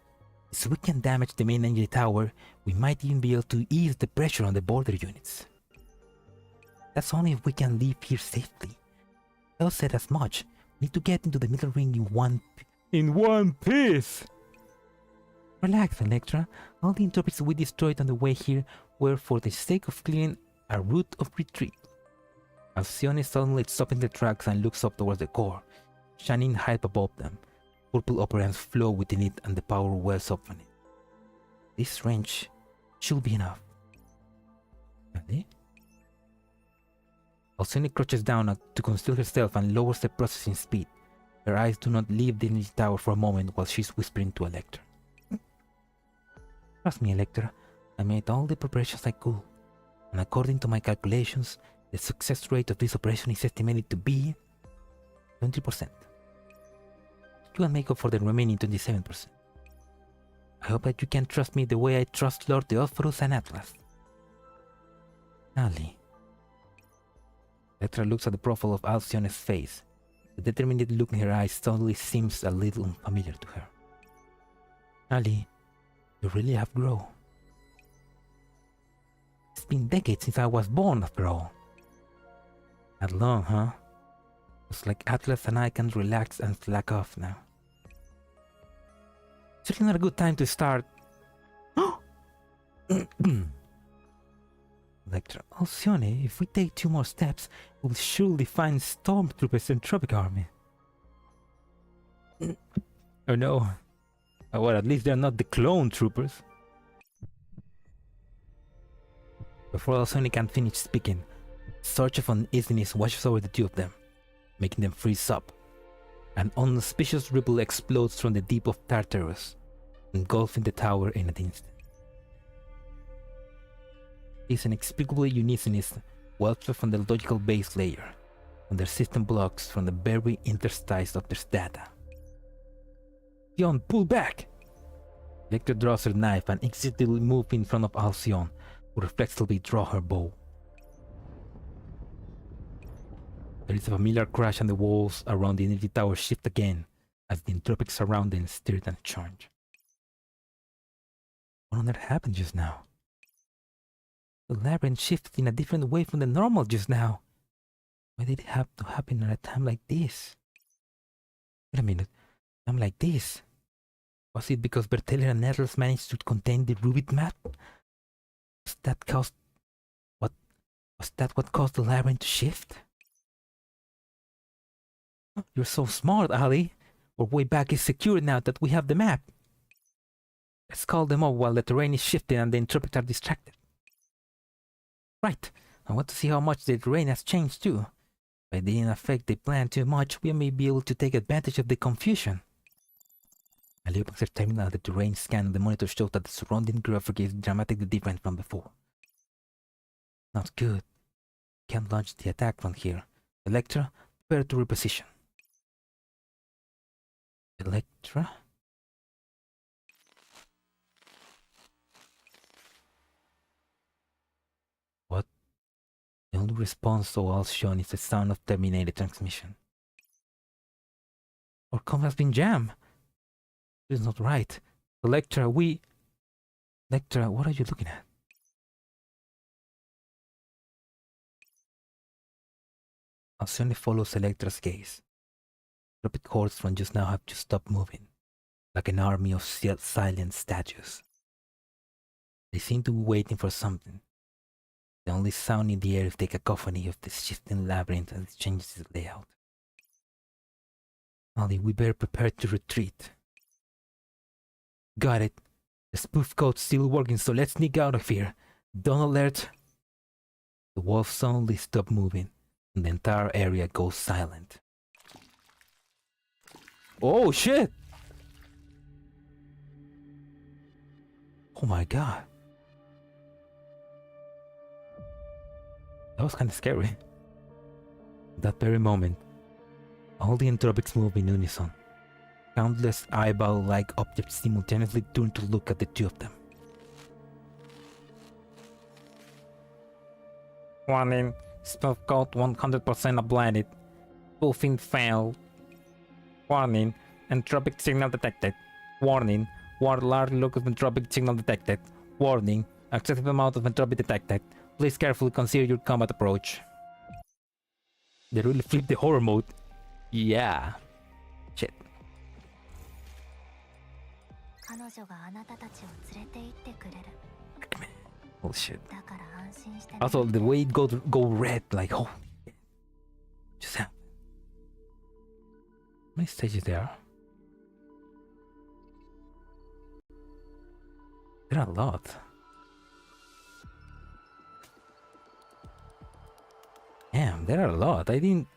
If we can damage the main energy tower, we might even be able to ease the pressure on the border units. That's only if we can leave here safely. El said as much. We need to get into the middle ring in one piece! Relax, Electra. All the entropics we destroyed on the way here were for the sake of clearing a route of retreat. Alcyone suddenly stops the tracks and looks up towards the core, shining high above them. Purple operands flow within it and the power wells up from it. This range should be enough. Ready? Alcyone crouches down to conceal herself and lowers the processing speed. Her eyes do not leave the energy tower for a moment while she's whispering to Electra. Trust me, Electra. I made all the preparations I could, and according to my calculations, the success rate of this operation is estimated to be 20%. You can make up for the remaining 27%. I hope that you can trust me the way I trust Lord Theophorus and Atlas. Ali. Electra looks at the profile of Alcyone's face. The determined look in her eyes suddenly seems a little unfamiliar to her. Ali, you really have grown. It's been decades since I was born, after all. Not long, huh? It's like Atlas and I can relax and slack off now. It's really not a good time to start. Electra, Alcyone, if we take 2 more steps, we'll surely find stormtroopers and Entropic army. Oh no. Well, at least they're not the clone troopers. Before Alcyone can finish speaking, a surge of uneasiness washes over the 2 of them, making them freeze up. An unauspicious ripple explodes from the deep of Tartarus, engulfing the tower in an instant. This inexplicable uneasiness wells from the logical base layer, from their system blocks, from the very interstices of their data. Alcyone, pull back! Electra draws her knife and instinctively moves in front of Alcyone, who reflexively draws her bow. There is a familiar crash and the walls around the energy tower shift again as the entropic surroundings stir and charge. What on earth happened just now? The labyrinth shifted in a different way from the normal just now. Why did it have to happen at a time like this? Wait a minute, time like this? Was it because Berteller and Atlas managed to contain the Rubik map? Was that what caused the labyrinth to shift? You're so smart, Ali. Our way back is secure now that we have the map. Let's call them up while the terrain is shifting and the Entropics are distracted. Right. I want to see how much the terrain has changed too. If it didn't affect the plan too much, we may be able to take advantage of the confusion. Ali opens her terminal and the terrain scan on the monitor shows that the surrounding graphic is dramatically different from before. Not good. Can't launch the attack from here. Electra, prepare to reposition. Electra? What? The only response so all shown is the sound of terminated transmission. Our comm has been jammed. This is not right. Electra, Electra, what are you looking at? Alcyone follows Electra's gaze. Rapid hordes from just now have just stopped moving, like an army of silent statues. They seem to be waiting for something. The only sound in the air is the cacophony of the shifting labyrinth as it changes its layout. Ali, we better prepare to retreat. Got it. The spoof code's still working, so let's sneak out of here. Don't alert. The walls suddenly stop moving, and the entire area goes silent. Oh shit! Oh my god. That was kind of scary. At that very moment, all the entropics move in unison. Countless eyeball-like objects simultaneously turn to look at the two of them. Warning, spell code 100% blinded. Spoofing failed. Warning, entropic signal detected. Warning, large look of entropic signal detected. Warning, excessive amount of entropy detected. Please carefully consider your combat approach. They really flipped the horror mode. Yeah. Shit. Oh shit. Also, the way it go red, like, oh. Just happened. How many stages there are? There are a lot. Damn, there are a lot. I didn't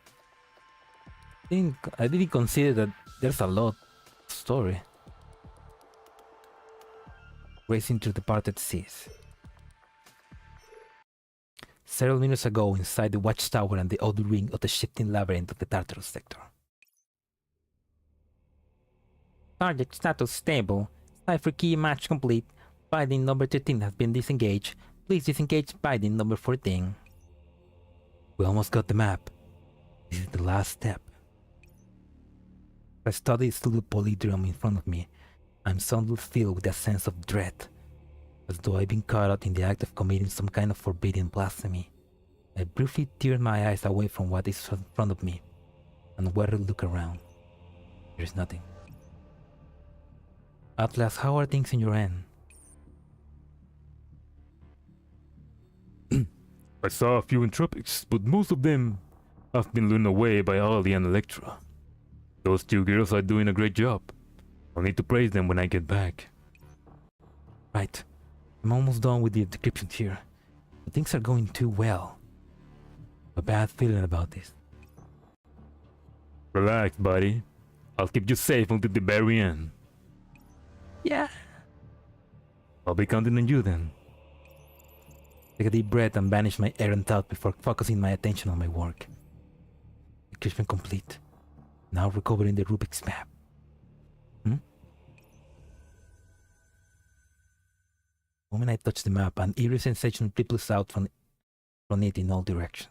consider that there's a lot of story. Racing through the parted seas. Several minutes ago, inside the watchtower and the outer ring of the shifting labyrinth of the Tartarus sector. Target status stable. Cipher key match complete. Binding number 13 has been disengaged. Please disengage binding number 14. We almost got the map. This is the last step. I study the little polydrome in front of me. I'm suddenly filled with a sense of dread, as though I've been caught out in the act of committing some kind of forbidden blasphemy. I briefly turn my eyes away from what is in front of me, and where I look around. There's nothing. Atlas, how are things in your end? I saw a few entropics, but most of them have been lured away by Ali and Electra. Those two girls are doing a great job. I'll need to praise them when I get back. Right. I'm almost done with the decryption here. But things are going too well. A bad feeling about this. Relax, buddy. I'll keep you safe until the very end. Yeah. I'll be counting on you then. Take a deep breath and banish my errant thought before focusing my attention on my work. Decryption complete. Now recovering the Rubik's map. The moment I touch the map, an eerie sensation ripples out from it in all directions.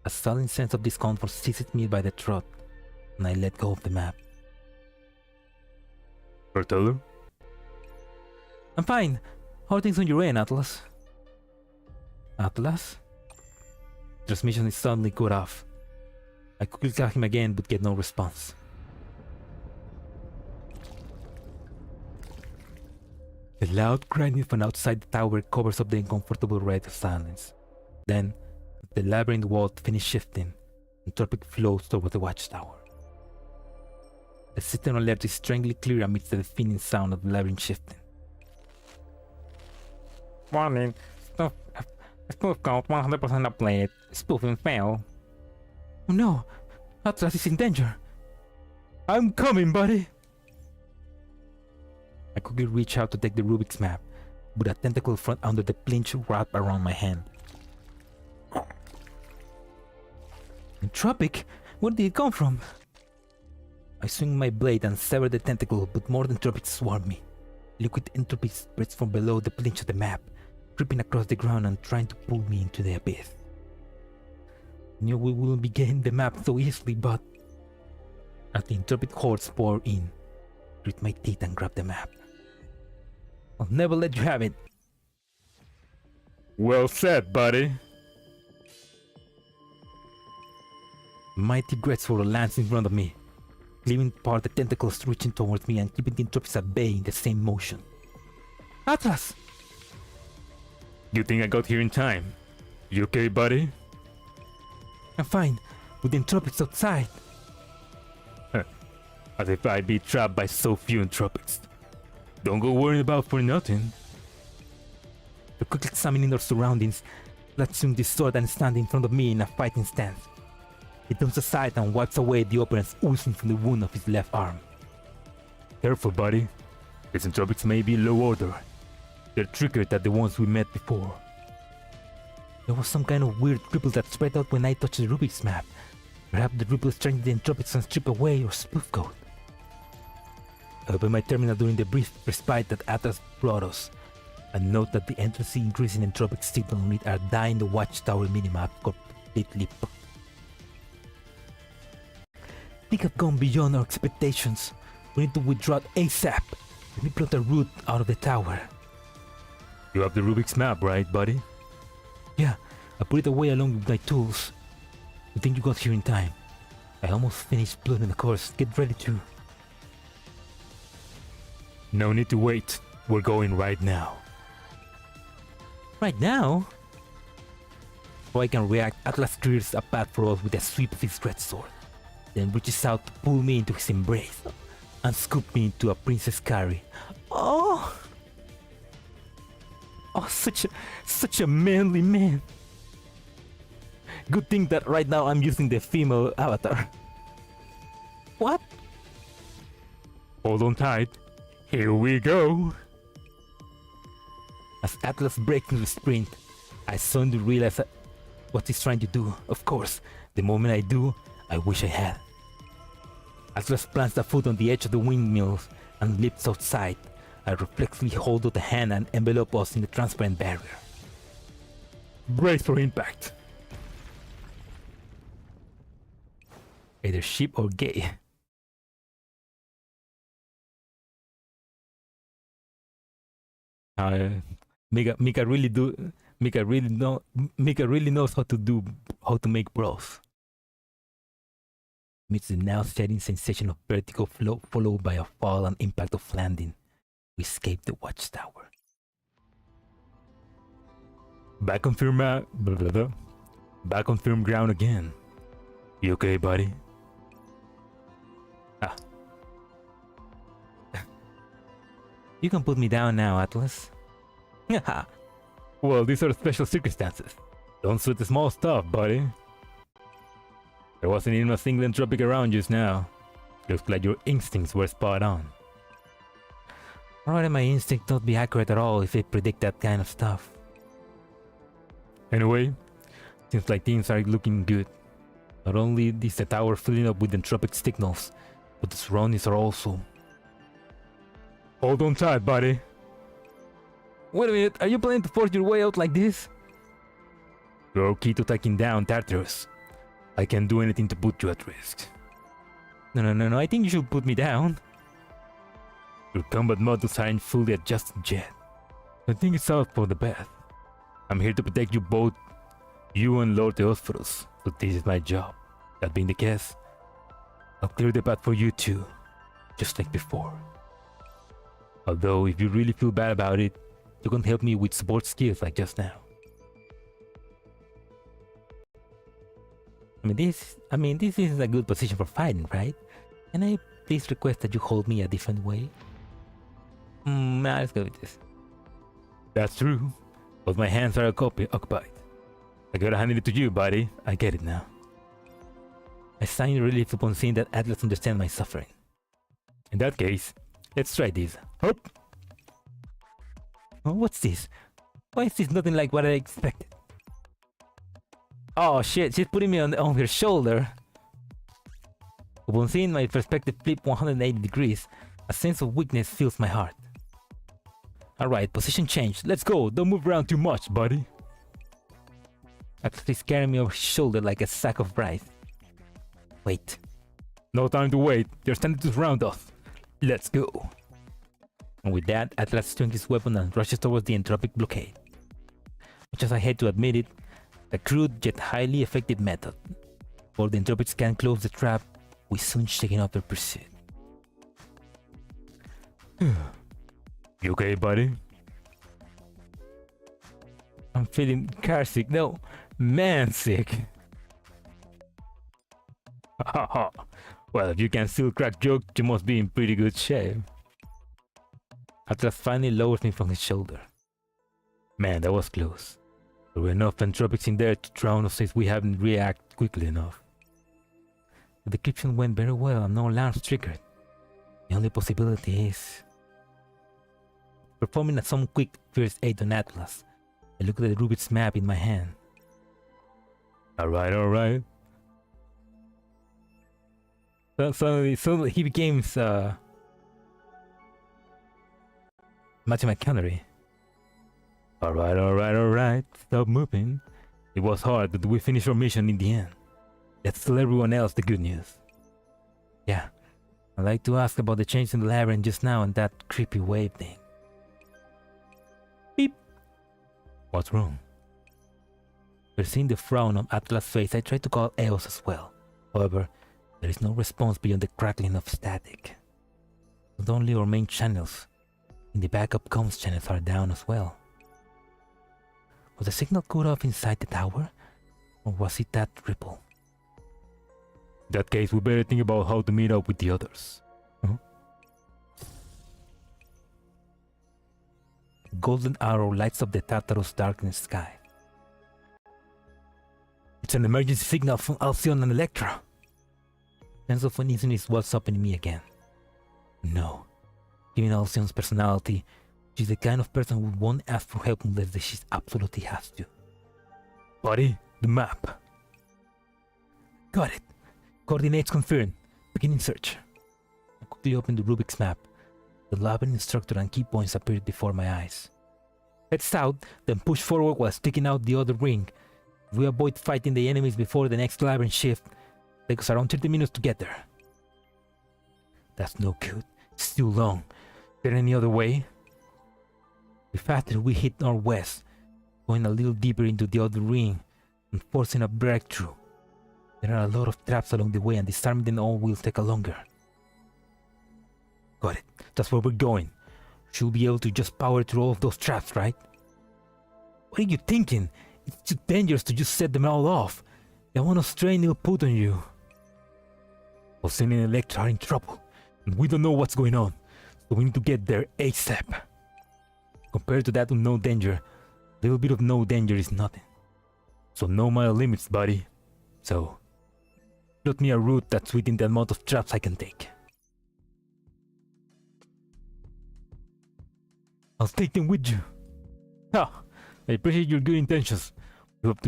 A sudden sense of discomfort seizes me by the throat, and I let go of the map. Berteller? I'm fine. How are things on your end, Atlas? Atlas? Transmission is suddenly cut off. I quickly call him again but get no response. The loud grinding from outside the tower covers up the uncomfortable red of silence. Then, the labyrinth wall finishes shifting, Entropic flows toward the watchtower. The system alert is strangely clear amidst the deafening sound of the labyrinth shifting. Warning, spoof code 100% uploaded. Spoofing fail. Oh no! Atlas is in danger! I'm coming, buddy! I quickly reach out to take the Rubik's map, but a tentacle front under the plinch wrapped around my hand. Entropic? Where did it come from? I swing my blade and sever the tentacle, but more entropic swarm me. Liquid entropy spreads from below the plinch of the map, creeping across the ground and trying to pull me into the abyss. I knew we wouldn't be getting the map so easily, but as the entropic hordes pour in, I grit my teeth and grab the map. I'll never let you have it. Well said, buddy. Mighty great sword lands in front of me, cleaving apart the tentacles reaching towards me and keeping the entropics at bay in the same motion. Atlas! You think I got here in time? You okay, buddy? I'm fine, with the entropics outside. As if I'd be trapped by so few entropics. Don't go worrying about for nothing. The quickly examining our surroundings, let's swing this sword and stand in front of me in a fighting stance. He turns aside and wipes away the operance oozing from the wound of his left arm. Careful, buddy. These entropics may be low order. They're trickier than the ones we met before. There was some kind of weird ripple that spread out when I touched the Rubik's map. Perhaps the ripple strengthened the entropics and strip away your spoof code. I opened my terminal during the brief respite that Atlas brought us, and note that the endlessly increasing entropic signal read are dying the watchtower minimap completely. Think have gone beyond our expectations. We need to withdraw ASAP. Let me plot a route out of the tower. You have the Rubik's map, right, buddy? Yeah, I put it away along with my tools. I think you got here in time. I almost finished plotting the course. Get ready to... No need to wait. We're going right now. Right now? Before I can react, Atlas clears a path for us with a sweep of his great sword, then reaches out to pull me into his embrace and scoop me into a princess carry. Oh! Oh, such a manly man. Good thing that right now I'm using the female avatar. What? Hold on tight. Here we go. As Atlas breaks into the sprint, I suddenly realize what he's trying to do. Of course, the moment I do, I wish I had. Atlas plants a foot on the edge of the windmills and leaps outside. I reflexively hold out the hand and envelop us in the transparent barrier. Brace for impact. Either sheep or gay. Mika really knows how to make bros. Meets the now steady sensation of vertical flow followed by a fall and impact of landing. We escape the watchtower. Back on firm ground again. You okay, buddy? You can put me down now, Atlas. Well, these are special circumstances. Don't sweat the small stuff, buddy. There wasn't even a single entropic around just now. Looks like your instincts were spot on. Why would my instinct not be accurate at all if it predict that kind of stuff? Anyway, seems like things are looking good. Not only is the tower filling up with entropic signals, but the surroundings are also. Hold on tight, buddy. Wait a minute, are you planning to force your way out like this? You're key to taking down Tartarus. I can't do anything to put you at risk. No, I think you should put me down. Your combat modules aren't fully adjusted yet. I think it's out for the best. I'm here to protect you both, you and Lord Theosphorus, so this is my job. That being the case, I'll clear the path for you too, just like before. Although, if you really feel bad about it, you can help me with support skills like just now. This isn't a good position for fighting, right? Can I please request that you hold me a different way? Let's go with this. That's true, but my hands are occupied. I gotta hand it to you, buddy. I get it now. I sigh in relief upon seeing that Atlas understands my suffering. In that case, let's try this. Hop! Oh, what's this? Why is this nothing like what I expected? Oh shit, she's putting me on her shoulder. Upon seeing my perspective flip 180 degrees, a sense of weakness fills my heart. Alright, position change. Let's go. Don't move around too much, buddy. Atlas is carrying me over his shoulder like a sack of rice. Wait. No time to wait. You're standing to surround us. Let's go. And with that, Atlas swings his weapon and rushes towards the entropic blockade. Much as I hate to admit it, a crude yet highly effective method. While the entropics can close the trap, we soon shaking up their pursuit. You okay, buddy? I'm feeling car sick. No, man sick. Well, if you can still crack jokes, you must be in pretty good shape. Atlas finally lowers me from his shoulder. Man, that was close. There were enough entropics in there to drown us if we haven't reacted quickly enough. The decryption went very well and no alarms triggered. The only possibility is performing some quick first aid on Atlas. I look at the Rubik's map in my hand. Alright. So he became matching my canary. Alright. Stop moving. It was hard, but we finished our mission in the end. Let's tell everyone else the good news. Yeah, I'd like to ask about the change in the labyrinth just now and that creepy wave thing. Beep. What's wrong? Perceiving the frown on Atlas' face, I tried to call EoS as well. However, there is no response beyond the crackling of static. Not only our main channels, and the backup comms channels are down as well. Was the signal cut off inside the tower? Or was it that ripple? In that case, we better think about how to meet up with the others. Golden arrow lights up the Tartarus darkened sky. It's an emergency signal from Alcyon and Electra. Sense of uneasiness wells up in me again. No. Given Alcyon's personality, she's the kind of person who won't ask for help unless she absolutely has to. Buddy, the map. Got it. Coordinates confirmed. Beginning search. I quickly opened the Rubik's map. The labyrinth structure and key points appeared before my eyes. Head south, then push forward while sticking out the other ring. If we avoid fighting the enemies before the next labyrinth shift, it takes us around 30 minutes to get there. That's no good. It's too long. Is there any other way? The faster we hit northwest, going a little deeper into the other ring and forcing a breakthrough. There are a lot of traps along the way and disarming them all will take a longer. Got it. That's where we're going. Should be able to just power through all of those traps, right? What are you thinking? It's too dangerous to just set them all off. They want to strain they'll put on you. Alcyon and Electra are in trouble, and we don't know what's going on, so we need to get there ASAP. Compared to that with no danger, a little bit of no danger is nothing. So know my limits, buddy. So, plot me a route that's within the amount of traps I can take. I'll take them with you. Ah, I appreciate your good intentions. You have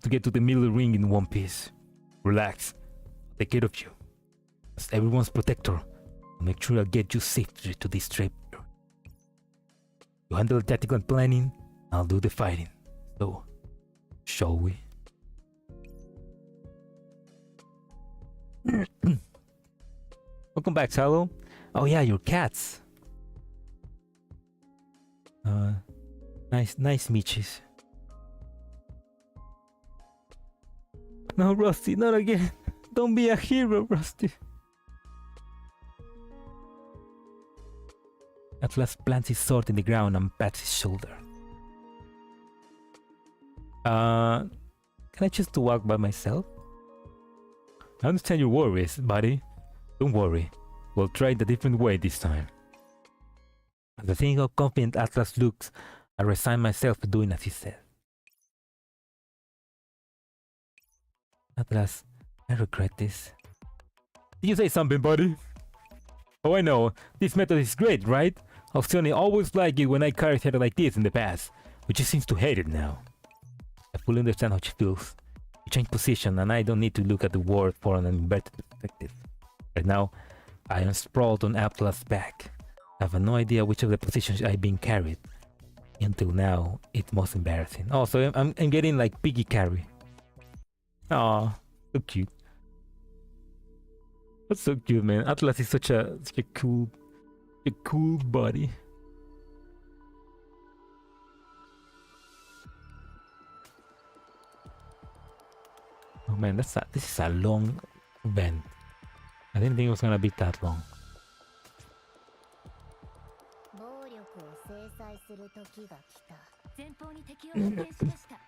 to get to the middle ring in one piece. Relax. I'll take care of you. As everyone's protector, I'll make sure I'll get you safely to this trip. You handle the tactical planning, I'll do the fighting. So, shall we? Welcome back, Salo. Oh yeah, your cats. Nice Michis. No, Rusty, not again. Don't be a hero, Rusty. Atlas plants his sword in the ground and pats his shoulder. Can I choose to walk by myself? I understand your worries, buddy. Don't worry. We'll try it a different way this time. As I think how confident Atlas looks, I resign myself to doing as he said. Atlas, I regret this. Did you say something, buddy? Oh, I know. This method is great, right? Alcyone always liked it when I carried her like this in the past, but she seems to hate it now. I fully understand how she feels. You change position and I don't need to look at the world for an inverted perspective. Right now, I am sprawled on Atlas' back. I have no idea which of the positions I've been carried. Until now, it's most embarrassing. Oh, so I'm getting like piggy carry. Aw, so cute. That's so cute, man. Atlas is such a cool body. Oh man, this is a long event. I didn't think it was gonna be that long. 暴力を制裁する時が来た。前方に敵を発見しました。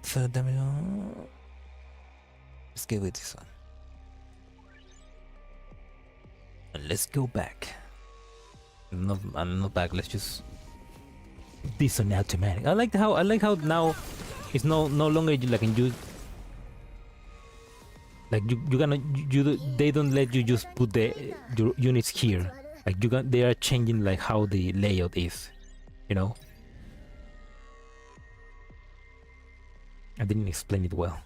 So, let's go with this one. And let's go back. I'm not back. Let's just this on automatic. I like how now it's no longer like in use. Like they don't let you just put your units here. Like they are changing like how the layout is, you know. I didn't explain it well.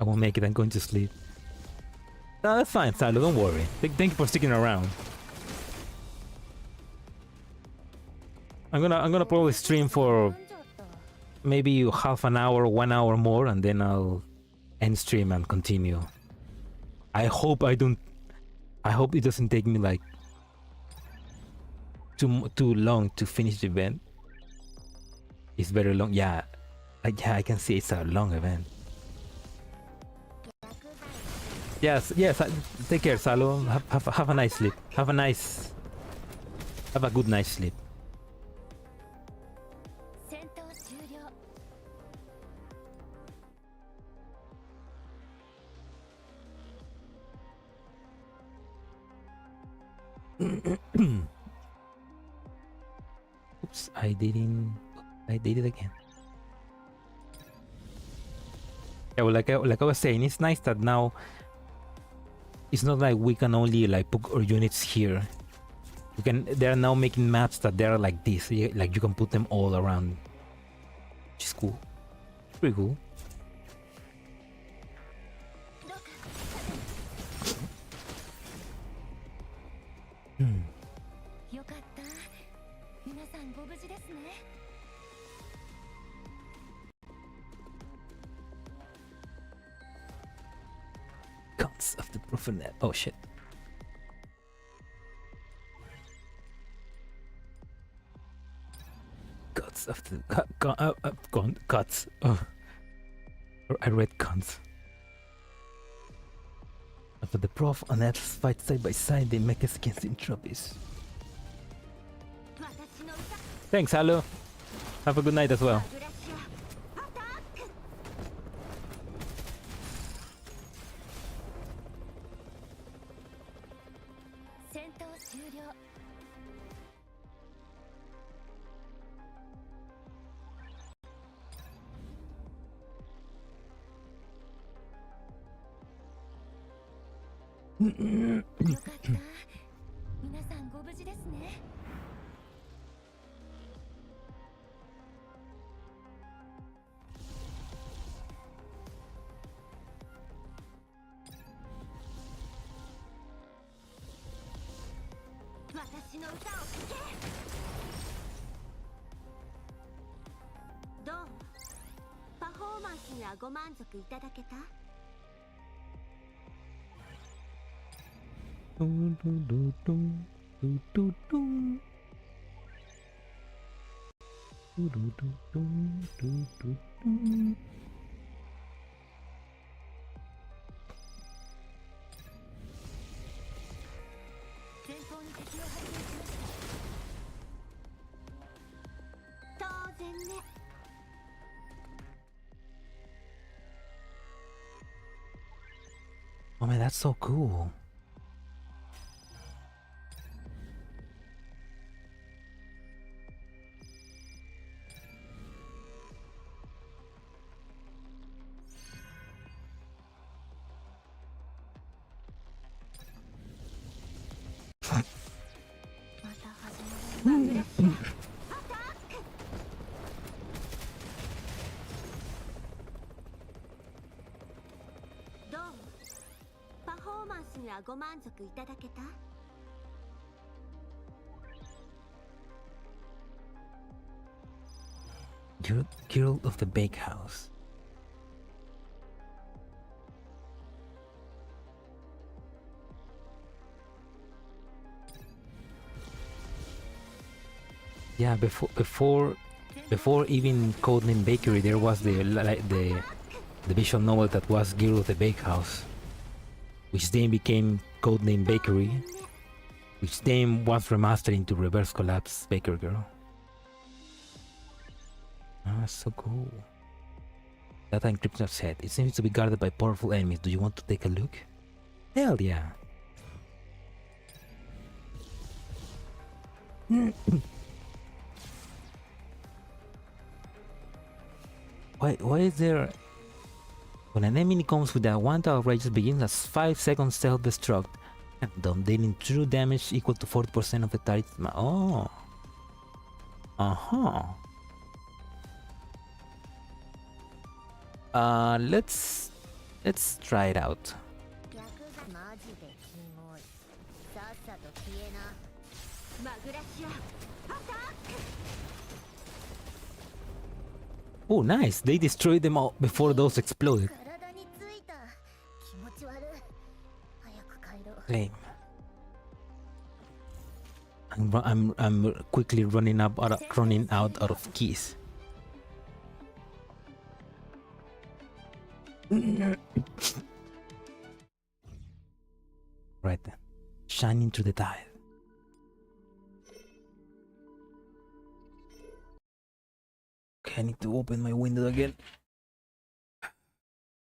I won't make it. I'm going to sleep. No, that's fine, Salo. Don't worry. Thank you for sticking around. I'm gonna probably stream for maybe half an hour, 1 hour more, and then I'll end stream and continue. I hope it doesn't take me like too long to finish the event. It's very long. Yeah, I can see it's a long event. Yes. Take care, Salo. Have a nice sleep. Have a good night's sleep. Oops, I did it again. Yeah, well, like I was saying, it's nice that now it's not like we can only like put our units here. They are now making maps that they are like this. Like you can put them all around. Which is cool. Pretty cool. Gods of the Prophet. Oh shit. Gods of the gods. Oh. I read guns. After the Prof and Atlas fight side by side, they make us against Entropics. Thanks, Halo. Have a good night as well. Oh man, that's so cool. Magrasea. どうパフォーマンスにはご満足いただけた Girl of the Bakehouse. Yeah, before even Codename Bakery, there was the visual novel that was Girl of the Bakehouse, which then became Codename Bakery, which then was remastered into Reverse Collapse Baker Girl. Ah, so cool. Data encryption set. It seems to be guarded by powerful enemies. Do you want to take a look? Hell yeah. Why is there... When an enemy comes with a 1 outrageous begins as 5 seconds self-destruct, and dealing true damage equal to 40% of the target's oh. Uh-huh. Let's try it out. Magrasea. Oh, nice! They destroyed them all before those exploded. 体についた気持ち悪い早く帰ろう Flame. I'm quickly running out of keys. Right then. Shining through the tide. Okay, I need to open my window again.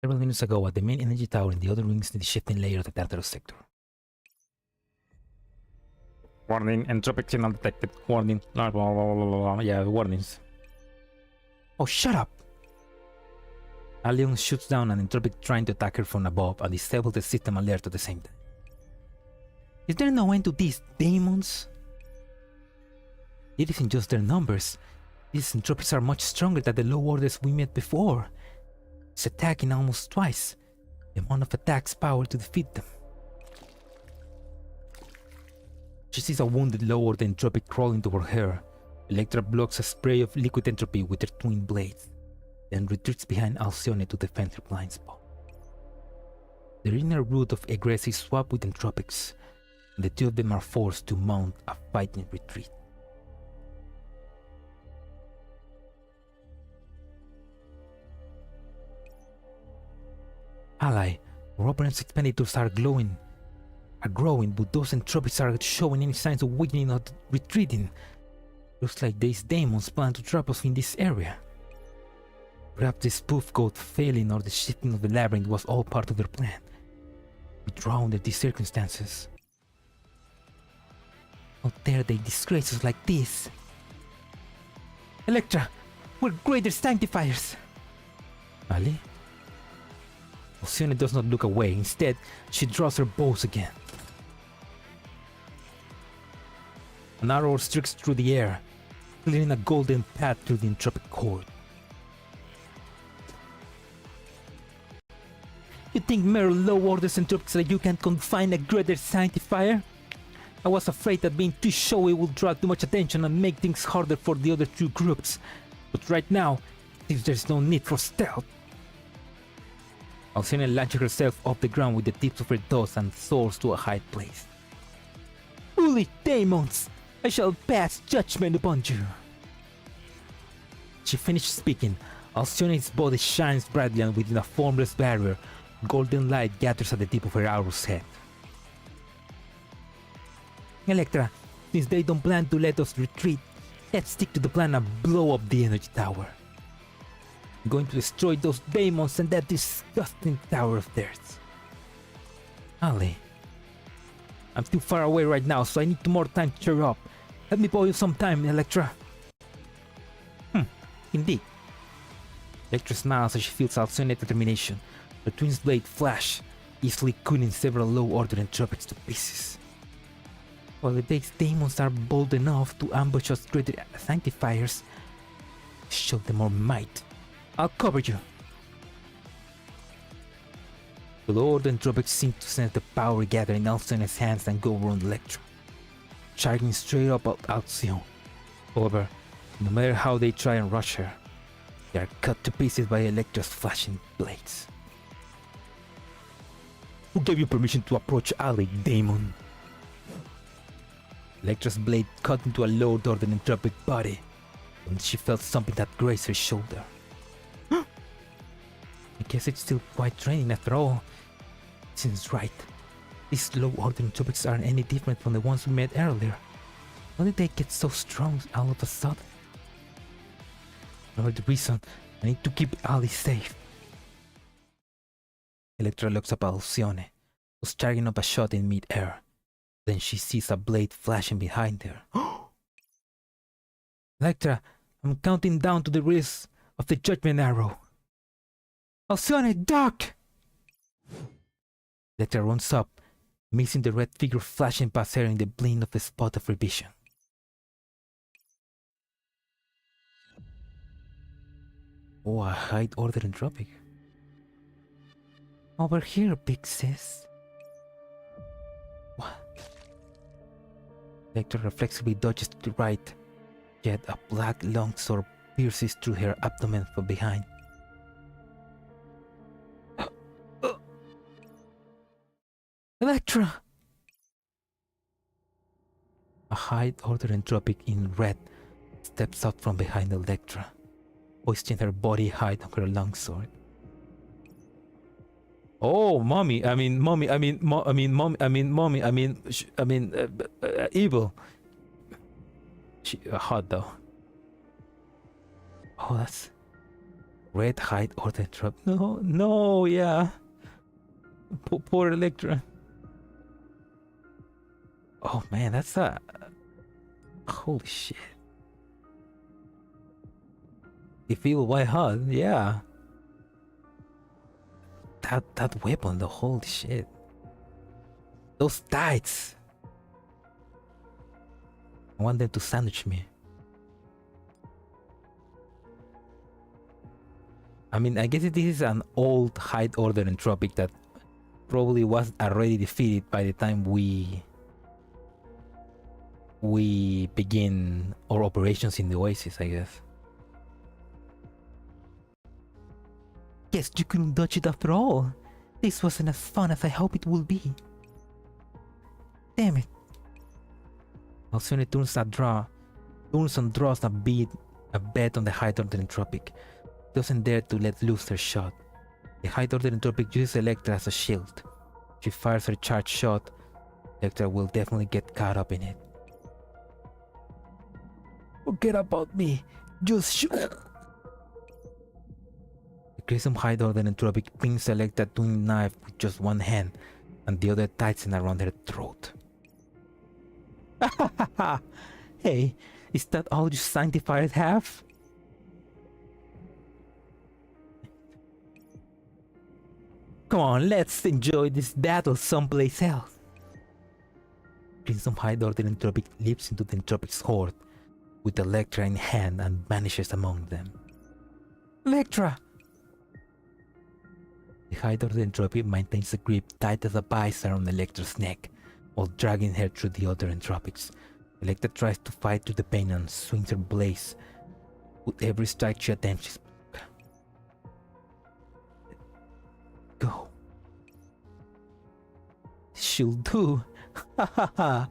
Several minutes ago, at the main energy tower in the other rings in the shifting layer of the Tartarus sector. Warning, entropic signal detected. Warning. Blah, blah, blah, blah, blah, blah. Yeah, warnings. Oh, shut up! Allion shoots down an entropic trying to attack her from above and disables the system alert at the same time. Is there no end to these demons? It isn't just their numbers. These entropics are much stronger than the low orders we met before. It's attacking almost twice the amount of attack's power to defeat them. She sees a wounded low order entropic crawling toward her. Electra blocks a spray of liquid entropy with her twin blades, then retreats behind Alcyone to defend her blind spot. The inner root of Magrasea swap with entropics, and the two of them are forced to mount a fighting retreat. Ally, Robin's expenditures are growing, but those entropics are showing any signs of weakening or retreating. Looks like these demons plan to trap us in this area. Perhaps the spoof code failing or the shifting of the labyrinth was all part of their plan. Withdraw under these circumstances. How dare they disgrace us like this? Electra, we're greater Sanctifiers! Ali? Alcyone does not look away. Instead, she draws her bows again. An arrow streaks through the air, clearing a golden path through the entropic core. You think mere low orders entropics like you can confine a greater Sanctifier? I was afraid that being too showy would draw too much attention and make things harder for the other two groups. But right now, seems there's no need for stealth. Alcyone launches herself off the ground with the tips of her toes and soars to a high place. Holy demons! I shall pass judgment upon you! She finished speaking. Alcyone's body shines brightly, and within a formless barrier, golden light gathers at the tip of her arrow's head. Electra, since they don't plan to let us retreat, let's stick to the plan and blow up the energy tower. I'm going to destroy those demons and that disgusting tower of theirs. Ali, I'm too far away right now, so I need more time to cheer up. Let me borrow you some time, Electra. Indeed. Electra smiles as she feels Alcyon's determination. The twin's blade flash, easily cutting several low-order entropics to pieces. While the base demons are bold enough to ambush us greater Sanctifiers, show them more might. I'll cover you. The low-order entropics seem to sense the power gathering in Alcyon's hands and go around Electra, charging straight up at Alcyon. However, no matter how they try and rush her, they are cut to pieces by Electra's flashing blades. Who gave you permission to approach Ali, demon? Electra's blade cut into a low-order entropic body, and she felt something that grazed her shoulder. I guess it's still quite training after all. Seems right. These low-order entropics aren't any different from the ones we met earlier. How did they get so strong all of a sudden? For the reason, I need to keep Ali safe. Electra looks up at Alcyone, who's charging up a shot in mid-air. Then she sees a blade flashing behind her. Electra, I'm counting down to the release of the Judgment Arrow. Alcyone, duck! Electra runs up, missing the red figure flashing past her in the blink of the spot of her vision. Oh, a high order entropic. Over here, big sis. What? Electra reflexively dodges to the right, yet a black longsword pierces through her abdomen from behind. Electra! A high order entropic in red steps out from behind Electra, hoisting her body height on her longsword. Oh, mommy! Evil. She hot though. Oh, that's red hide order trap. No, yeah. Poor Electra. Oh man, that's a holy shit. If evil white hot, yeah. That weapon, the holy shit. Those tights. I want them to sandwich me. I mean, I guess this is an old high order entropic that probably was already defeated by the time we begin our operations in the Oasis, I guess. Guess you couldn't dodge it after all. This wasn't as fun as I hoped it would be. Damn it. Alcyone turns and draws a bet on the high order entropic. Doesn't dare to let loose her shot. The high order entropic uses Electra as a shield. She fires her charge shot. Electra will definitely get caught up in it. Forget about me. Just shoot. The Crimson High Order entropic pings Electra twin knife with just one hand and the other tightens around her throat. Hey, is that all you Sanctifiers have? Come on, let's enjoy this battle someplace else. Crimson High Order entropic leaps into the entropic's horde with Electra in hand and vanishes among them. Electra! The High Order entropic maintains a grip tight as a vice around Electra's neck while dragging her through the other entropics. Electra tries to fight through the pain and swings her blades. With every strike she attempts, go. She'll do. Ha ha ha.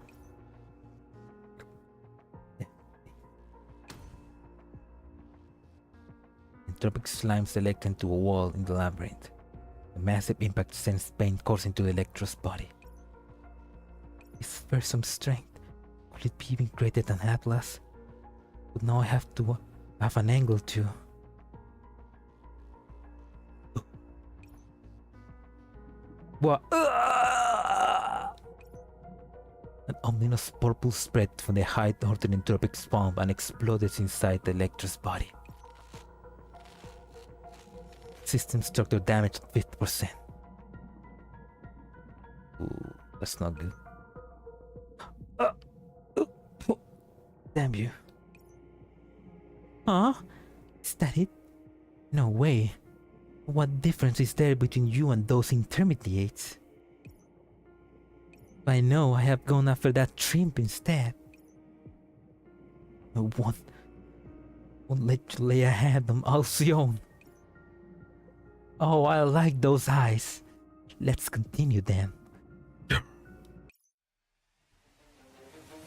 Entropic slimes Electra into a wall in the labyrinth. The massive impact sends pain coursing to Electra's body. Is there some strength? Could it be even greater than Atlas? But now I have to have an angle to... What? ominous purple spread from the high-order entropic spawn and exploded inside the Electra's body. System structure damage at 50%. Ooh, that's not good. Damn you. Huh? Is that it? No way. What difference is there between you and those intermediates? I know I have gone after that shrimp instead. I won't let you lay a hand on Alcyone. Oh, I like those eyes. Let's continue then.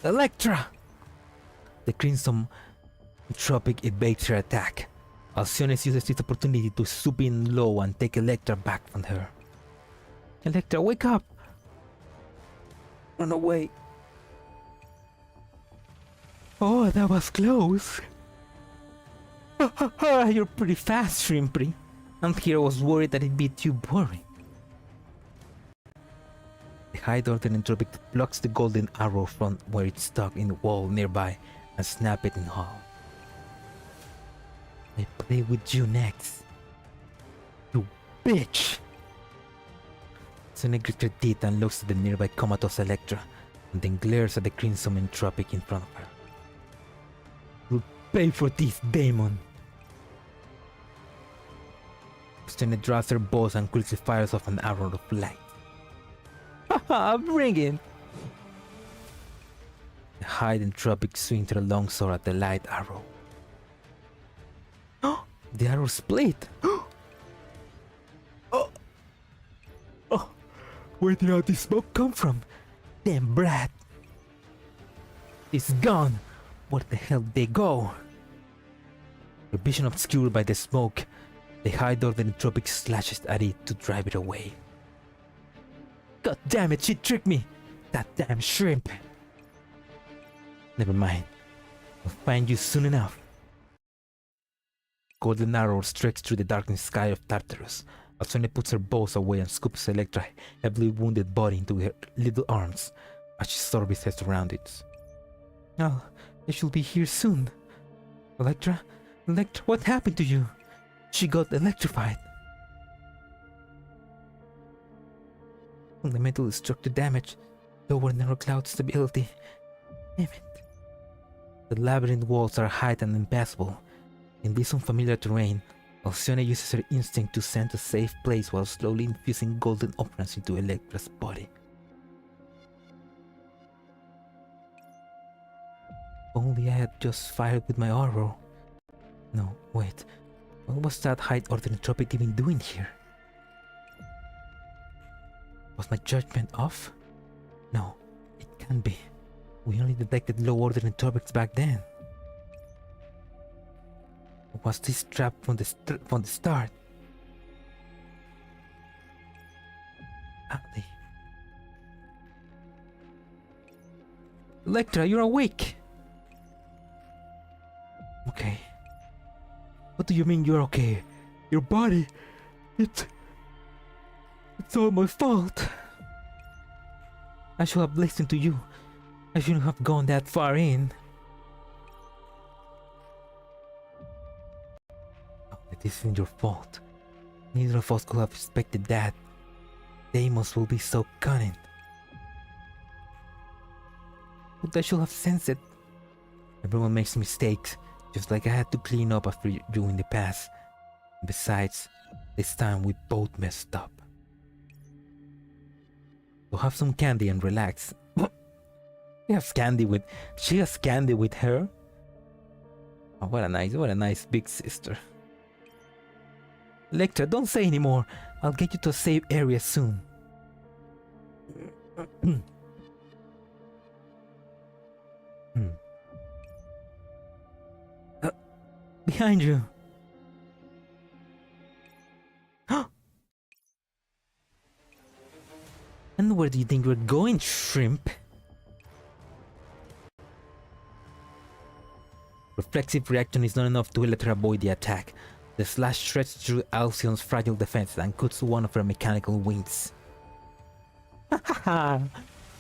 Electra! The Crimson Entropic evades her attack. Alcyone uses this opportunity to swoop in low and take Electra back from her. Electra, wake up! Run away. Oh, that was close. You're pretty fast, Shrimpy. And here I was worried that it'd be too boring. The high-order entropic blocks the golden arrow from where it's stuck in the wall nearby and snap it in half. I play with you next. You bitch! Sune grits her teeth and looks at the nearby comatose Electra and then glares at the crimson entropic in front of her. You'll pay for this, demon! Sune draws her bows and quickly fires off an arrow of light. Haha, bring it! The high entropic swings her longsword at the light arrow. The arrow split! Where did all this smoke come from? Damn brat! It's gone! Where the hell did they go? Her vision obscured by the smoke, the high-order entropic slashes at it to drive it away. God damn it, she tricked me! That damn shrimp! Never mind. I'll find you soon enough. Golden arrow strikes through the darkened sky of Tartarus. Alcyone puts her bows away and scoops Electra's heavily wounded body into her little arms as she sorbets her surroundings. Oh, I shall be here soon. Electra? Electra, what happened to you? She got electrified. Fundamental structure damage. Lower narrow cloud stability. Damn it. The labyrinth walls are high and impassable. In this unfamiliar terrain, Alcyone uses her instinct to scent a safe place while slowly infusing golden operants into Electra's body. Only I had just fired with my arrow. No, wait. What was that high-order entropic even doing here? Was my judgment off? No, it can't be. We only detected low-order entropics back then. Was this trap from the start? Ali. Electra, you're awake! Okay. What do you mean you're okay? Your body... It's all my fault. I should have listened to you. I shouldn't have gone that far in. It isn't your fault. Neither of us could have expected that. Deimos will be so cunning. But I should have sensed it. Everyone makes mistakes, just like I had to clean up after you in the past. Besides, this time we both messed up. So have some candy and relax. She has candy with her. Oh, what a nice big sister. Electra, don't say anymore. I'll get you to a safe area soon. Behind you. And where do you think we're going, shrimp? Reflexive reaction is not enough to let her avoid the attack. The slash shreds through Alcyon's fragile defense and cuts one of her mechanical wings.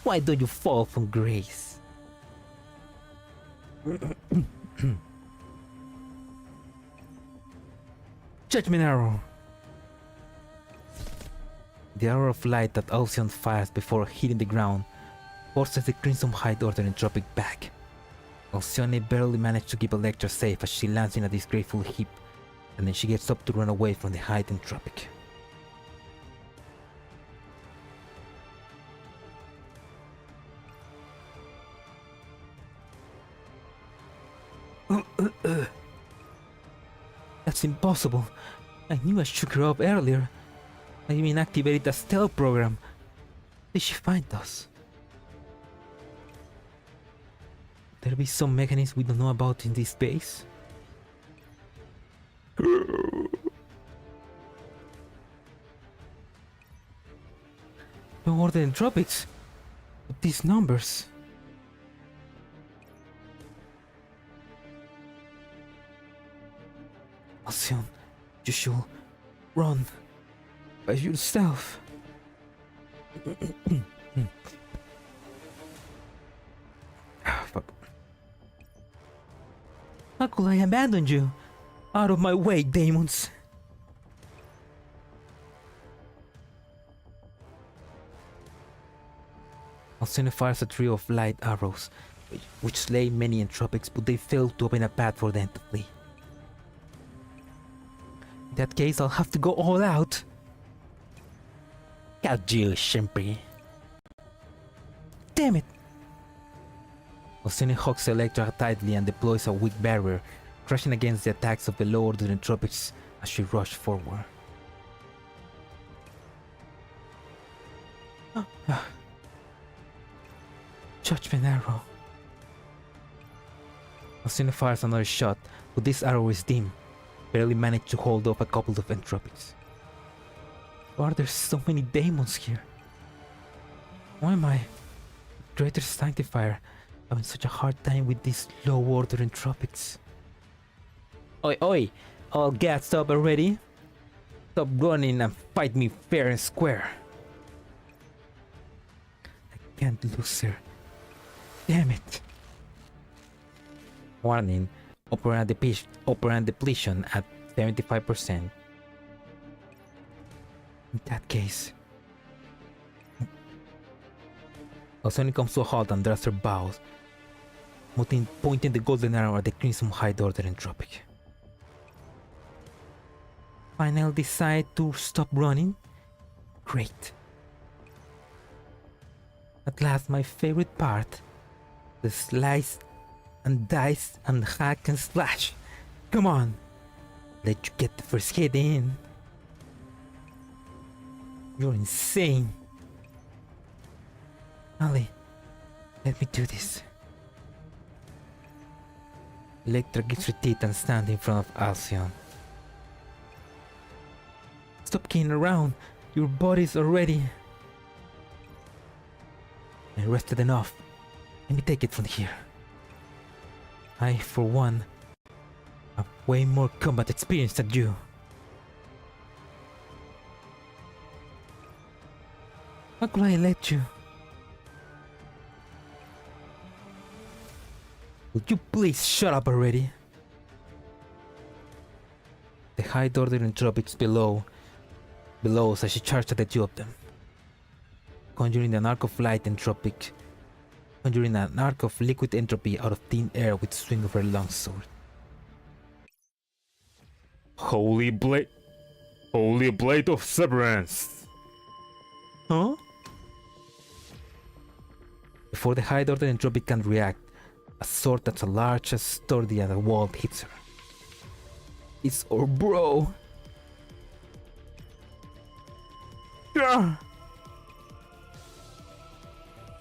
Why don't you fall from grace? Judgment arrow. The arrow of light that Alcyon fires before hitting the ground forces the Crimson Hide Order Entropic back. Alcyone barely managed to keep Electra safe as she lands in a disgraceful heap, and then she gets up to run away from the Hide Entropic. That's impossible. I knew I shook her up earlier. I even activated the stealth program. Did she find us? There be some mechanism we don't know about in this base? No order entropics. But these numbers. Alcyon, you should run by yourself. Fuck. How could I abandon you? Out of my way, demons! Alcyon fires a trio of light arrows, which slay many entropics, but they fail to open a path for them to flee. In that case, I'll have to go all out. Got you, Shimpy. Damn it! Alcyon hugs Electra tightly and deploys a weak barrier, crashing against the attacks of the low-order entropics as she rushed forward. Judgment arrow. Alcyon fires another shot, but this arrow is dim, barely managed to hold off a couple of entropics. Why are there so many demons here? Why am I, Greater Sanctifier, having such a hard time with these low-order entropics? Oi, oi! All gassed up already? Stop running and fight me fair and square. I can't lose her. Damn it! Warning, operand depletion at 75%. In that case... Alcyon comes to a halt and draws her bows, pointing the golden arrow at the Crimson Hide Order Entropic. Finally decide to stop running? Great. At last, my favorite part. The slice and dice and hack and slash. Come on, let you get the first hit in. You're insane. Ali, let me do this. Electra gets her teeth and stands in front of Alcyon. Stop kidding around. Your body's already... I rested enough. Let me take it from here. I, for one, have way more combat experience than you. How could I let you? Would you please shut up already? The Hide Order Entropics below as she charged at the two of them, conjuring an arc of light entropic, conjuring an arc of liquid entropy out of thin air with the swing of her longsword. Holy blade of severance. Huh? Before the Hide Order Entropic can react, a sword that's as large as sturdy as a wall hits her. It's our bro. Yeah.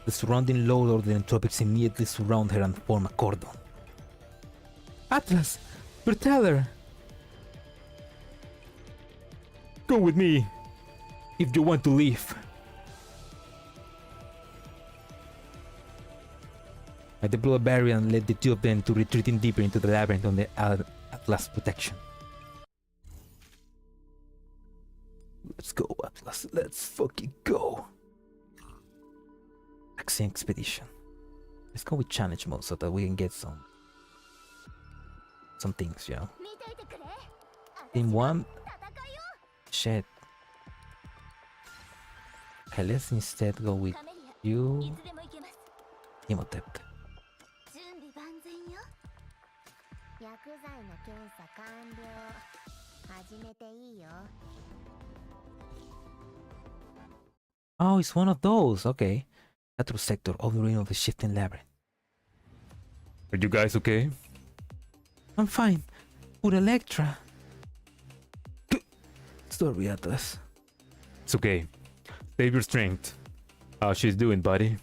The surrounding load order entropics immediately surround her and form a cordon. Atlas! Berteller! Go with me if you want to leave. I deploy a barrier and led the two of them to retreating deeper into the labyrinth on the Atlas protection. Let's go, Atlas. Let's fucking go. Axiom Expedition. Let's go with challenge mode so that we can get some things, you know. 見ていてくれ Team 1, 戦いよ shit. Okay, let's instead go with カメリア you, いつでも行けます Imhotep. 準備万全よ薬剤の検査完了始めていいよ Oh, it's one of those. Okay. Lateral sector of the ring of the shifting labyrinth. Are you guys okay? I'm fine. With Electra. Sorry, Atlas. It's okay. Save your strength. How's she's doing, buddy?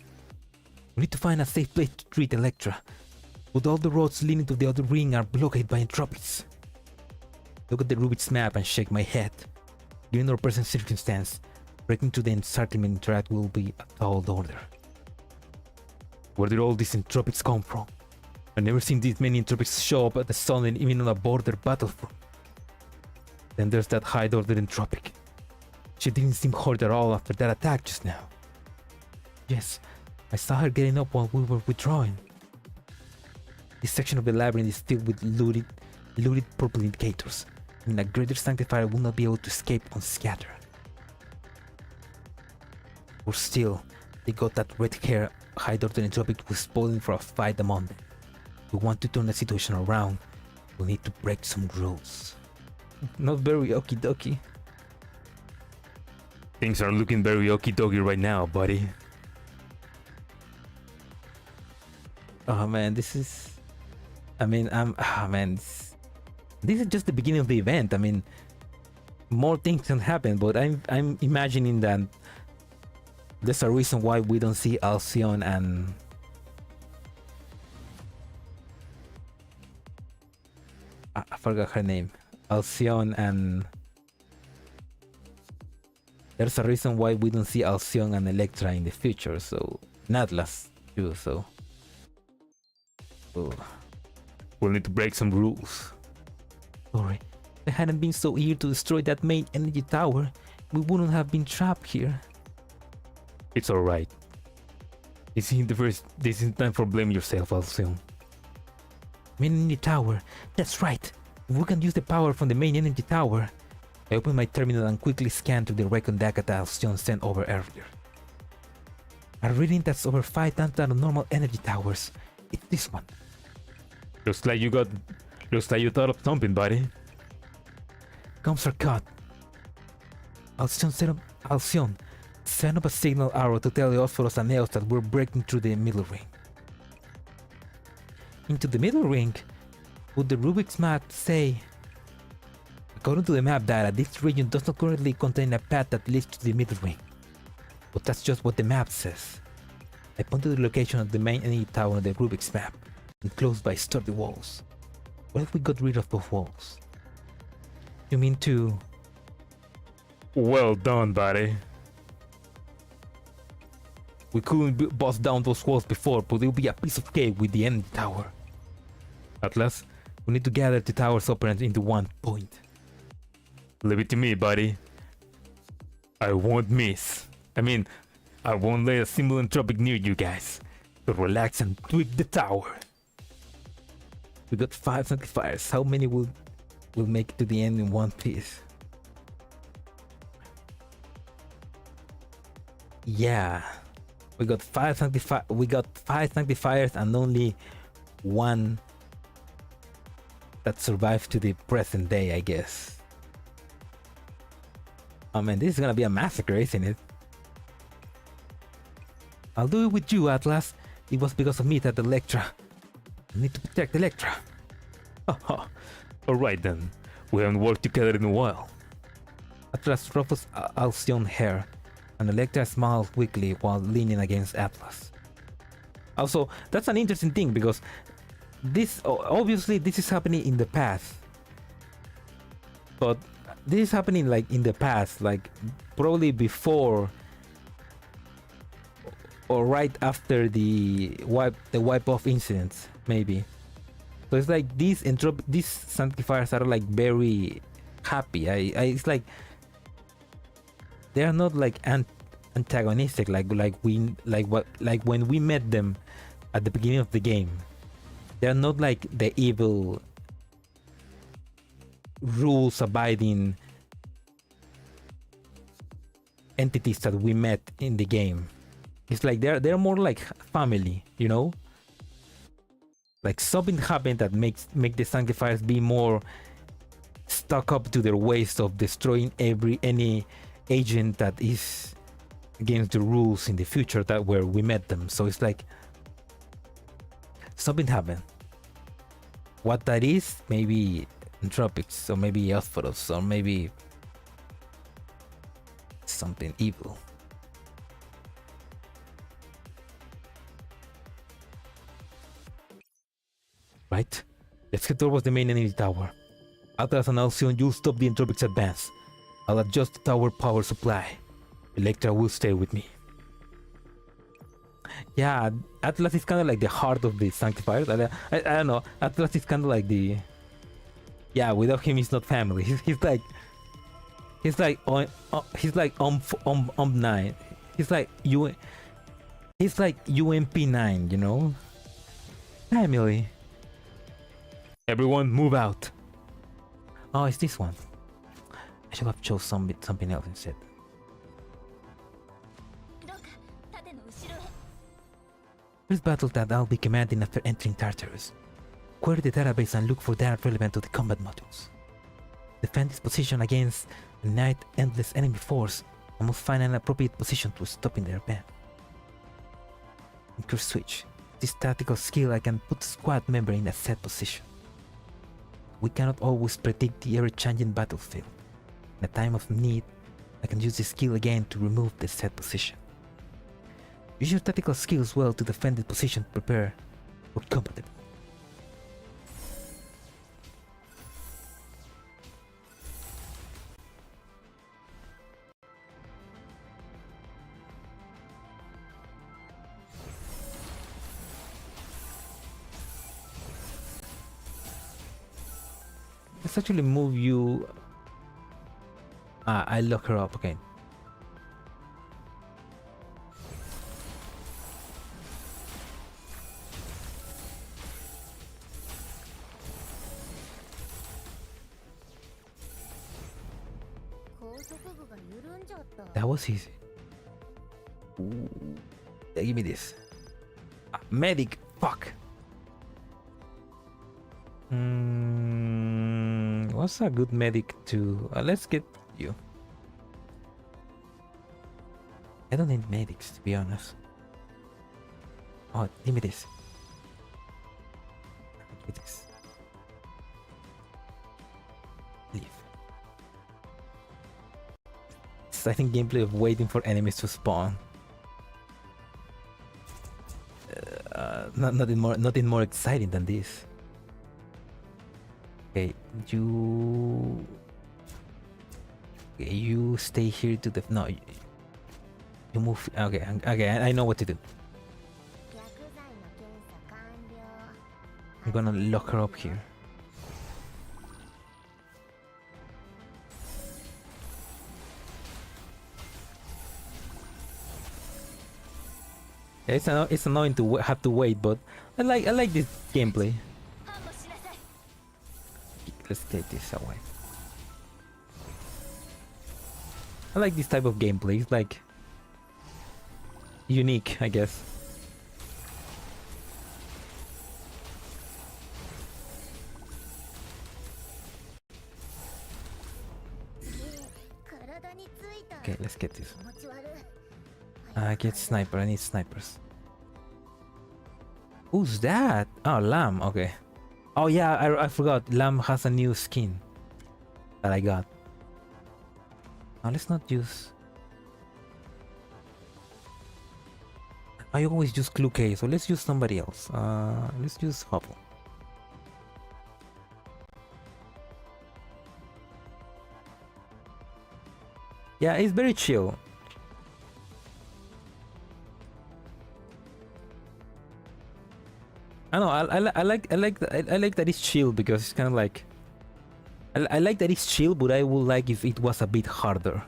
We need to find a safe place to treat Electra. But all the roads leading to the other ring are blockaded by Entropics. Look at the Rubik's map and shake my head. Given our present circumstance, breaking to the encirclement track will be a tall order. Where did all these entropics come from? I've never seen this many entropics show up at the sun and even on a border battlefront. Then there's that high order entropic. She didn't seem hurt at all after that attack just now. Yes, I saw her getting up while we were withdrawing. This section of the labyrinth is filled with looted purple indicators, and a greater sanctifier will not be able to escape unscattered. Or still, they got that red hair high order entropic who's spoiling for a fight among them. We want to turn the situation around. We need to break some rules. Not very okie dokie. Things are looking very okie dokie right now, buddy. Oh man, this is. I mean, this is just the beginning of the event. I mean, more things can happen, but I'm imagining that there's a reason why we don't see Alcyon and. I forgot her name. Alcyon and. There's a reason why we don't see Alcyon and Electra in the future, so. Atlas too, so. Oh. We'll need to break some rules. Sorry, if I hadn't been so eager to destroy that main energy tower, we wouldn't have been trapped here. It's alright. This isn't time for blaming yourself, Alcyon. Main energy tower, that's right. If we can use the power from the main energy tower. I opened my terminal and quickly scanned through the recon data that Alcyon sent over earlier. A reading that's over 5 times that of normal energy towers. It's this one. Looks like you thought of something, buddy. Comms are cut. Alcyon, send up a signal arrow to tell Eosporos and EoS that we're breaking through the middle ring. Into the middle ring? Would the Rubik's map say? According to the map data, this region does not currently contain a path that leads to the middle ring. But that's just what the map says. I pointed to the location of the main enemy tower on the Rubik's map, enclosed by sturdy walls. What if we got rid of those walls? You mean to... Well done, buddy. We couldn't bust down those walls before, but it'll be a piece of cake with the end tower. Atlas, we need to gather the tower's operants into one point. Leave it to me, buddy. I won't miss. I won't let a single entropic near you guys. So relax and tweak the tower. We got 5 Sanctifiers. How many will make it to the end in one piece? Yeah. We got 5 Sanctifiers and only one that survived to the present day, I guess. Oh man, this is gonna be a massacre, isn't it? I'll do it with you, Atlas. It was because of me that Electra. I need to protect Electra. Haha. Alright then. We haven't worked together in a while. Atlas ruffles Alcyon's hair, and Electra smiles weakly while leaning against Atlas. Also, that's an interesting thing because this obviously this is happening in the past. But this is happening like in the past, like probably before or right after the wipe off incidents, maybe. So it's like these Sanctifiers are like very happy. It's like they are not like antagonistic, like when we met them at the beginning of the game. They're not like the evil, rules abiding entities that we met in the game. It's like they're more like family, you know? Like something happened that make the Sanctifiers be more stuck up to their ways of destroying any agent that is against the rules in the future that where we met them. So it's like something happened. What that is, maybe Entropics, or maybe Eosphoros, or maybe something evil. Right? Let's head towards the main enemy tower. Atlas and Alcyon, you'll stop the Entropics advance. I'll adjust the tower power supply. Electra will stay with me. Yeah, Atlas is kind of like the heart of the Sanctifiers. I don't know. Atlas is kind of like the... Yeah, without him, he's not family. He's like 9. He's like UMP9, you know? Family. Everyone, move out. Oh, it's this one. I should have chose something else instead. First battle that I'll be commanding after entering Tartarus. Query the database and look for data relevant to the combat modules. Defend this position against a night endless enemy force and must find an appropriate position to stop in their band. Increase switch. This tactical skill I can put a squad member in a set position. We cannot always predict the ever-changing battlefield. In a time of need, I can use this skill again to remove the set position. Use your tactical skills well to defend the position to prepare for combat. Let's actually move you. I lock her up, okay. That was easy. Ooh. Yeah, give me this. Medic, fuck. What's a good medic to... let's get you. I don't need medics, to be honest. Oh, give me this. Give me this. Leave. Exciting gameplay of waiting for enemies to spawn. Nothing more exciting than this. Okay, you stay here to the... No, you move... Okay, I know what to do. I'm gonna lock her up here. It's annoying to have to wait, but I like this gameplay. Let's take this away. I like this type of gameplay. It's like unique, I guess. Okay, let's get this. Get sniper. I need snipers. Who's that? Oh, Lamb. Okay. Oh yeah, I forgot. Lamb has a new skin that I got. Now let's not use... I always use Clue K, so let's use somebody else. Let's use Hubble. Yeah, it's very chill. I know. I like that it's chill because it's kind of like. I like that it's chill, but I would like if it was a bit harder.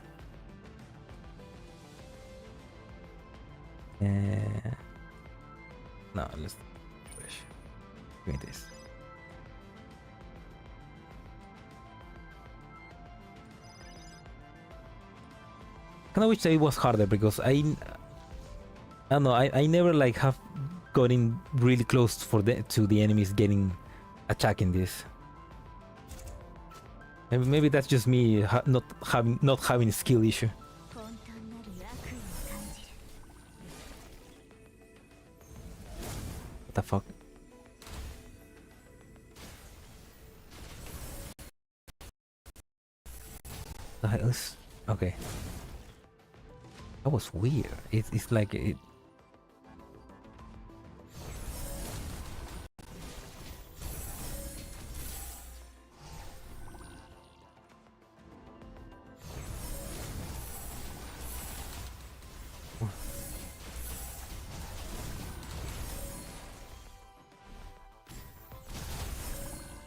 No, let's refresh. Give me this. Kind of wish that it was harder because I don't know. I never like have gotten really close for to the enemies getting attacking this. Maybe that's just me not having a skill issue. 混沌なる悪意を感じる What the fuck? The hell is okay. That was weird. It's like it.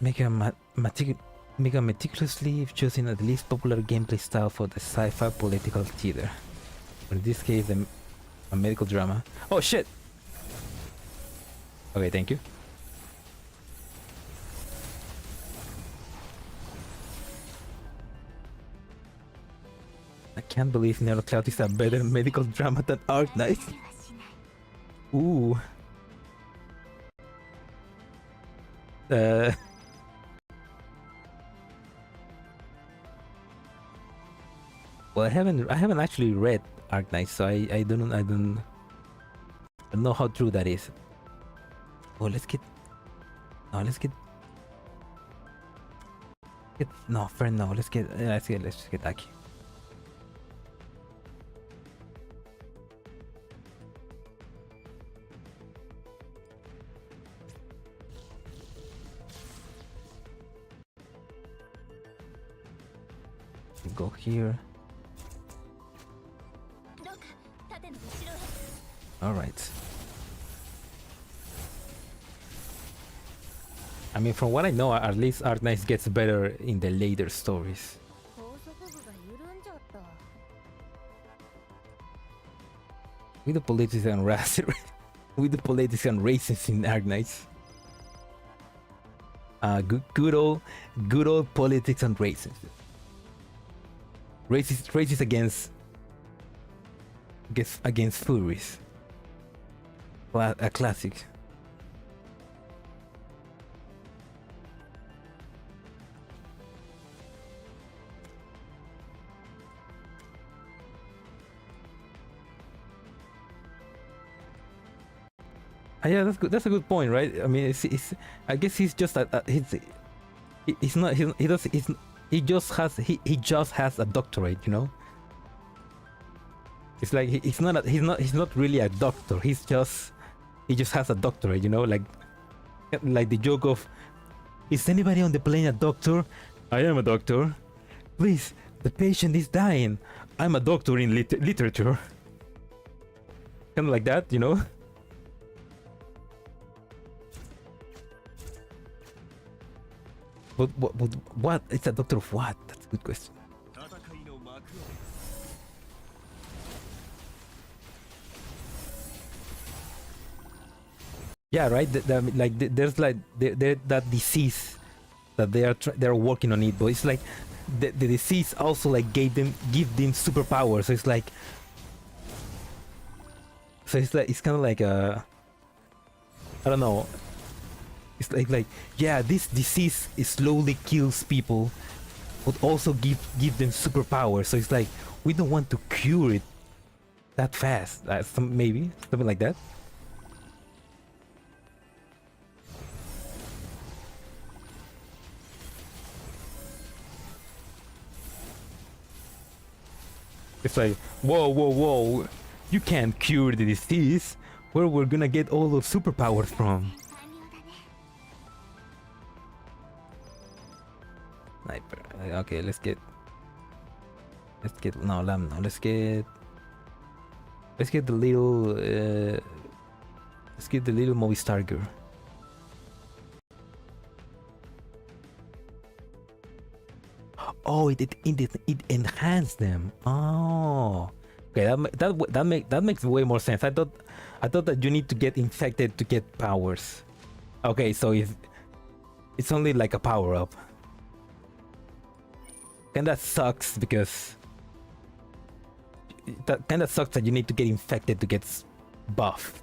Make a meticulously choosing the least popular gameplay style for the sci-fi political theater. In this case, a medical drama. Oh shit! Okay, thank you. I can't believe Neurocloud is a better medical drama than Art Knight. Ooh. Well, I haven't actually read Arc Knight, so I don't know how true that is. Oh, let's get no, fair no. Let's get Aki. Go here. どうか盾の後ろへ All right. I mean, from what I know, at least Art Knight gets better in the later stories. 高速部が緩んじゃった With the politics and with the politics and races in Arc Knights. Good old politics and races. Races against Furies. A classic. Yeah, that's good. That's a good point, right? I mean, it's I guess he's just he just has a doctorate, you know. It's like he's not really a doctor. He just has a doctorate, you know, like the joke of, is anybody on the plane a doctor? I am a doctor. Please, the patient is dying. I'm a doctor in literature. Kind of like that, you know. But what? It's a doctor of what? That's a good question. Yeah, right. There's like that disease that they're working on it, but it's like the disease also like give them superpowers. So it's kind of like a, I don't know. It's like yeah, this disease slowly kills people, but also give them superpowers. So it's like we don't want to cure it that fast. Maybe something like that. It's like whoa! You can't cure the disease. Where we're gonna get all those superpowers from? Sniper. Okay, let's get no lamb. No, let's get the little Movistar girl. Oh, it enhanced them. Oh, Okay, that makes way more sense. I thought that you need to get infected to get powers. Okay, so if it's only like a power up, and that sucks because that kind of sucks that you need to get infected to get buff.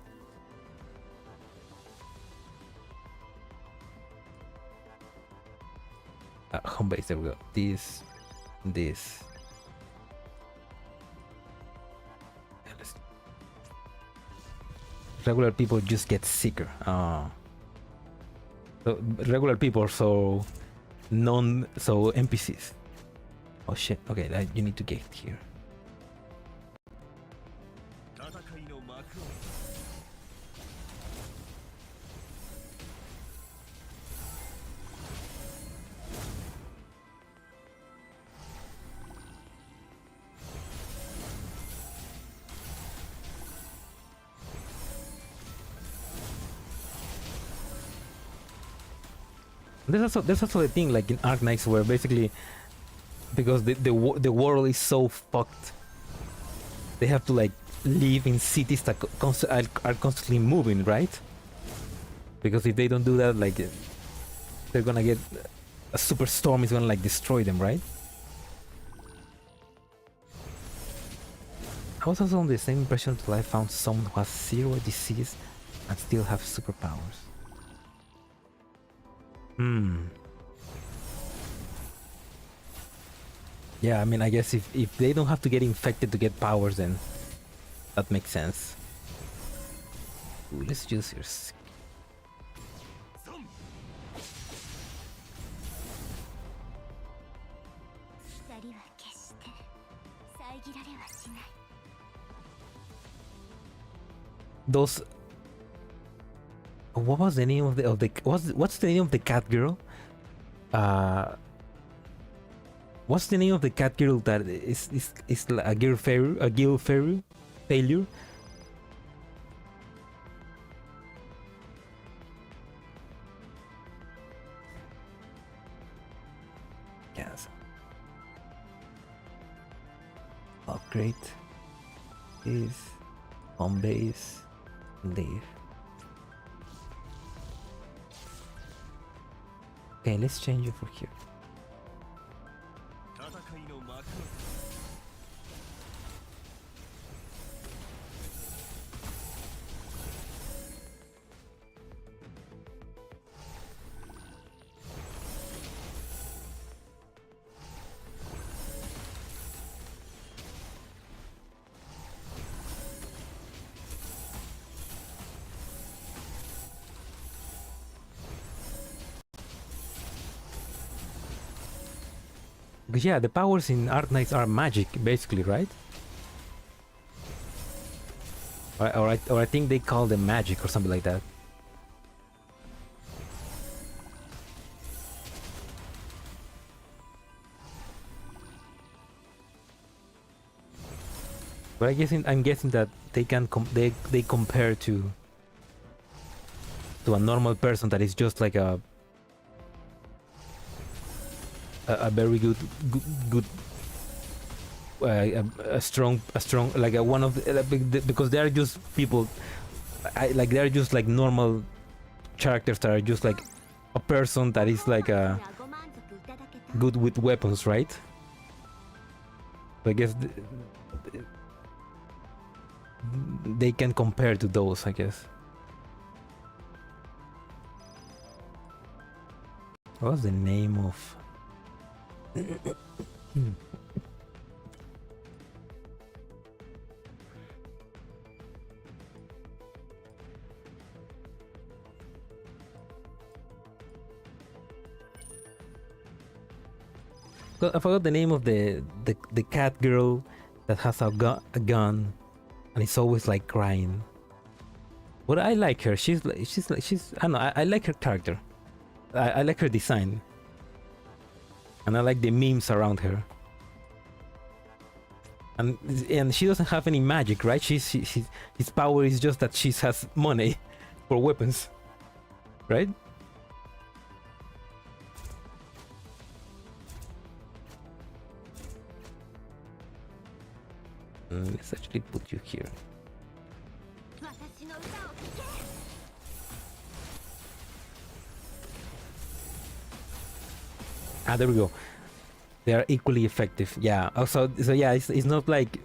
Home base. There we go. This. Regular people just get sicker. So regular people, so NPCs. Oh shit. Okay, you need to get here. There's also a thing like in Arknights where basically because the world is so fucked, they have to like live in cities that are constantly moving, right? Because if they don't do that, like they're gonna get a superstorm is gonna like destroy them, right? I was also on the same impression until I found someone who has 0 disease and still have superpowers. Yeah, I mean, I guess if they don't have to get infected to get powers, then that makes sense. Ooh, let's use your skill. Those. What was the name of the what's the name of the cat girl? What's the name of the cat girl that is a girl failure? Yes. Upgrade is home base, leave. Okay, let's change it for here. Because yeah, the powers in Arknights are magic, basically, right? Or I think they call them magic or something like that. But I'm guessing that they can they compare to a normal person that is just like a very good a strong like one of the, because they are just people like they are just like normal characters that are just like a person that is like good with weapons, right? So I guess they can compare to those, I guess. What was the name of I forgot the name of the cat girl that has a gun and it's always like crying. But I like her. She's I don't know. I like her character. I like her design. And I like the memes around her. And she doesn't have any magic, right? His power is just that she has money for weapons, right? Let's actually put you here. 私の歌を聴け Ah, there we go. They are equally effective. Yeah. Also, so yeah, it's not like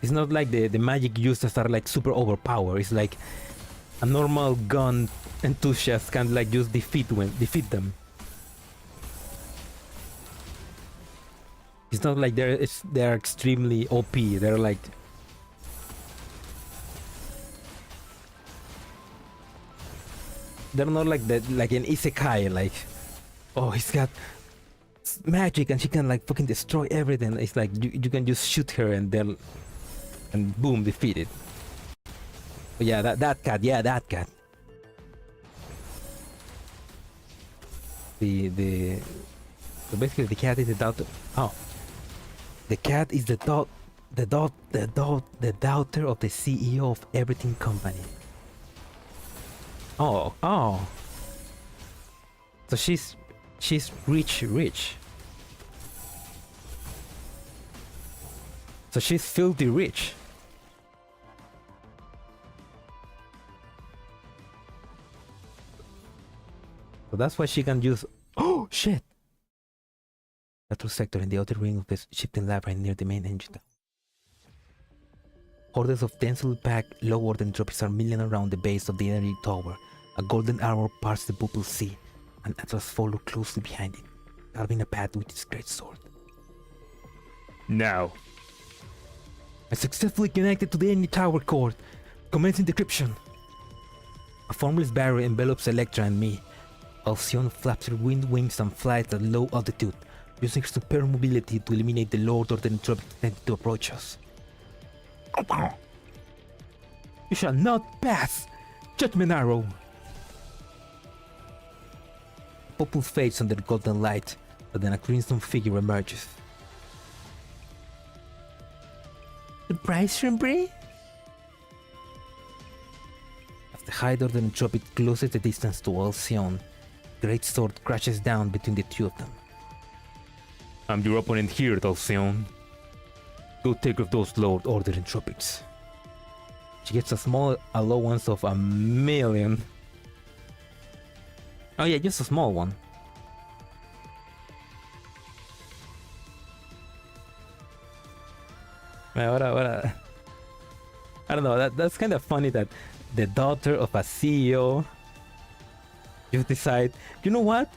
the magic users are like super overpowered. It's like a normal gun enthusiast can like just defeat them. It's not like they're extremely OP. They're like they're not like that, like an isekai, like, oh, he's got magic and she can like fucking destroy everything. It's like you can just shoot her and boom, defeated. But yeah, that cat, yeah, that cat. So basically the cat is the daughter. Oh, the cat is the daughter of the CEO of Everything Company. Oh. So she's rich. So she's filthy rich. So that's why she can use. Oh shit! That sector in the outer ring of the shifting lab right near the main engine. Hordes of densely packed low-order entropics are milling around the base of the energy tower. A golden armor parts the purple sea, and Atlas follows closely behind it, carving a path with its great sword. Now. I successfully connected to the energy tower core. Commencing decryption. A formless barrier envelops Electra and me. Alcyon flaps her wind wings and flies at low altitude, using her superior mobility to eliminate the lower order entropic attempting to approach us. You shall not pass! Judgment arrow! Purple fades under the golden light, but then a crimson figure emerges. Surprise, Shrimpy? As the high order entropic closes the distance to Alcyon, the great sword crashes down between the two of them. I'm your opponent here, Alcyon. Go take of those lower order entropics. She gets a small allowance of 1,000,000. Oh yeah, just a small one. I don't know, that's kind of funny that the daughter of a CEO just decide, you know what?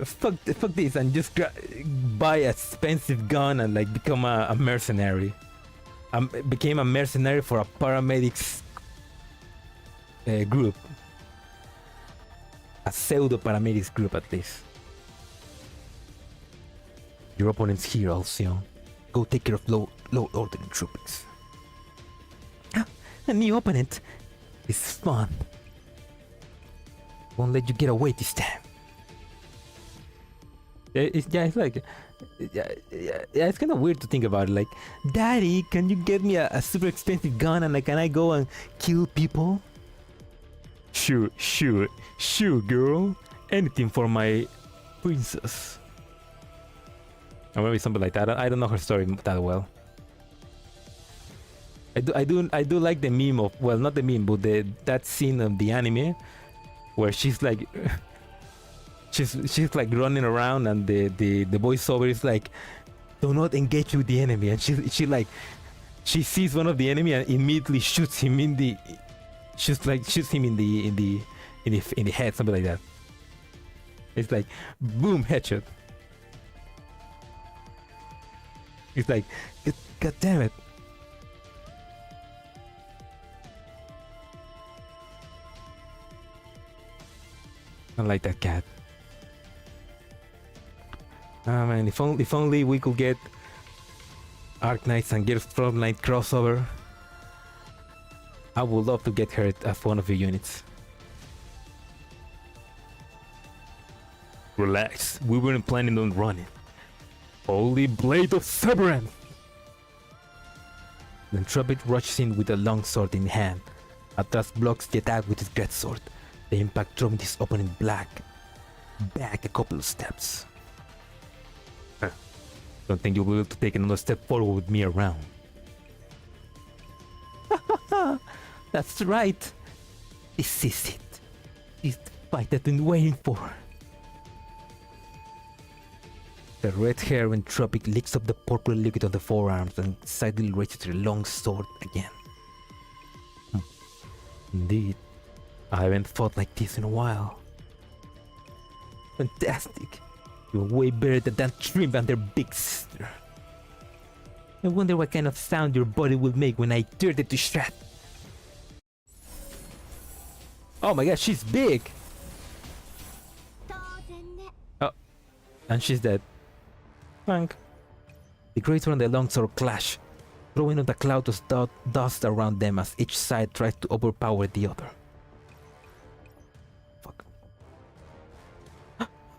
Fuck this, and just buy an expensive gun and like become a mercenary. Became a mercenary for a paramedics group. A pseudo paramedics group at least. Your opponent's here, Alcyon. Go take care of low order entropics. A new opponent. This is fun. Won't let you get away this time. It's kind of weird to think about it. Like, Daddy, can you get me a super expensive gun and like, can I go and kill people? Sure, girl. Anything for my princess. Or maybe something like that. I don't know her story that well. I do like the meme of, well, not the meme, but that scene of the anime where she's like she's like running around and the voiceover is like, do not engage with the enemy, and she sees one of the enemy and immediately shoots him in the head, something like that. It's like boom, headshot. It's like, God damn it. I like that cat. Ah man, if only we could get Arc Knights and Girls Frontline crossover. I would love to get her as one of your units. Relax, we weren't planning on running. Holy Blade of Severance! The Entropic rushes in with a long sword in hand. Atlas blocks the attack with his greatsword. The impact throwing his opponent back a couple of steps. The Don't think you'll be able to take another step forward with me around. That's right. This is it. This is the fight I've been waiting for. The red hair Entropic licks up the purple liquid on the forearms and suddenly raises her long sword again. Indeed, I haven't fought like this in a while. Fantastic. You're way better than that shrimp and their big sister. I wonder what kind of sound your body will make when I tear it to shreds. Oh my god, she's big! Oh, and she's dead. Bang. The great sword and the long sword clash, throwing out a cloud of dust around them as each side tries to overpower the other. Fuck.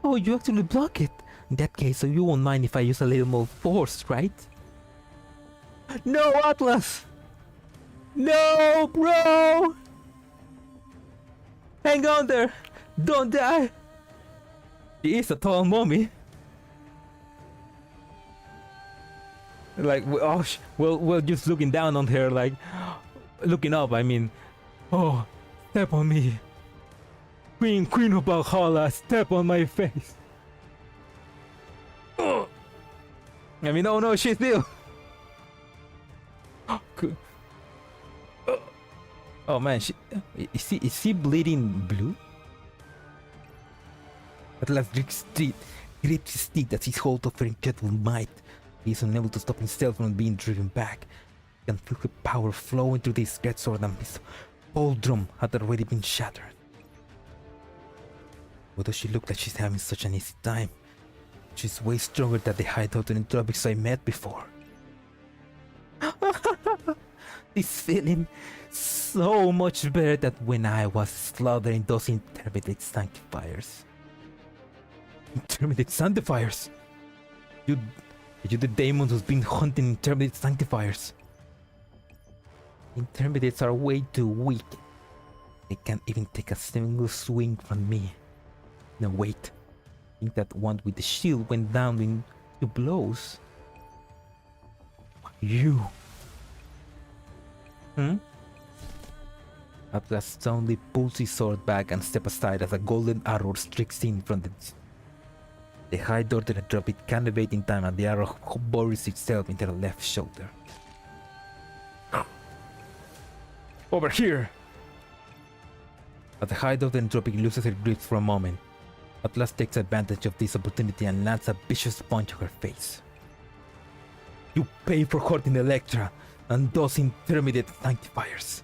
Oh, you actually block it! In that case, so you won't mind if I use a little more force, right? No, Atlas! No, bro! Hang on there! Don't die! She is a tall mommy. Like, oh, we're just looking down on her, like, looking up, I mean. Oh, step on me. Queen of Valhalla, step on my face. Oh. I mean, oh no, she's still. Oh man, is she bleeding blue? At last, grips his stick that he holds of her incredible might. He is unable to stop himself from being driven back. He can feel the power flowing through this great sword, and his whole drum had already been shattered. Why does she look like she's having such an easy time? She's way stronger than the hideout and Entropics I met before. This feeling so much better than when I was slaughtering those intermediate Sanctifiers. Intermediate Sanctifiers? You the demon who's been hunting intermediate Sanctifiers. Intermediates are way too weak. They can't even take a single swing from me. No, wait. I think that one with the shield went down in 2 blows. You. Atlas suddenly pulls his sword back and steps aside as a golden arrow streaks in from the high door to drop it, can't evade in time, and the arrow buries itself into the left shoulder. Over here! As the high door Entropic loses her grip for a moment, Atlas takes advantage of this opportunity and lands a vicious punch to her face. You pay for hurting Electra and those intermediate Sanctifiers.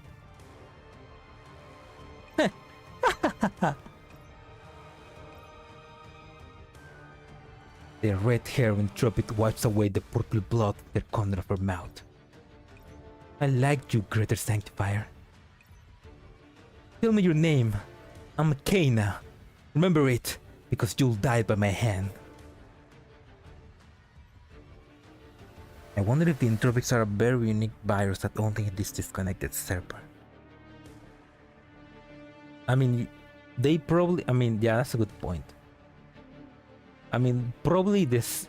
The red hair Entropic wipes away the purple blood with the corner of her mouth. I like you, greater Sanctifier. Tell me your name. I'm Kana. Remember it, because you'll die by my hand. I wonder if the Entropics are a very unique virus that only in this disconnected server. I mean, they probably... I mean, yeah, that's a good point. I mean, probably this...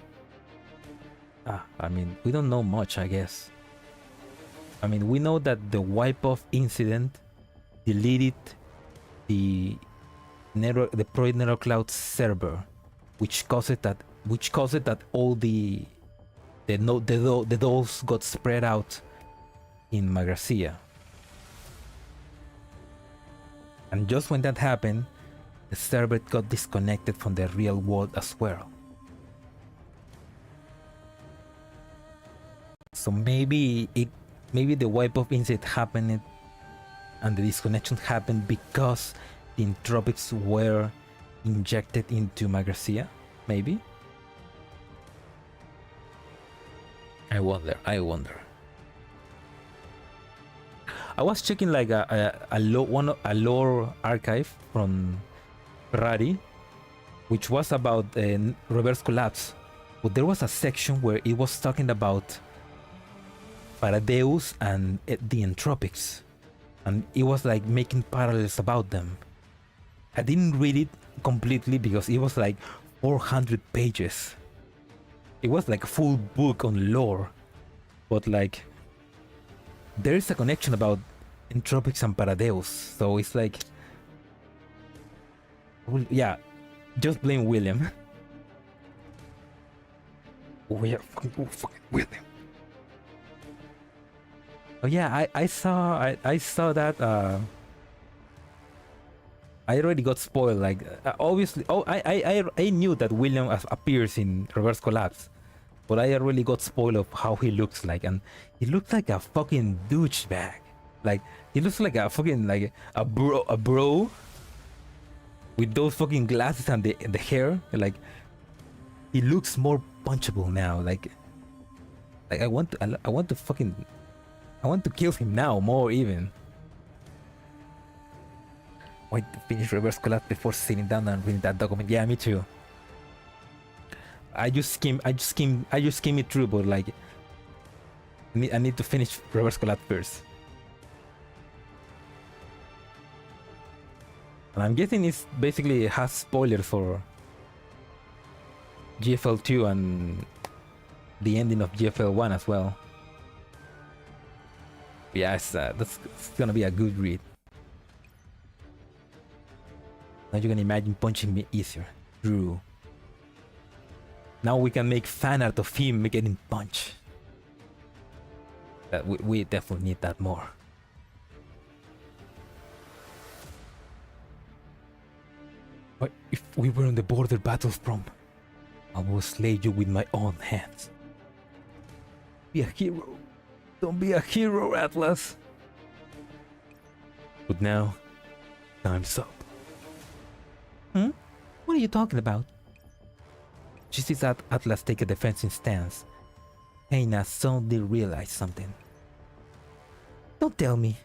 I mean, we don't know much, I guess. I mean, we know that the wipe-off incident deleted the Project Nero Cloud server, which caused it that all the dolls got spread out in Magrasea. And just when that happened, the server got disconnected from the real world as well. So maybe the wipe-off incident happened and the disconnection happened because the Entropics were injected into Magrasea, maybe? I wonder. I was checking like a lore archive from Ferrari, which was about reverse collapse, but there was a section where it was talking about Paradeus and the Entropics, and it was like making parallels about them. I didn't read it completely because it was like 400 pages. it was like a full book on lore, but like there is a connection about Entropics and Paradeus, so it's like, well, yeah, just blame William. Oh yeah, fucking William. Oh yeah, I saw that. I already got spoiled. Like obviously, oh I knew that William appears in Reverse Collapse, but I already got spoiled of how he looks like, and he looks like a fucking douchebag. Like he looks like a fucking like a bro with those fucking glasses and the hair. Like he looks more punchable now. Like I want to kill him now more even. Wait to finish Reverse Collapse before sitting down and reading that document. Yeah, me too. I just skim it through, but like I need to finish Reverse Collapse first. And I'm guessing it's basically has spoilers for GFL 2 and the ending of GFL 1 as well. Yeah, it's gonna be a good read. Now you can imagine punching me easier. True. Now we can make fan art of him getting punched. That we definitely need that more. But if we were on the border battlefront, I will slay you with my own hands. Be a hero. Don't be a hero, Atlas. But now, time's up. What are you talking about? She sees that Atlas take a defensive stance. Heina suddenly realized something. Don't tell me.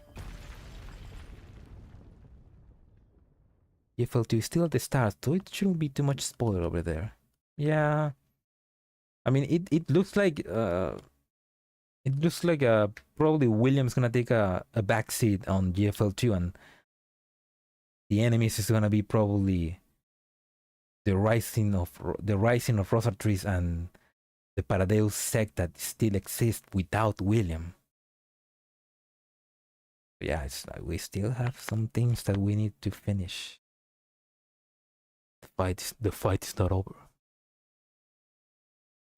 GFL2 is still at the start, so it shouldn't be too much spoiler over there. Yeah. I mean, it looks like probably William's gonna take a backseat on GFL2, and the enemies is gonna be probably the rising of Rosatrice and the Paradeus sect that still exists without William. Yeah, it's like we still have some things that we need to finish. The fight is not over.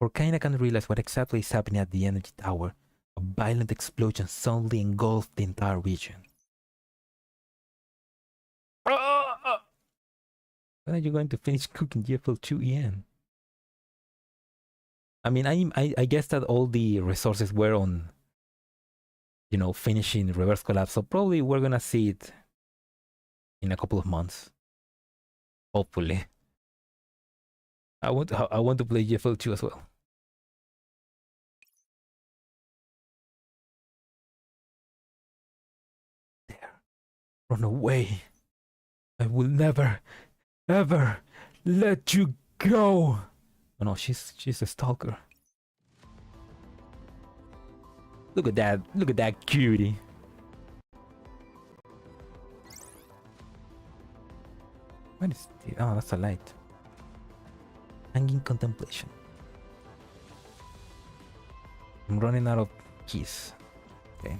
Orkaina can't realize what exactly is happening at the energy tower. A violent explosion suddenly engulfed the entire region. When are you going to finish cooking GFL2 EN? I mean, I guess that all the resources were on, you know, finishing Reverse Collapse, so probably we're gonna see it in a couple of months. Hopefully. I want to play GFL2 as well. There. Run away. I will never, ever let you go. Oh no, she's a stalker. Look at that cutie. What is this? Oh, that's a light. Hanging contemplation. I'm running out of keys. Okay.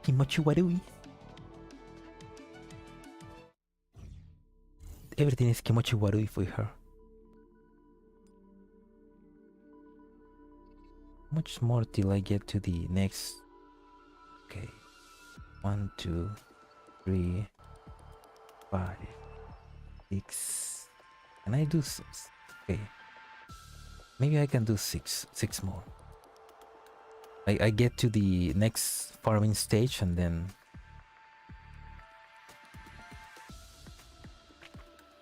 Kimochi warui. Everything is kimochi warui for her. How much more till I get to the next? Okay. 1, 2, 3, 5, 6. Can I do 6? Okay. Maybe I can do 6 more. I get to the next farming stage and then...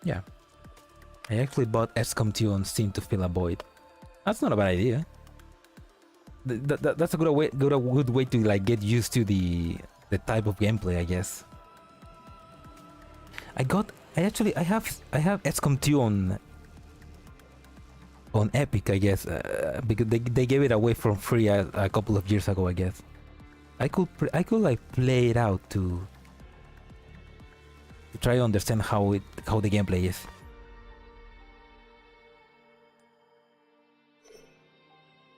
Yeah. I actually bought XCOM 2 on Steam to fill a void. That's not a bad idea. That's a good way to like get used to the type of gameplay, I guess. I have XCOM 2 on Epic, I guess, because they gave it away for free a couple of years ago, I guess. I could like play it out to to try to understand how the gameplay is.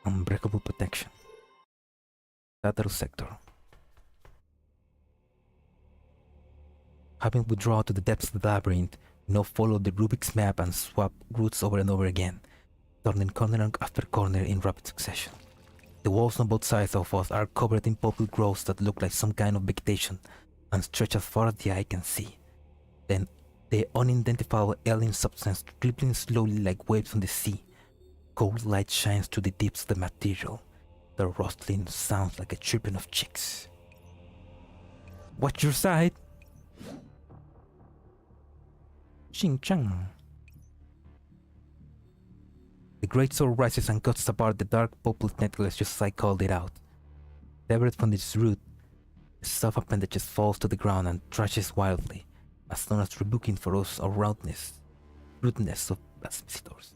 Unbreakable protection. Lateral sector. Having withdrawn to the depths of the labyrinth, we now follow the Rubik's map and swap routes over and over again, turning corner after corner in rapid succession. The walls on both sides of us are covered in purple growths that look like some kind of vegetation and stretch as far as the eye can see. Then, the unidentifiable alien substance dribbling slowly like waves on the sea. Cold light shines through the deeps of the material. The rustling sounds like a chirping of chicks. Watch your side! Ching chang. The great sword rises and cuts apart the dark purple necklace just as I called it out. Severed from its root, the soft appendages falls to the ground and thrashes wildly, as known as rebuking for us our rudeness of as visitors.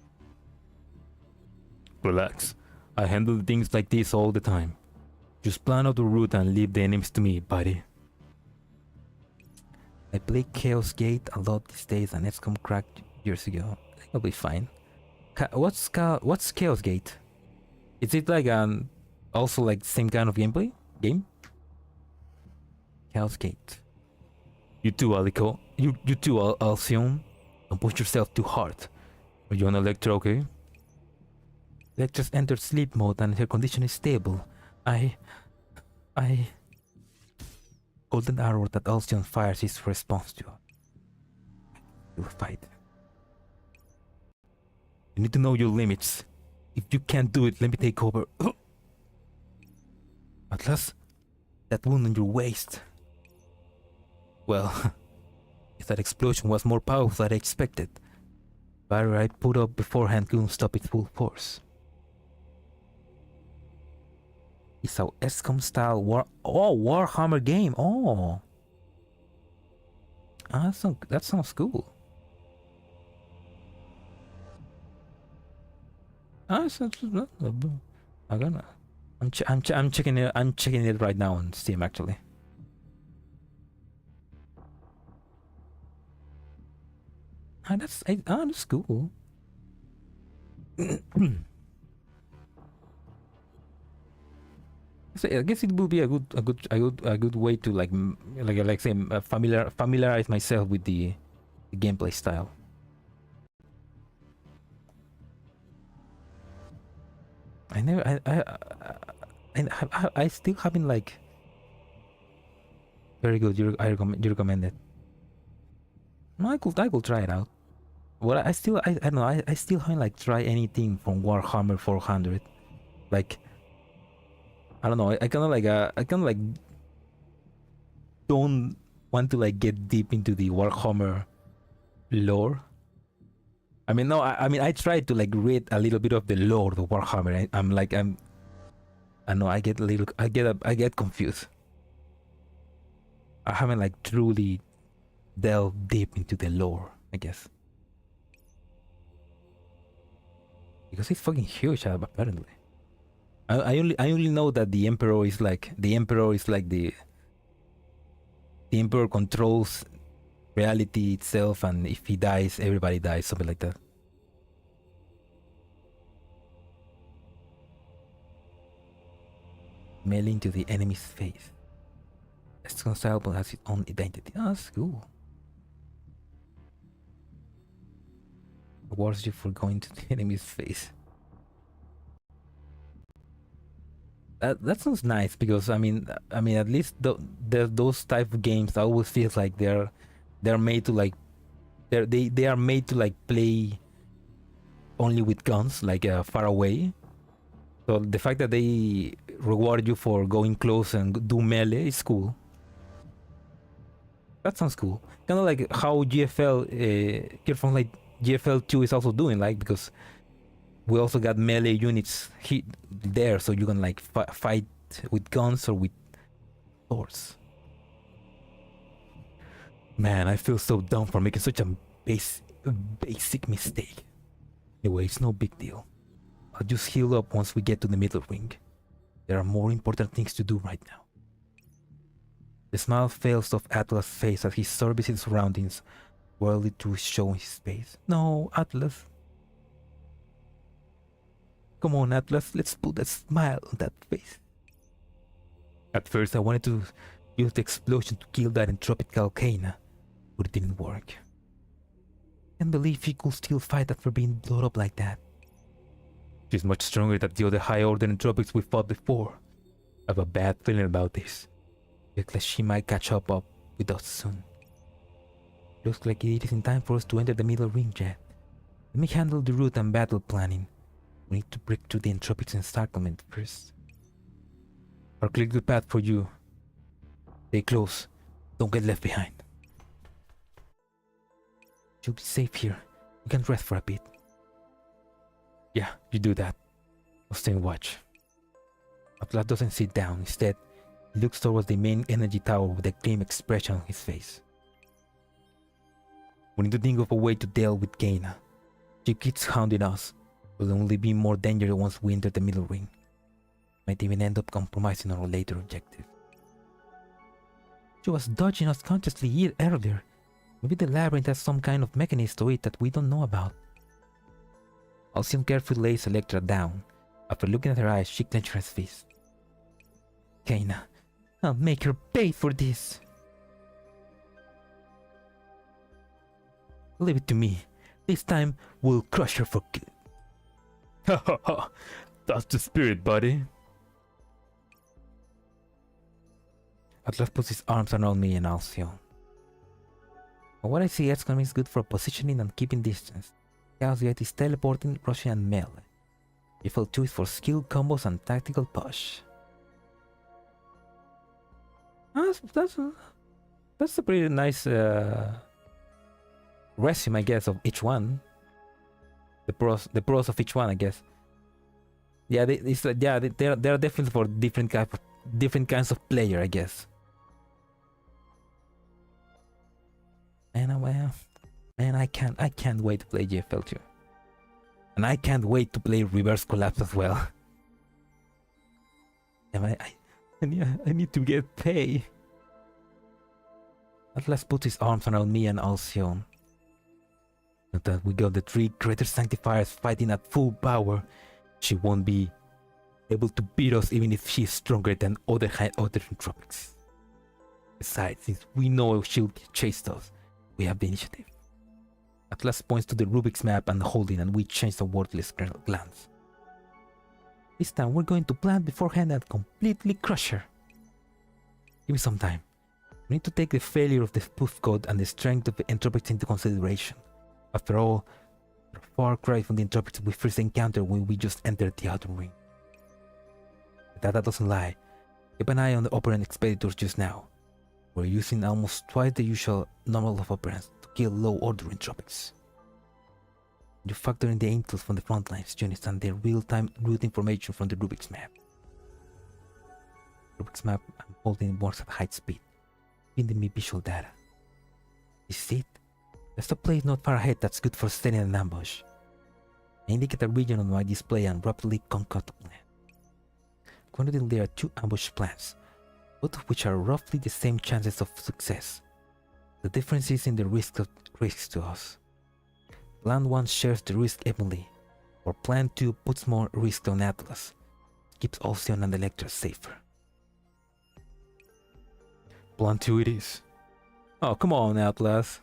Relax. I handle things like this all the time. Just plan out the route and leave the enemies to me, buddy. I played Chaos Gate a lot these days and XCOM cracked years ago. I think I'll be fine. What's Chaos Gate? Is it like also like same kind of gameplay game? Chaos Gate. You too, Alico. You too, Alcyon. Don't push yourself too hard. Are you on Electra, okay? Electra's entered sleep mode and her condition is stable. I... Golden arrow that Alcyon fires his response to. We'll fight. You need to know your limits. If you can't do it, let me take over. Atlas, that wound on your waist. Well, if that explosion was more powerful than I expected, the barrier I put up beforehand couldn't stop its full force. It's our XCOM style Warhammer game. Oh, that sounds cool. I'm checking it. I'm checking it right now on Steam actually. That's cool. So I guess it will be a good way to like say familiarize myself with the gameplay style. I still haven't like. Very good. You recommend it. No, I could try it out. Well, I don't know. I still haven't like tried anything from Warhammer 400. Like, I don't know. I kind of like don't want to like get deep into the Warhammer lore. I mean, no. I tried to like read a little bit of the lore of Warhammer. I know. I get confused. I haven't like truly delved deep into the lore, I guess. Because it's fucking huge, apparently. I only know that the Emperor is like the Emperor controls reality itself, and if he dies, everybody dies, something like that. Melee into the enemy's face. It's concealable has its own identity. Oh, that's cool. Rewards you for going to the enemy's face. That sounds nice because I mean at least those type of games I always feel like they're made to like they are made to like play only with guns, like far away. So the fact that they reward you for going close and do melee is cool. That sounds cool. Kind of like how GFL Girls Frontline GFL 2 is also doing, like, because we also got melee units there, so you can like fight with guns or with swords. Man, I feel so dumb for making such a basic mistake. Anyway, it's no big deal. I'll just heal up once we get to the middle ring. There are more important things to do right now. The smile fails off Atlas' face as he surveys his surroundings, worldly to show his face. No, Atlas. Come on, Atlas, let's put a smile on that face. At first, I wanted to use the explosion to kill that entropic volcano, but it didn't work. Can't believe she could still fight after being blown up like that. She's much stronger than the other high-order entropics we fought before. I have a bad feeling about this. Looks like she might catch up with us soon. Looks like it is in time for us to enter the middle ring, Jet. Let me handle the route and battle planning. We need to break through the entropics encirclement first. I'll clear the path for you. Stay close. Don't get left behind. You'll be safe here. You can rest for a bit. Yeah, you do that. I'll stay and watch. Atlas doesn't sit down. Instead, he looks towards the main energy tower with a grim expression on his face. We need to think of a way to deal with Gaina. She keeps hounding us. We'll only be more dangerous once we enter the middle ring. Might even end up compromising our later objective. She was dodging us consciously earlier. Maybe the labyrinth has some kind of mechanism to it that we don't know about. Alcyon carefully lays Electra down. After looking at her eyes, she clenched her fist. Gaina, I'll make her pay for this. Leave it to me. This time, we'll crush her for good. Ha ha ha! That's the spirit, buddy. Atlas puts his arms around me and Alcyon. From what I see, Excalibur is good for positioning and keeping distance. Chaos is teleporting, rushing, and melee. Eiffel 2 is for skill combos and tactical push. That's a pretty nice resume, I guess, of each one. The pros of each one, I guess. Yeah, they are definitely for different kinds of player, I guess. Man, I can't wait to play GFL2. And I can't wait to play Reverse Collapse as well. I need to get paid. Atlas puts his arms around me and Alcyon. Now that we got the three greater Sanctifiers fighting at full power, she won't be able to beat us even if she is stronger than other Entropics. Besides, since we know she'll chase us, we have the initiative. Atlas points to the Rubik's map and holding, and we change a wordless glance. This time we're going to plan beforehand and completely crush her. Give me some time. We need to take the failure of the spoof code and the strength of the Entropics into consideration. After all, they're a far cry from the Entropics we first encountered when we just entered the outer ring. The data doesn't lie. Keep an eye on the operant expeditors just now. We're using almost twice the usual number of operants to kill low-order Entropics. You factor in the intel from the frontlines units and the real-time route information from the Rubik's map. Rubik's map I'm holding works at high speed, feeding me visual data. You see it? There's a place not far ahead that's good for setting an ambush. I indicate a region on my display and rapidly concoct a plan. Currently there are two ambush plans, both of which are roughly the same chances of success. The difference is in the risks to us. Plan 1 shares the risk evenly, or Plan 2 puts more risk on Atlas, keeps Alcyon and Electra safer. Plan 2 it is. Oh, come on, Atlas.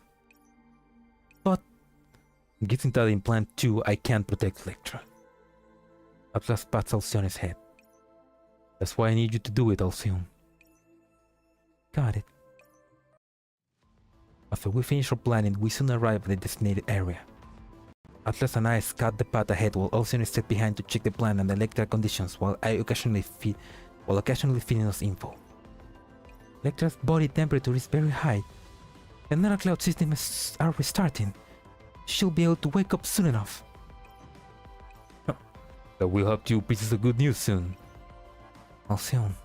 But getting that in Plan 2, I can't protect Electra. Atlas pats Alcyon's head. That's why I need you to do it, Alcyon. Got it. After we finish our planning, we soon arrive at the designated area. Atlas and I scout the path ahead while Alcyon is set behind to check the plan and Electra conditions while occasionally feeding us info. Electra's body temperature is very high. The Nara Cloud systems are restarting. She'll be able to wake up soon enough. So we'll have 2 pieces of good news soon. Alcyon.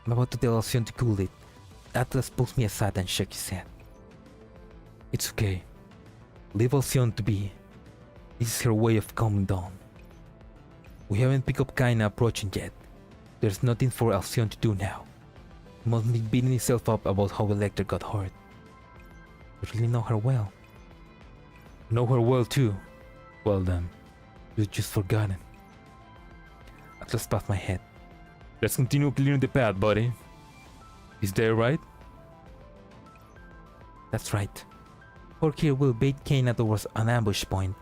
I'm about to tell Alcyon to cool it. Atlas pulls me aside and shakes his head. It's okay. Leave Alcyon to be. This is her way of calming down. We haven't picked up Kaina approaching yet. There's nothing for Alcyon to do now. He must be beating himself up about how Electra got hurt. You really know her well. Know her well too. Well then. You've just forgotten. Atlas passed my head. Let's continue clearing the path, buddy. Is that right? That's right. Orc here will bait Kaina towards an ambush point.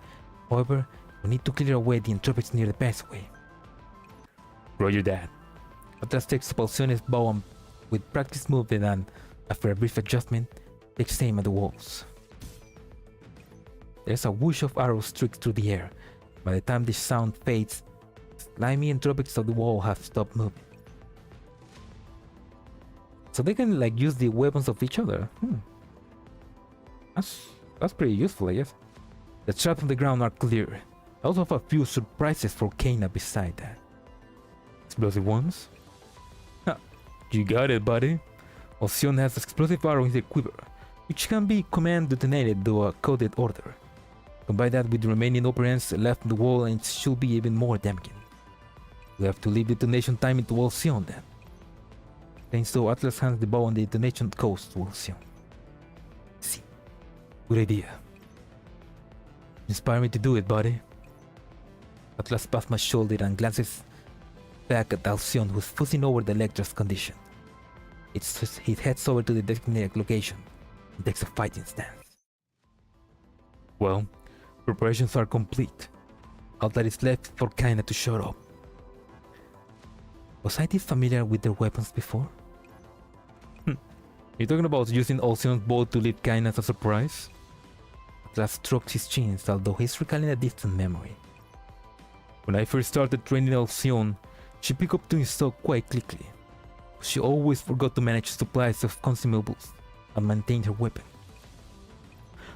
However, we need to clear away the entropics near the passageway. Roger that. Atlas takes Pulsione's bow and with practice movement and, after a brief adjustment, takes aim at the walls. There's a whoosh of arrows streaked through the air. By the time this sound fades, slimy entropics of the wall have stopped moving. So they can like use the weapons of each other. That's pretty useful, I guess. The traps on the ground are clear. I also have a few surprises for Kaina beside that. Explosive ones. You got it, buddy. Alcyon has explosive arrow in the quiver, which can be command detonated to a coded order. Combine that with the remaining operands left on the wall and it should be even more damaging. We have to leave detonation time into Alcyon then. And so Atlas hands the bow on the detonation goes to Alcyon. See, good idea. Inspire me to do it, buddy. Atlas pats my shoulder and glances back at Alcyon, who's fussing over the Electra's condition. He heads over to the designated location and takes a fighting stance. Well, preparations are complete. All that is left for Kaina to show up. Was I this familiar with their weapons before? You're talking about using Alcyon's bow to lead Kaina as a surprise? Atlas strokes his chin, although he's recalling a distant memory. When I first started training Alcyon, she picked up doing so quite quickly. She always forgot to manage supplies of consumables and maintain her weapon.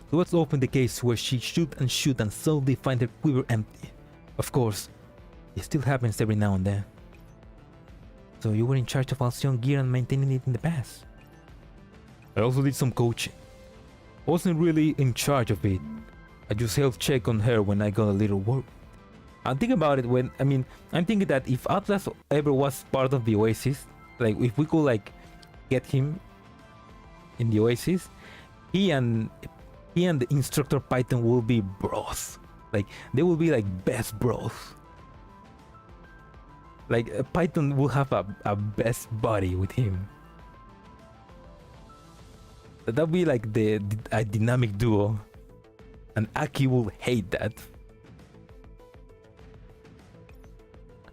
So that's often the case where she shoot and suddenly find her quiver empty. Of course, it still happens every now and then. So you were in charge of Alcyon gear and maintaining it in the past? I also did some coaching. I wasn't really in charge of it. I just helped check on her when I got a little worried. I'm thinking about it when, I'm thinking that if Atlas ever was part of the Oasis, like if we could like get him in the Oasis, he and the instructor Python will be bros. Like they will be like best bros. Like Python will have a best buddy with him. That'll be like a dynamic duo. And Aki will hate that.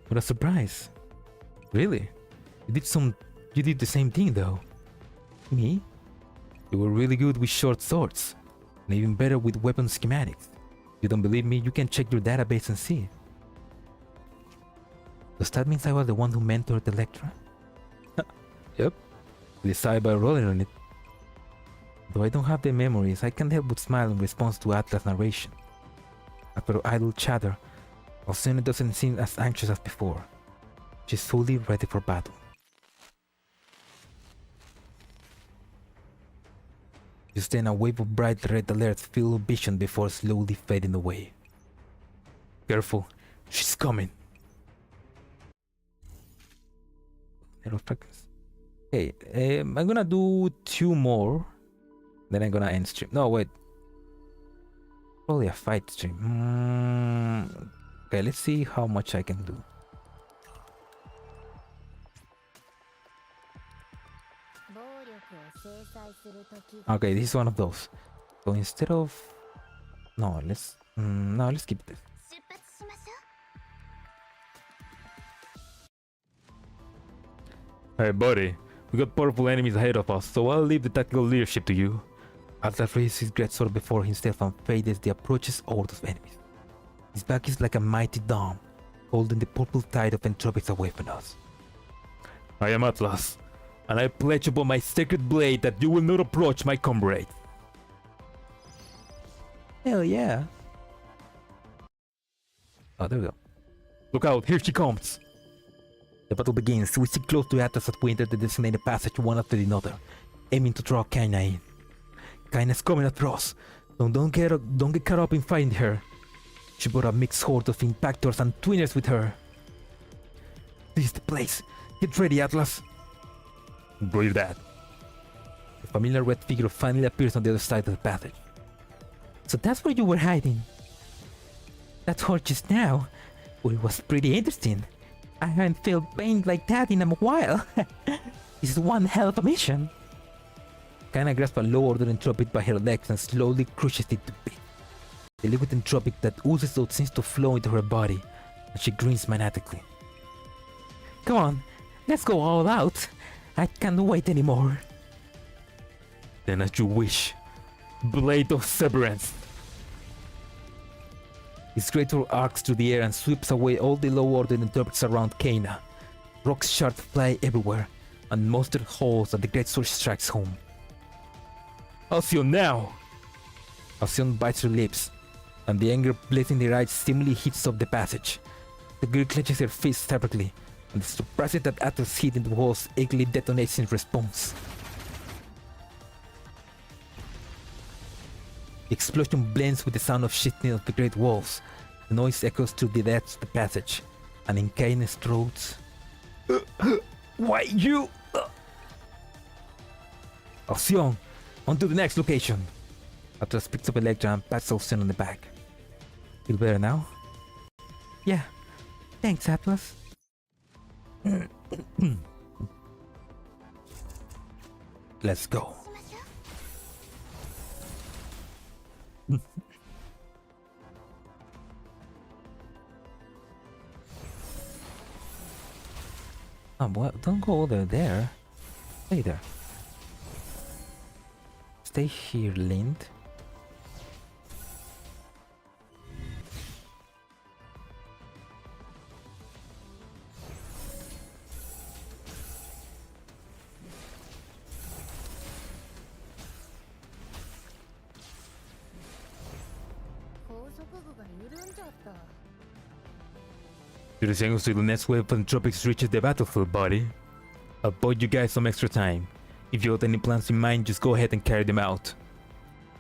What a surprise. Really? You did the same thing though. Me? You were really good with short swords. And even better with weapon schematics. You don't believe me? You can check your database and see. Does that mean I was the one who mentored Electra? Yep. We decided by rolling on it. Though I don't have the memories, I can't help but smile in response to Atlas' narration. After idle chatter, Alcyon doesn't seem as anxious as before. She's fully ready for battle. Just then a wave of bright red alerts fill vision before slowly fading away. Careful, she's coming. Okay, I'm gonna do 2 more. Then I'm gonna end stream. No, wait. Probably a fight stream. Okay, let's see how much I can do. Okay, this is one of those. So instead of let's keep this. Hey buddy, we got powerful enemies ahead of us, so I'll leave the tactical leadership to you. Atlas raises his greatsword before himself and fades the approaches horde of enemies. His back is like a mighty dome, holding the purple tide of entropics away from us. I am Atlas, and I pledge upon my sacred blade that you will not approach my comrade. Hell yeah. Oh, there we go. Look out, here she comes. The battle begins. We stick close to Atlas as we enter the designated passage one after another, aiming to draw Kaina in. Kaina's coming across. Don't get caught up in fighting her. She brought a mixed horde of impactors and twinners with her. This is the place. Get ready, Atlas. Read that. The familiar red figure finally appears on the other side of the passage. So that's where you were hiding. That hurt just now. Well, it was pretty interesting. I haven't felt pain like that in a while. This is one hell of a mission. Kaina grasps a low-order entropic by her legs and slowly crushes it to bits. The liquid entropic that oozes out seems to flow into her body, and she grins maniacally. Come on, let's go all out. I can't wait anymore. Then as you wish. Blade of Severance. Its greater arcs through the air and sweeps away all the low-order entropics around Kaina. Rock shards fly everywhere, and monster holes as the great sword strikes home. Alcyon now! Alcyon bites her lips, and the anger blazing in her eyes seemingly heats up the passage. The girl clenches her fist separately, and the surprise that Atlas hit in the walls eagerly detonates in response. The explosion blends with the sound of shifting of the great walls. The noise echoes through the depths of the passage, and in Kaina's throat. Why you? Alcyon, on to the next location. Atlas picks up Electra and pats Alcyon on the back. Feel better now? Yeah, thanks Atlas. Let's go. Well, don't go over there. Stay there. Stay here, Lind. Direction to the next wave of Entropics reaches the battlefield, buddy. I'll buy you guys some extra time. If you have any plans in mind, just go ahead and carry them out.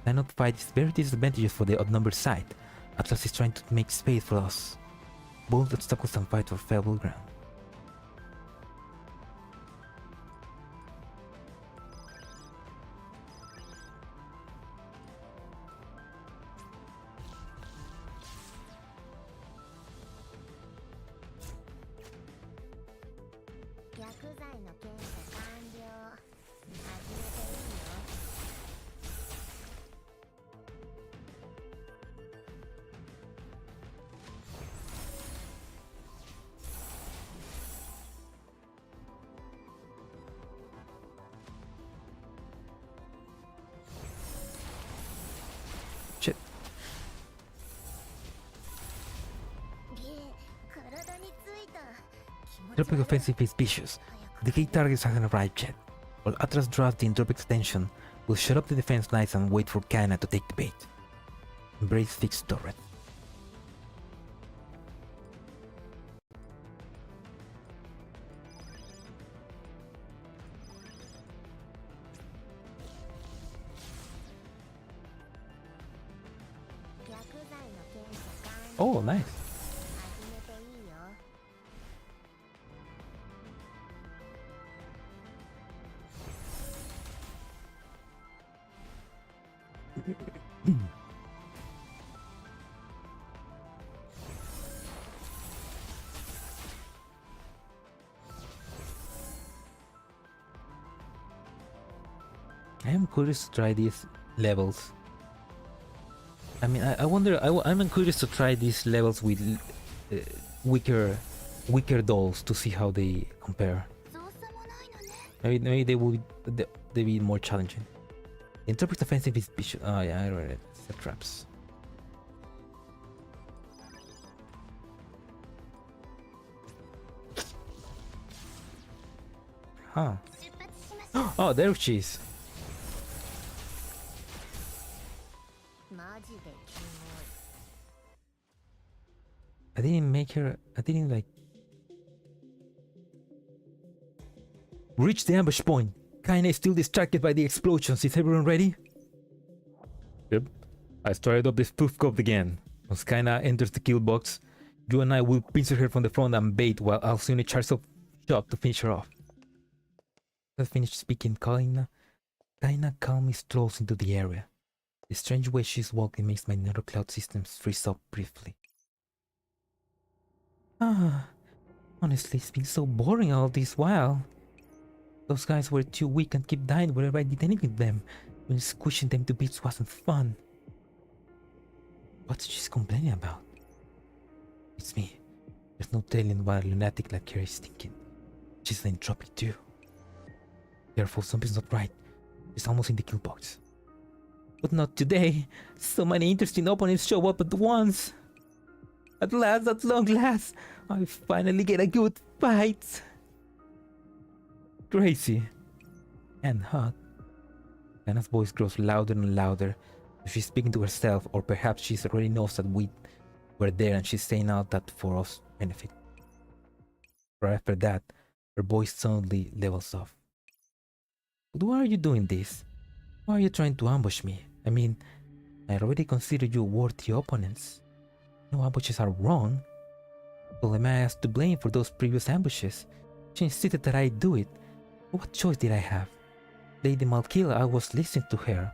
Line of fight is very disadvantageous for the outnumbered side. Atlas is trying to make space for us. Bold obstacles and fight for favorable ground. Shit. Entropic offensive is vicious. The key targets haven't arrived yet. While Atlas draws the entropic extension, we'll shut up the defense lines and wait for Kaina to take the bait. Embrace fixed turret. Oh, nice. I am curious to try these levels. I mean, I wonder. I'm curious to try these levels with weaker dolls to see how they compare. Maybe they will be more challenging. Entropic offensive is vicious. Oh yeah, I read it. Set traps. Huh. Oh, there she is. I didn't like reach the ambush point. Kaina is still distracted by the explosions. Is everyone ready? Yep. I started up this poof cop again. Once Kaina enters the kill box, you and I will pincer her from the front and bait while Alcyon charges up shot to finish her off. I finished speaking, Kaina calmly strolls into the area. The strange way she's walking makes my nether cloud systems freeze up briefly. Honestly, it's been so boring all this while. Those guys were too weak and keep dying whenever I did anything with them. When squishing them to bits wasn't fun. What's she complaining about? It's me. There's no telling what a lunatic like her is thinking. She's an entropic too. Careful, something's not right. She's almost in the kill box. But not today. So many interesting opponents show up at once. At last, at long last, I finally get a good fight. Crazy. And hot. Anna's voice grows louder and louder. She's speaking to herself, or perhaps she already knows that we were there and she's saying all that for us benefit. Right after that, her voice suddenly levels off. But why are you doing this? Why are you trying to ambush me? I mean, I already consider you worthy opponents. No ambushes are wrong. Well, am I asked to blame for those previous ambushes? She insisted that I do it. What choice did I have? Lady Malkila, I was listening to her.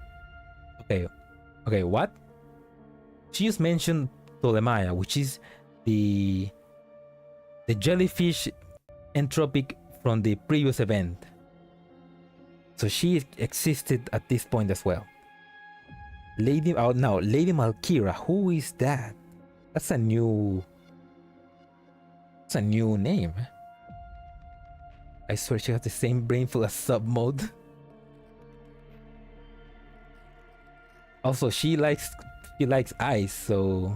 Okay, what? She just mentioned Ptolemaya, which is the jellyfish entropic from the previous event. So she existed at this point as well. Lady Malkira, who is that? That's a new name. I swear she has the same brainful as Submode. Also, she likes ice, so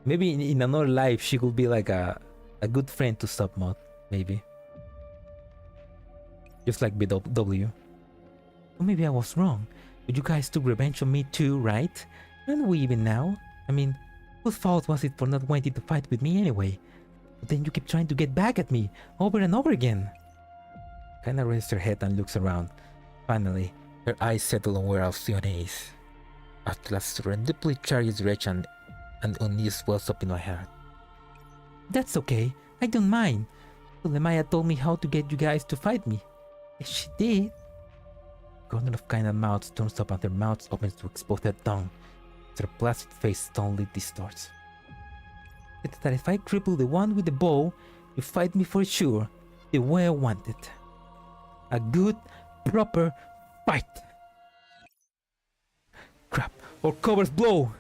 maybe in another life she could be like a good friend to Submode, maybe. Just like BW. Or maybe I was wrong. But you guys took revenge on me too, right? Aren't we even now? I mean, whose fault was it for not wanting to fight with me anyway? But then you keep trying to get back at me, over and over again. Kaina raises her head and looks around. Finally, her eyes settle on where Alcyone is. Atlas serendipitously charges rage and unease wells up in my heart. That's okay, I don't mind. Lemaya told me how to get you guys to fight me. Yes, she did. The corner of Kaina's mouth turns up and her mouth opens to expose her tongue. Her placid face suddenly distorts. It's that if I cripple the one with the bow, you fight me for sure, the way I want it. A good, proper fight. Crap, or covers blow!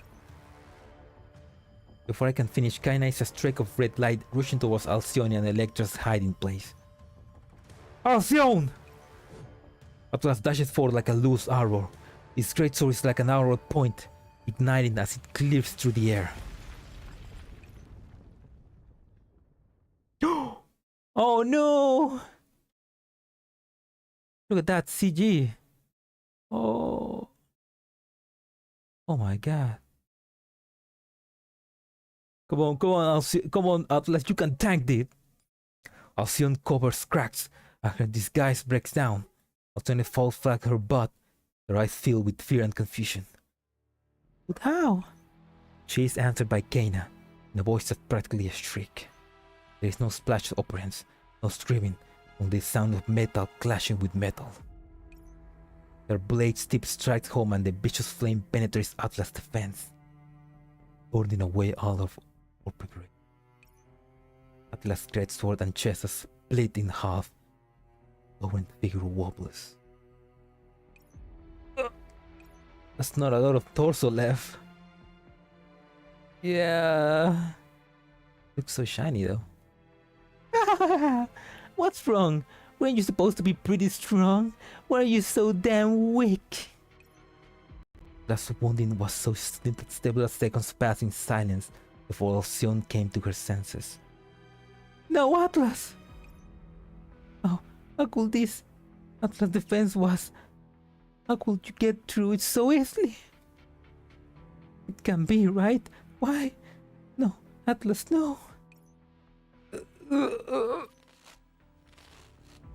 Before I can finish, Kaina is a streak of red light rushing towards Alcyone and Electra's hiding place. Alcyone! Atlas dashes forward like a loose arrow. His greatsword is like an arrow point, igniting as it cleaves through the air. Oh no! Look at that CG. Oh my god. Come on, Atlas, you can tank it. Alcyone covers cracks and her disguise breaks down. Alcyone falls flat on her butt, her eyes filled with fear and confusion. But how? She is answered by Kaina, in a voice that's practically a shriek. There is no splash of operance, no screaming, only the sound of metal clashing with metal. Her blade's tip strikes home and the vicious flame penetrates Atlas' defense, burning away all of our preparation. Atlas' greatsword and chest are split in half, lowering the figure wobbles. That's not a lot of torso left. Yeah. Looks so shiny though. What's wrong? Weren't you supposed to be pretty strong? Why are you so damn weak? That wounding was so stable that seconds passed in silence before Alcyone came to her senses. No, Atlas! Oh, how could this Atlas' defense was? How could you get through it so easily? It can be, right? Why? No, Atlas, no.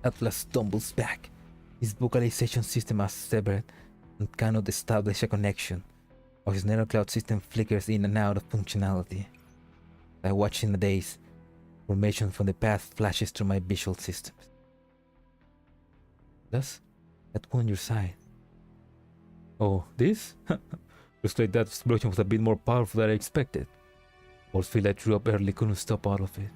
Atlas stumbles back. His vocalization system has severed and cannot establish a connection, while his nether cloud system flickers in and out of functionality. I watch in a daze. Information from the past flashes through my visual systems. Atlas, that one on your side. Oh, this? Looks like that explosion was a bit more powerful than I expected. Force field I threw up early couldn't stop all of it.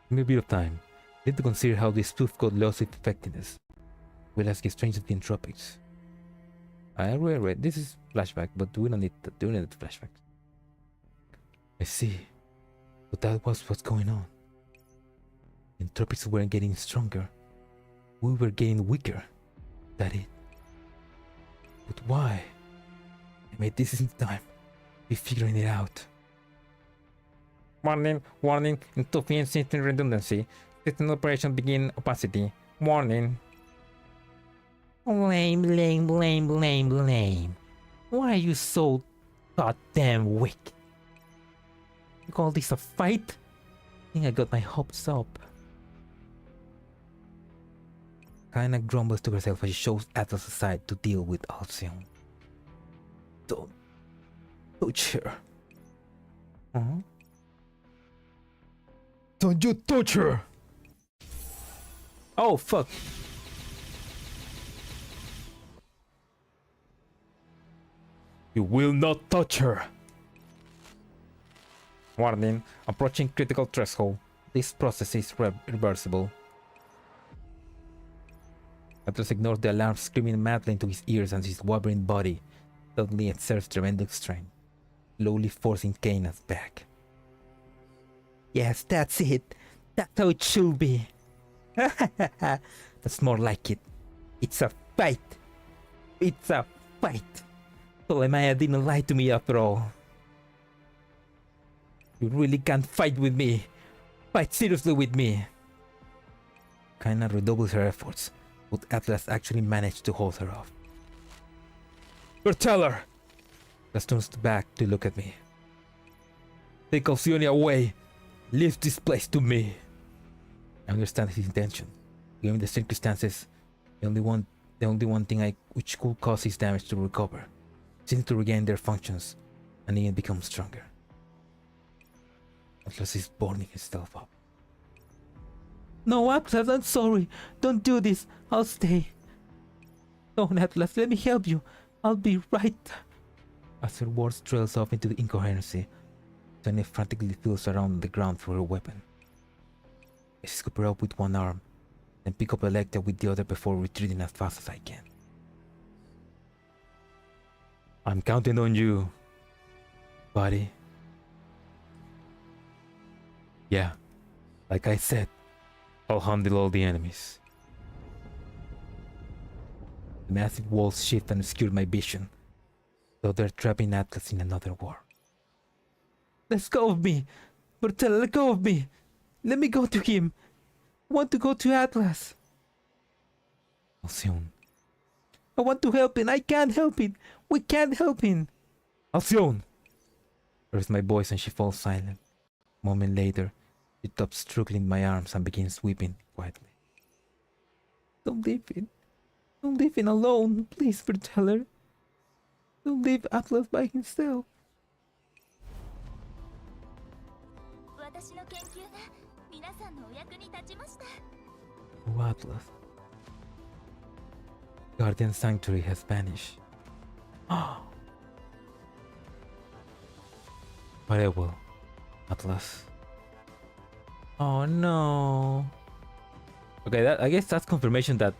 Give me a bit of time. Need to consider how this spoof code lost its effectiveness. We'll ask strange of the entropics. I read this is flashback, but we don't need the flashback. I see. But that was what's going on. Entropics weren't getting stronger. We were getting weaker. That it. But why? I made this in time. Be figuring it out. Warning, warning, interference system redundancy. System operation begin opacity. Warning. Lame. Why are you so goddamn weak? You call this a fight? I think I got my hopes up. Kinda grumbles to herself as she shows Atlas aside to deal with Alcyon. Don't touch her. Huh? Don't you touch her! Oh fuck! You will not touch her! Warning, approaching critical threshold. This process is reversible. Atlas ignores the alarm, screaming madly into his ears as his wobbling body suddenly exerts tremendous strength, slowly forcing Kaina's back. Yes, that's it. That's how it should be. That's more like it. It's a fight. It's a fight. Ptolemaiah didn't lie to me after all. You really can't fight with me. Fight seriously with me. Kaina redoubles her efforts, but Atlas actually managed to hold her off. Tell her! Atlas turns back to look at me. Take Alcyone away. Leave this place to me. I understand his intention. Given the circumstances, the only one thing which could cause his damage to recover, seems to regain their functions and even become stronger. Atlas is burning himself up. No, Atlas, I'm sorry. Don't do this. I'll stay. Don't, Atlas, let me help you. I'll be right. As her words trails off into the incoherency, Tanya frantically feels around the ground for her weapon. I scoop her up with one arm, then pick up Electra with the other before retreating as fast as I can. I'm counting on you, buddy. Yeah, like I said, I'll handle all the enemies. The massive walls shift and obscure my vision, though they're trapping Atlas in another war. Let go of me! Bertella, let go of me! Let me go to him! I want to go to Atlas! Alcyone. I want to help him! I can't help it! We can't help him! Alcyone! There's my voice and she falls silent. A moment later, she stops struggling my arms and begins weeping quietly. Don't leave him. Don't leave him alone, please, Bertella. Don't leave Atlas by himself. Oh, Atlas. Guardian Sanctuary has vanished. Farewell, Atlas. Oh no. Okay, I guess that's confirmation that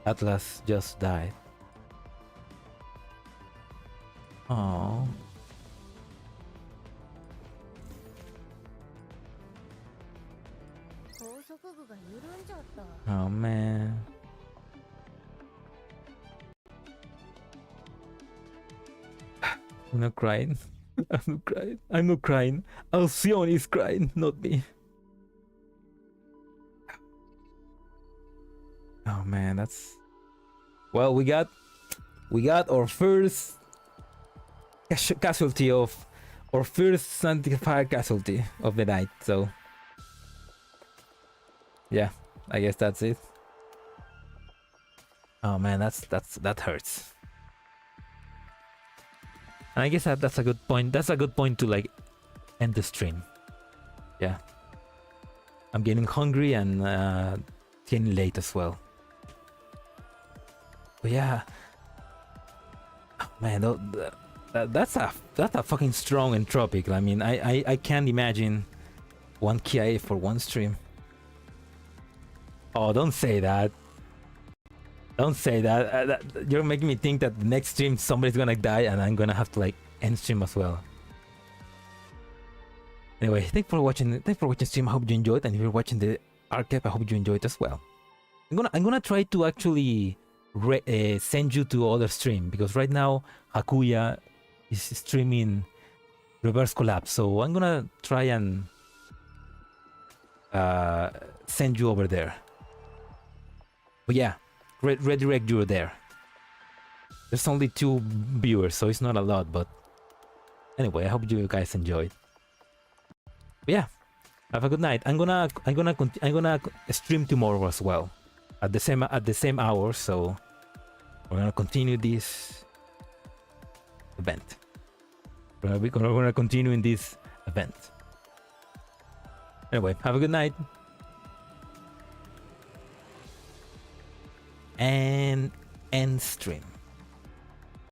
Atlas just died. Oh. Oh man. I'm not crying. I'm not crying. I'm not crying. Alcyone is crying, not me. Oh man, that's... Well, we got our first casualty of... Our first Sanctifier casualty of the night, so... Yeah, I guess that's it. Oh man, that hurts. And I guess that's a good point. That's a good point to like end the stream. Yeah. I'm getting hungry and getting late as well. But yeah, man, that's a fucking strong Entropic. I mean, I can't imagine 1 KIA for one stream. Oh, don't say that. Don't say that. You're making me think that the next stream somebody's gonna die and I'm gonna have to like end stream as well. Anyway, thanks for watching stream. I hope you enjoyed, and if you're watching the archive, I hope you enjoyed as well. I'm gonna try to actually send you to other stream, because right now Hakuya is streaming Reverse Collapse, so I'm gonna try and send you over there. But yeah, redirect you there. There's only 2 viewers, so it's not a lot, but anyway, I hope you guys enjoyed. But yeah, have a good night. I'm gonna stream tomorrow as well, at the same hour. So we're gonna continue this event. We're gonna continue in this event. Anyway, have a good night. And end stream.